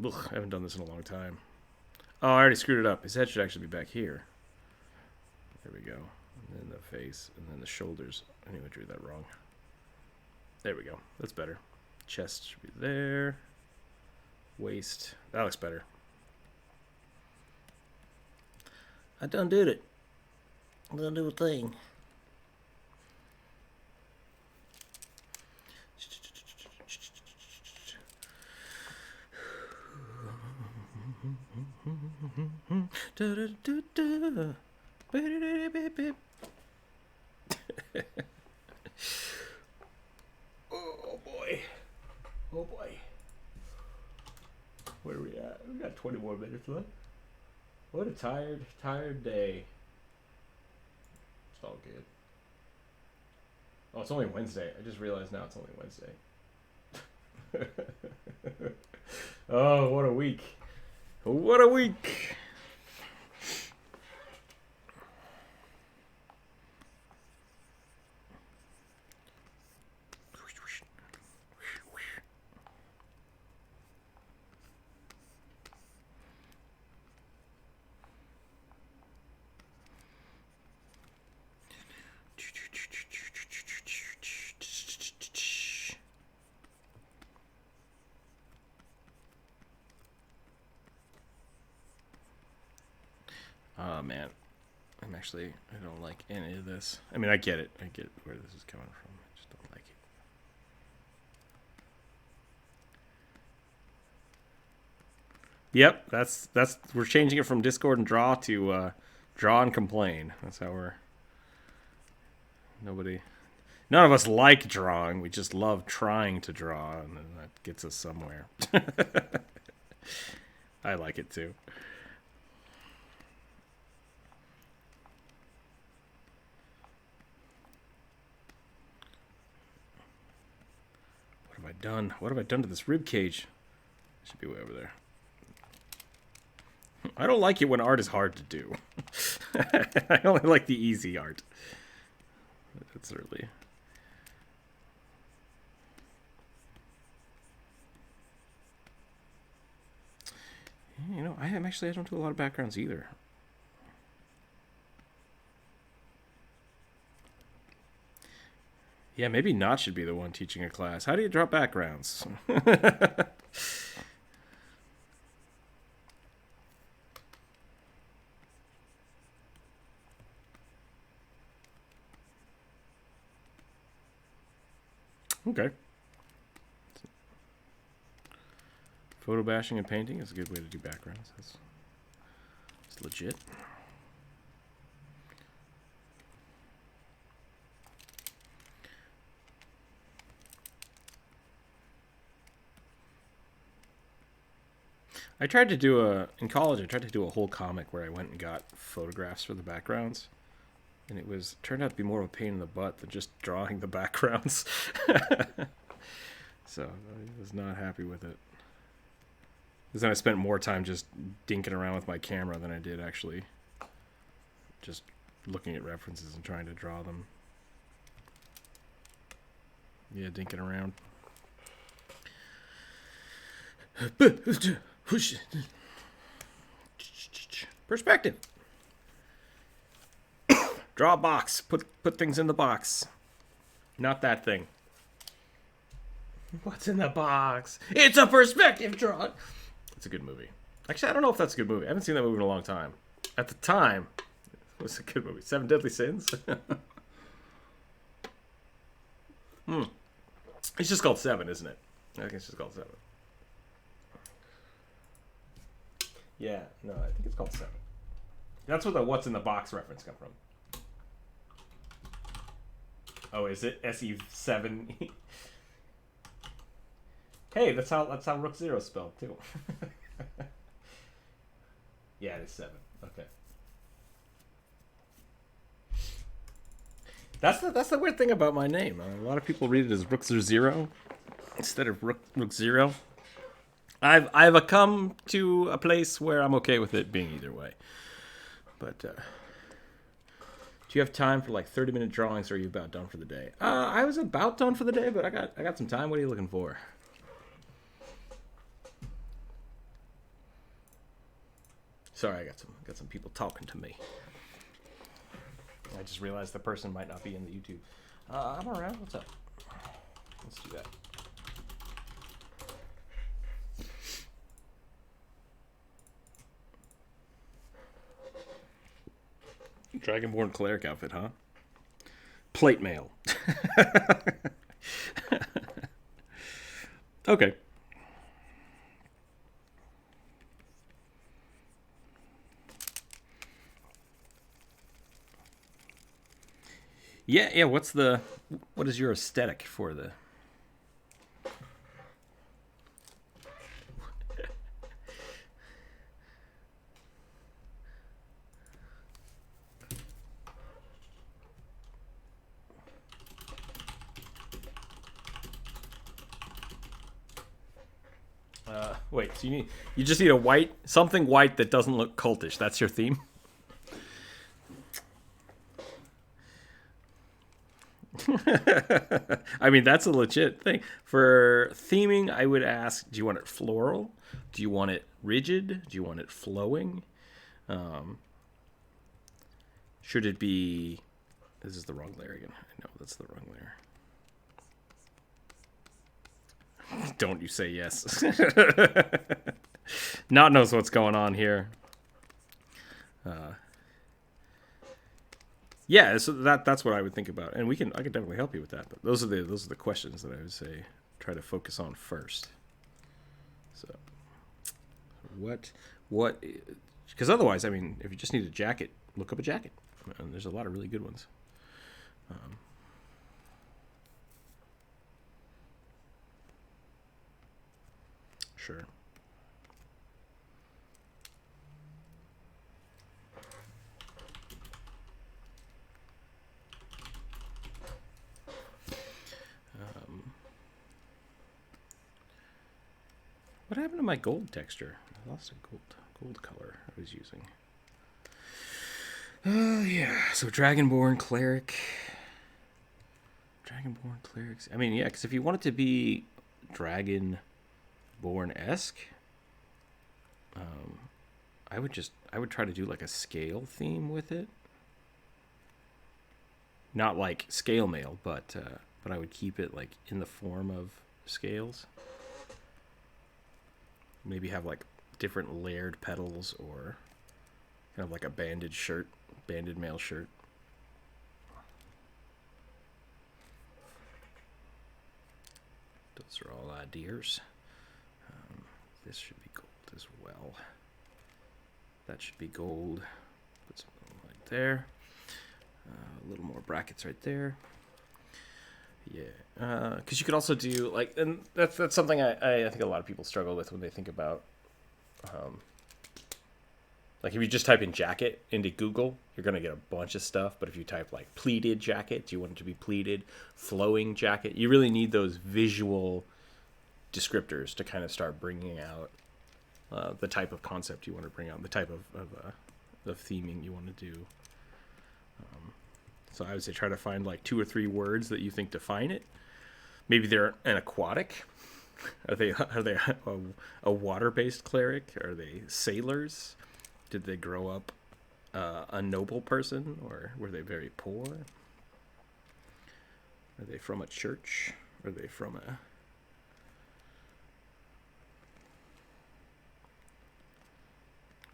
Ugh, I haven't done this in a long time. Oh, I already screwed it up. His head should actually be back here. There we go. And then the face, and then the shoulders. I knew I drew that wrong. There we go. That's better. Chest should be there. Waist. That looks better. I done did it. I done do a thing. Oh boy. Oh boy. Where are we at? We got 20 more minutes left. What a tired day. It's all good. Oh, it's only Wednesday. I just realized now it's only Wednesday. Oh, what a week. What a week. Oh man, I don't like any of this. I mean, I get it. I get where this is coming from. I just don't like it. Yep, that's we're changing it from Discord and Draw to Draw and Complain. That's how we're. None of us like drawing. We just love trying to draw, and then that gets us somewhere. I like it too. What have I done? What have I done to this rib cage? Should be way over there. I don't like it when art is hard to do. I only like the easy art. That's early. You know, I don't do a lot of backgrounds either. Yeah, maybe Notch should be the one teaching a class. How do you draw backgrounds? Okay. Photo bashing and painting is a good way to do backgrounds. That's legit. In college, I tried to do a whole comic where I went and got photographs for the backgrounds. And turned out to be more of a pain in the butt than just drawing the backgrounds. So I was not happy with it. Because then I spent more time just dinking around with my camera than I did actually just looking at references and trying to draw them. Yeah, dinking around. Perspective. Draw a box. Put things in the box. Not that thing. What's in the box? It's a perspective drawing. It's a good movie. Actually, I don't know if that's a good movie. I haven't seen that movie in a long time. At the time, it was a good movie. 7 Deadly Sins. It's just called 7, isn't it? I think it's just called 7. Yeah, no, I think it's called 7. That's where the "what's in the box" reference come from. Oh, is it SE7? Hey, that's how Rookzer0 is spelled too. Yeah, it is 7. Okay. That's the weird thing about my name. A lot of people read it as Rookzer0 instead of Rookzer0. I've come to a place where I'm okay with it being either way. But do you have time for like 30-minute drawings, or are you about done for the day? I was about done for the day, but I got some time. What are you looking for? Sorry, I got some people talking to me. I just realized the person might not be in the YouTube. I'm around. What's up? Let's do that. Dragonborn cleric outfit, huh? Plate mail. Okay. Yeah. What is your aesthetic for the? Wait. So you just need something white that doesn't look cultish. That's your theme. I mean, that's a legit thing. For theming, I would ask, do you want it floral? Do you want it rigid? Do you want it flowing? Should it be... This is the wrong layer again. I know, that's the wrong layer. Don't you say yes. Not knows what's going on here. Yeah, so that's what I would think about, and I can definitely help you with that. But those are the questions that I would say try to focus on first. So, what? Because otherwise, I mean, if you just need a jacket, look up a jacket, and there's a lot of really good ones. Sure. What happened to my gold texture? I lost a gold color I was using. Yeah. So Dragonborn clerics. I mean, yeah, because if you want it to be Dragonborn-esque, I would try to do like a scale theme with it. Not like scale mail, but I would keep it like in the form of scales. Maybe have like different layered petals, or kind of like a banded mail shirt. Those are all ideas. This should be gold as well. That should be gold. Put something right there. A little more brackets right there. Yeah, because you could also do like, and that's something I think a lot of people struggle with when they think about, like if you just type in jacket into Google, you're gonna get a bunch of stuff. But if you type like pleated jacket, do you want it to be pleated, flowing jacket? You really need those visual descriptors to kind of start bringing out the type of concept you want to bring out, the type of theming you want to do. So I would say try to find like 2 or 3 words that you think define it. Maybe they're an aquatic. Are they a water-based cleric? Are they sailors? Did they grow up a noble person, or were they very poor? Are they from a church? Are they from a...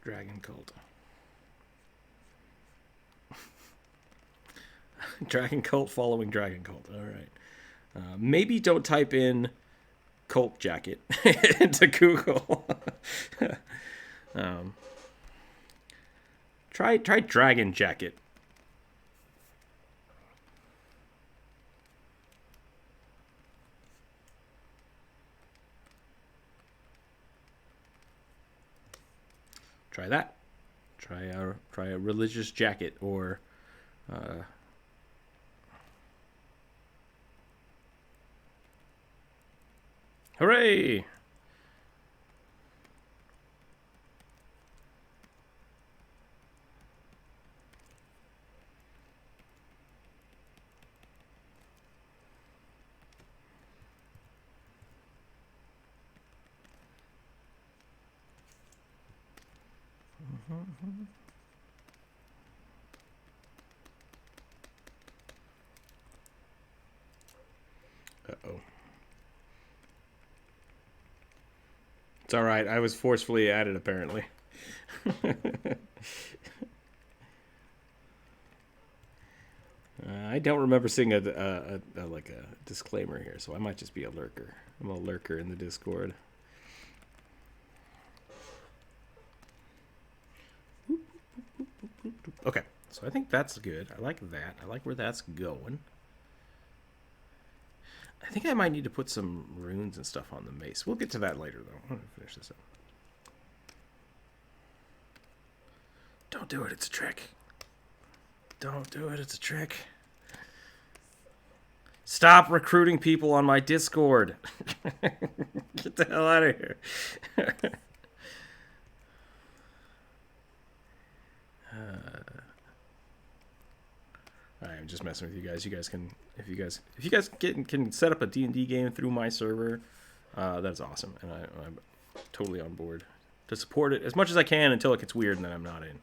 dragon cult? Dragon cult following dragon cult. All right. Maybe don't type in cult jacket into Google. Try dragon jacket. Try that. Try a religious jacket, or hooray! Uh-oh. It's all right. I was forcefully added, apparently. I don't remember seeing a disclaimer here, so I might just be a lurker. I'm a lurker in the Discord. Okay, so I think that's good. I like that. I like where that's going. I think I might need to put some runes and stuff on the mace. We'll get to that later, though. I'm going to finish this up. Don't do it. It's a trick. Don't do it. It's a trick. Stop recruiting people on my Discord. Get the hell out of here. I'm just messing with you guys. You guys can, if you guys can set up a D&D game through my server, that's awesome, and I'm totally on board to support it as much as I can until it gets weird and then I'm not in.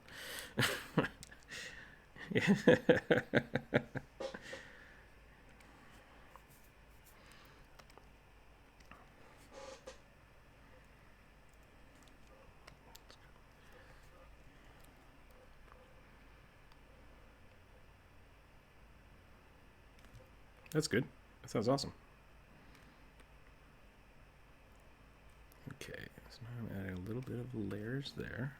That's good. That sounds awesome. Okay, so now I'm adding a little bit of layers there.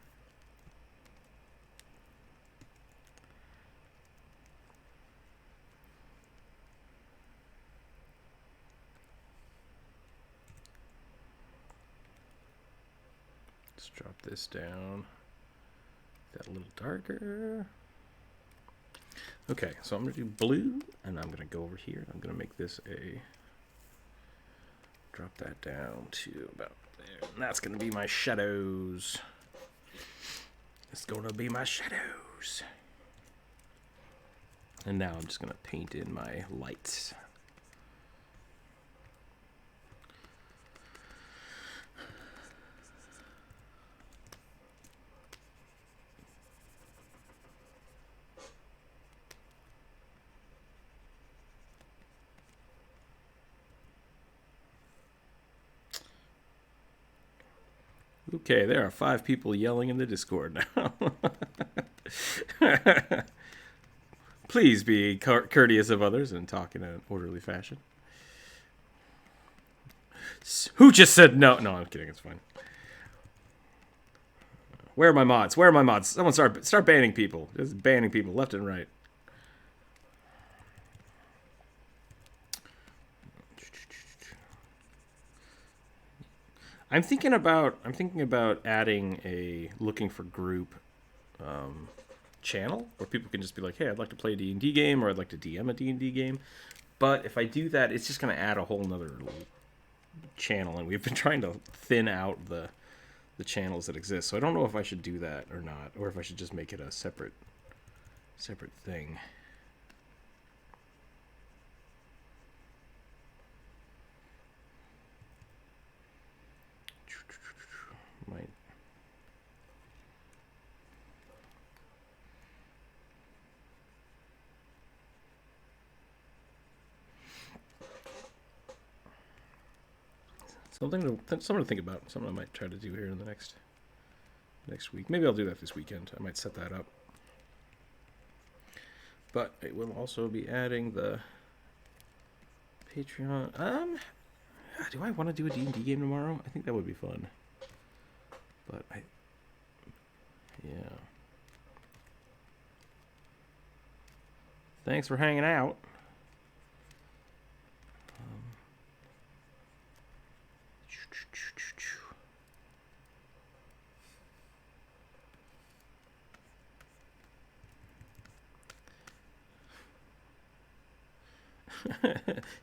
Let's drop this down. That a little darker. Okay, so I'm going to do blue, and I'm going to go over here. I'm going to make this drop that down to about there. And that's going to be my shadows. It's going to be my shadows. And now I'm just going to paint in my lights. Okay, there are 5 people yelling in the Discord now. Please be courteous of others and talk in an orderly fashion. Who just said no? No, I'm kidding. It's fine. Where are my mods? Where are my mods? Someone start banning people. Just banning people left and right. I'm thinking about adding a looking for group channel where people can just be like, hey, I'd like to play a D&D game, or I'd like to DM a D&D game. But if I do that, it's just going to add a whole nother channel, and we've been trying to thin out the channels that exist. So I don't know if I should do that or not, or if I should just make it a separate thing. Might. Something to think about. Something I might try to do here in the next week. Maybe I'll do that this weekend. I might set that up. But it will also be adding the Patreon. Do I want to do a D&D game tomorrow? I think that would be fun. But yeah. Thanks for hanging out.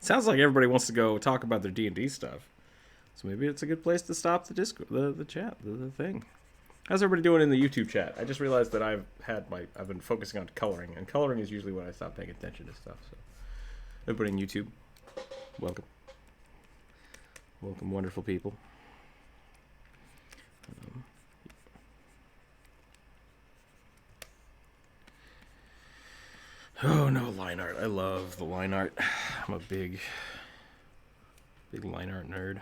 Sounds like everybody wants to go talk about their D&D stuff. So maybe it's a good place to stop the Discord, the chat, the thing. How's everybody doing in the YouTube chat? I just realized that I've been focusing on coloring, and coloring is usually when I stop paying attention to stuff. So everybody in YouTube, welcome. Welcome, wonderful people. Oh no, line art. I love the line art. I'm a big line art nerd.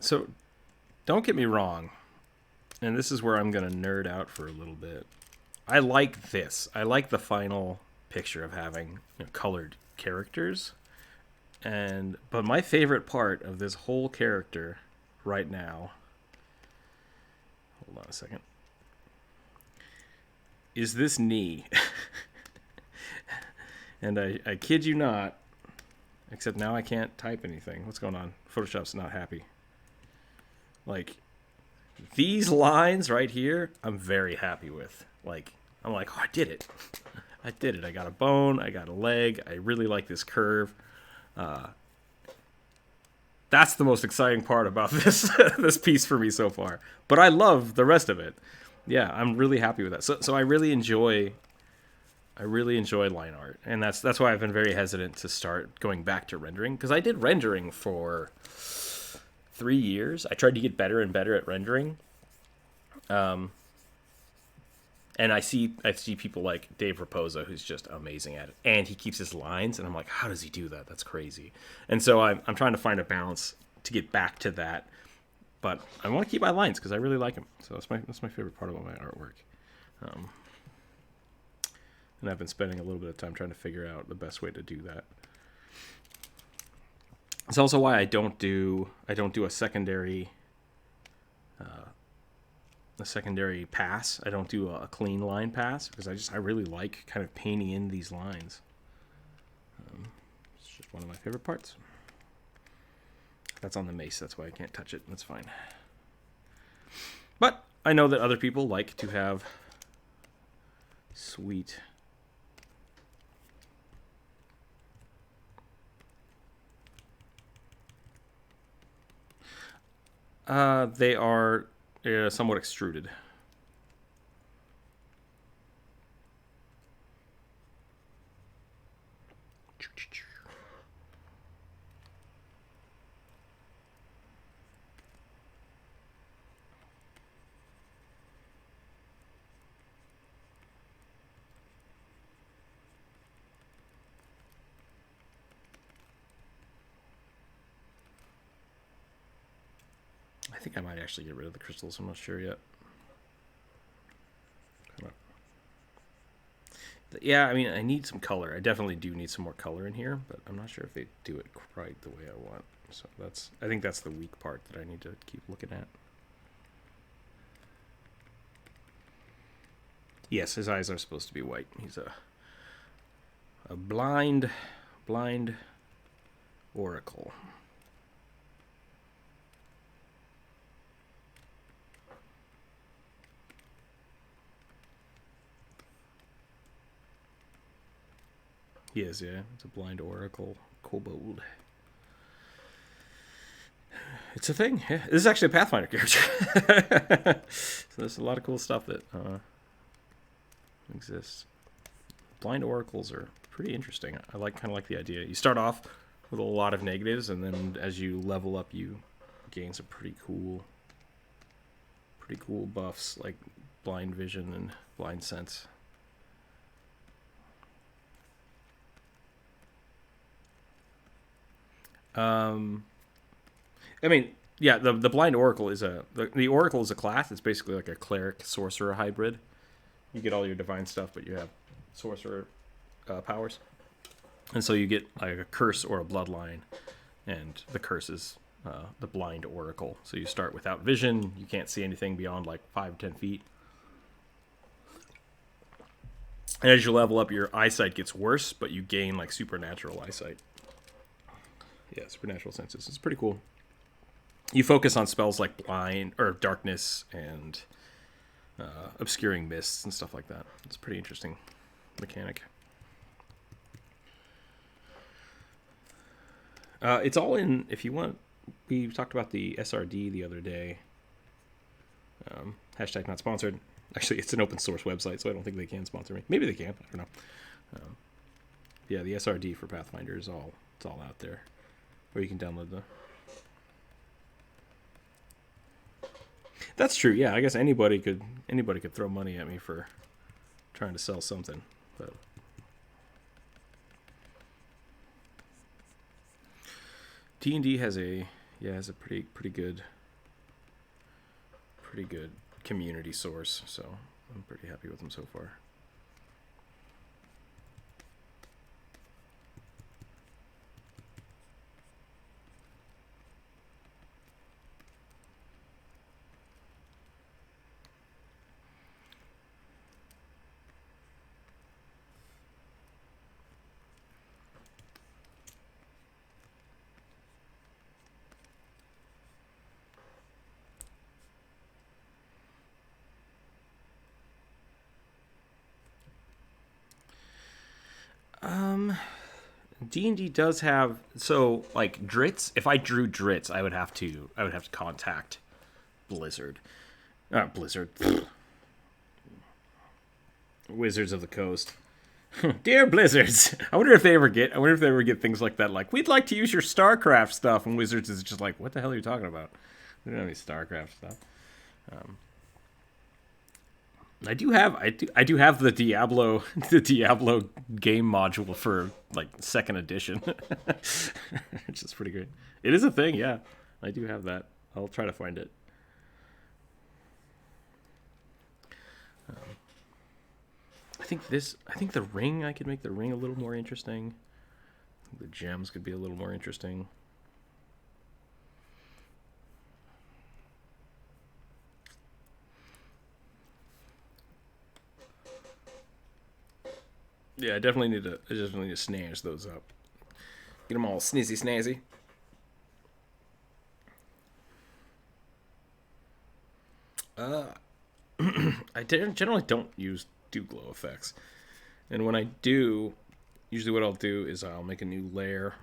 So don't get me wrong, and this is where I'm going to nerd out for a little bit. I like this. I like the final picture of having colored characters. But my favorite part of this whole character right now, hold on a second, is this knee. And I kid you not, except now I can't type anything. What's going on? Photoshop's not happy. Like, these lines right here, I'm very happy with. Like, I'm like, oh, I did it. I did it. I got a bone. I got a leg. I really like this curve. That's the most exciting part about this this piece for me so far. But I love the rest of it. Yeah, I'm really happy with that. So I really enjoy line art, and that's why I've been very hesitant to start going back to rendering, because I did rendering for 3 years. I tried to get better and better at rendering. And I see people like Dave Raposa, who's just amazing at it, and he keeps his lines, and I'm like, how does he do that? That's crazy. And so I'm trying to find a balance to get back to that, but I want to keep my lines because I really like them. So that's my favorite part about my artwork. And I've been spending a little bit of time trying to figure out the best way to do that. It's also why I don't do a secondary pass. I don't do a clean line pass because I really like kind of painting in these lines. It's just one of my favorite parts. That's on the mace, that's why I can't touch it. That's fine. But I know that other people like to have sweet they are somewhat extruded. I think I might actually get rid of the crystals. I'm not sure yet. Yeah, I mean, I need some color. I definitely do need some more color in here, but I'm not sure if they do it quite the way I want. So I think that's the weak part that I need to keep looking at. Yes, his eyes are supposed to be white. He's a blind oracle. He is, yeah. It's a blind oracle kobold. It's a thing. Yeah. This is actually a Pathfinder character. So there's a lot of cool stuff that exists. Blind oracles are pretty interesting. I kind of like the idea. You start off with a lot of negatives, and then as you level up, you gain some pretty cool buffs like blind vision and blind sense. I mean, yeah, the blind oracle is the oracle is a class. It's basically like a cleric sorcerer hybrid. You get all your divine stuff, but you have sorcerer powers, and so you get like a curse or a bloodline, and the curse is the blind oracle. So you start without vision. You can't see anything beyond like 5-10 feet. And as you level up, your eyesight gets worse, but you gain like supernatural eyesight. Yeah, supernatural senses. It's pretty cool. You focus on spells like blind or darkness and obscuring mists and stuff like that. It's a pretty interesting mechanic. It's all in, if you want, we talked about the SRD the other day. Hashtag not sponsored. Actually, it's an open source website, so I don't think they can sponsor me. Maybe they can. I don't know. Yeah, the SRD for Pathfinder is all out there, or you can download the. That's true. Yeah, I guess anybody could throw money at me for trying to sell something, but D&D has a pretty good community source, so I'm pretty happy with them so far. D&D does have, so like Drits. If I drew Drits, I would have to contact Blizzard, Blizzard, Wizards of the Coast. Dear Blizzards, I wonder if they ever get things like that. Like, we'd like to use your StarCraft stuff, and Wizards is just like, what the hell are you talking about? We don't have any StarCraft stuff. I do have the Diablo game module for like 2nd edition, which is pretty great. It is a thing, yeah. I do have that. I'll try to find it. I think the ring, I could make the ring a little more interesting. The gems could be a little more interesting. Yeah, I definitely need to snazz those up. Get them all snazzy. I generally don't do glow effects. And when I do, usually what I'll do is I'll make a new layer.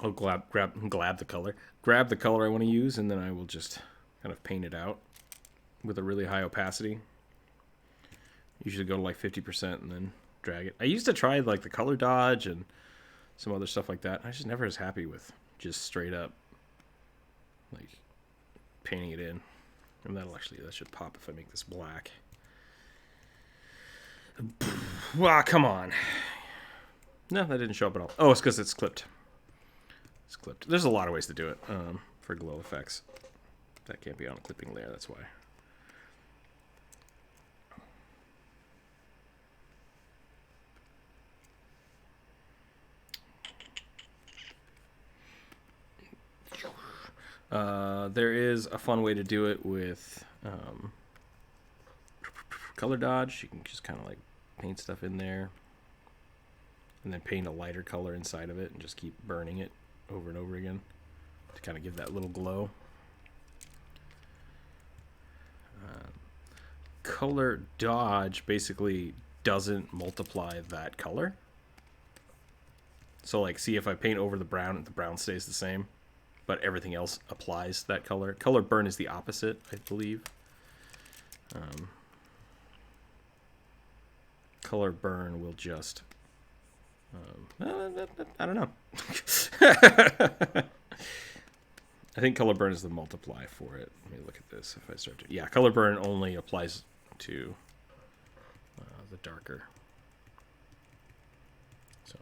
I'll grab the color I want to use, and then I will just kind of paint it out with a really high opacity. Usually go to like 50% and then drag it. I used to try like the color dodge and some other stuff like that. I just never was happy with just straight up like painting it in. And that should pop if I make this black. Wow, come on. No, that didn't show up at all. Oh, it's because it's clipped. It's clipped. There's a lot of ways to do it for glow effects. That can't be on a clipping layer, that's why. There is a fun way to do it with color dodge. You can just kind of like paint stuff in there and then paint a lighter color inside of it and just keep burning it over and over again to kind of give that little glow. Color dodge basically doesn't multiply that color. So like, see, if I paint over the brown stays the same, but everything else applies that color. Color burn is the opposite, I believe. Color burn will just... I don't know. I think color burn is the multiply for it. Let me look at this. If I start to... Yeah, color burn only applies to the darker. So...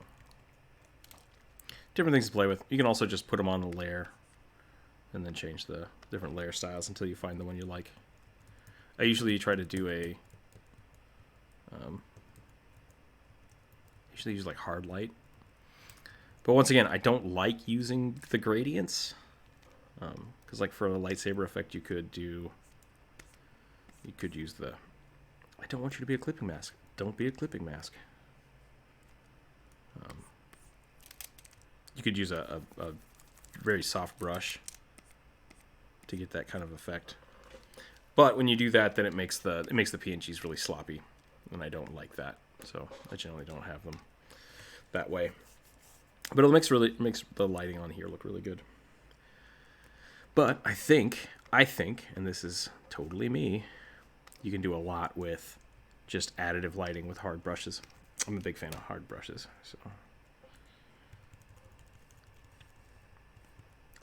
different things to play with. You can also just put them on a layer and then change the different layer styles until you find the one you like. I usually try to do a usually use like hard light, but once again, I don't like using the gradients because like for a lightsaber effect you could use the... I don't want you to be a clipping mask. Don't be a clipping mask. You could use a very soft brush to get that kind of effect. But when you do that, then it makes the PNGs really sloppy, and I don't like that. So I generally don't have them that way. But it makes the lighting on here look really good. But I think, and this is totally me, you can do a lot with just additive lighting with hard brushes. I'm a big fan of hard brushes, so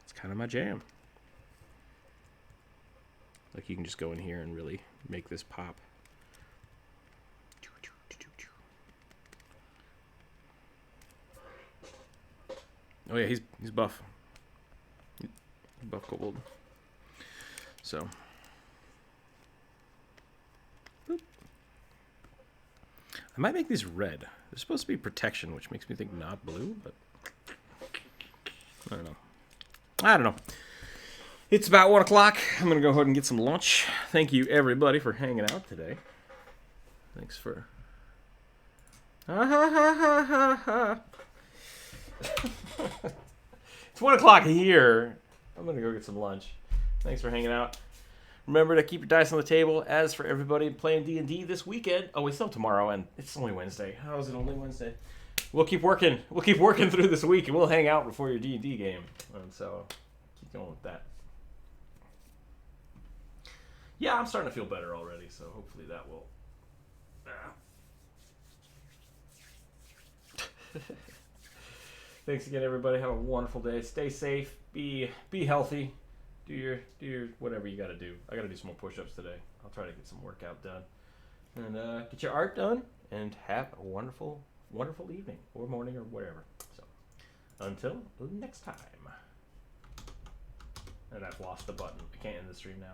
it's kind of my jam. Like, you can just go in here and really make this pop. Oh yeah, he's buff. He's buff Kobold. So, boop. I might make these red. They're supposed to be protection, which makes me think not blue, but I don't know. I don't know. It's about 1 o'clock. I'm going to go ahead and get some lunch. Thank you, everybody, for hanging out today. Thanks for... It's 1 o'clock here. I'm going to go get some lunch. Thanks for hanging out. Remember to keep your dice on the table. As for everybody playing D&D this weekend... Oh, it's still tomorrow, and it's only Wednesday. How is it only Wednesday? We'll keep working. We'll keep working through this week, and we'll hang out before your D&D game. And so, keep going with that. Yeah, I'm starting to feel better already, so hopefully that will... Thanks again, everybody. Have a wonderful day. Stay safe. Be healthy. Do your whatever you got to do. I got to do some more push-ups today. I'll try to get some workout done. And get your art done. And have a wonderful, wonderful evening. Or morning or whatever. So, until next time. And I've lost the button. I can't end the stream now.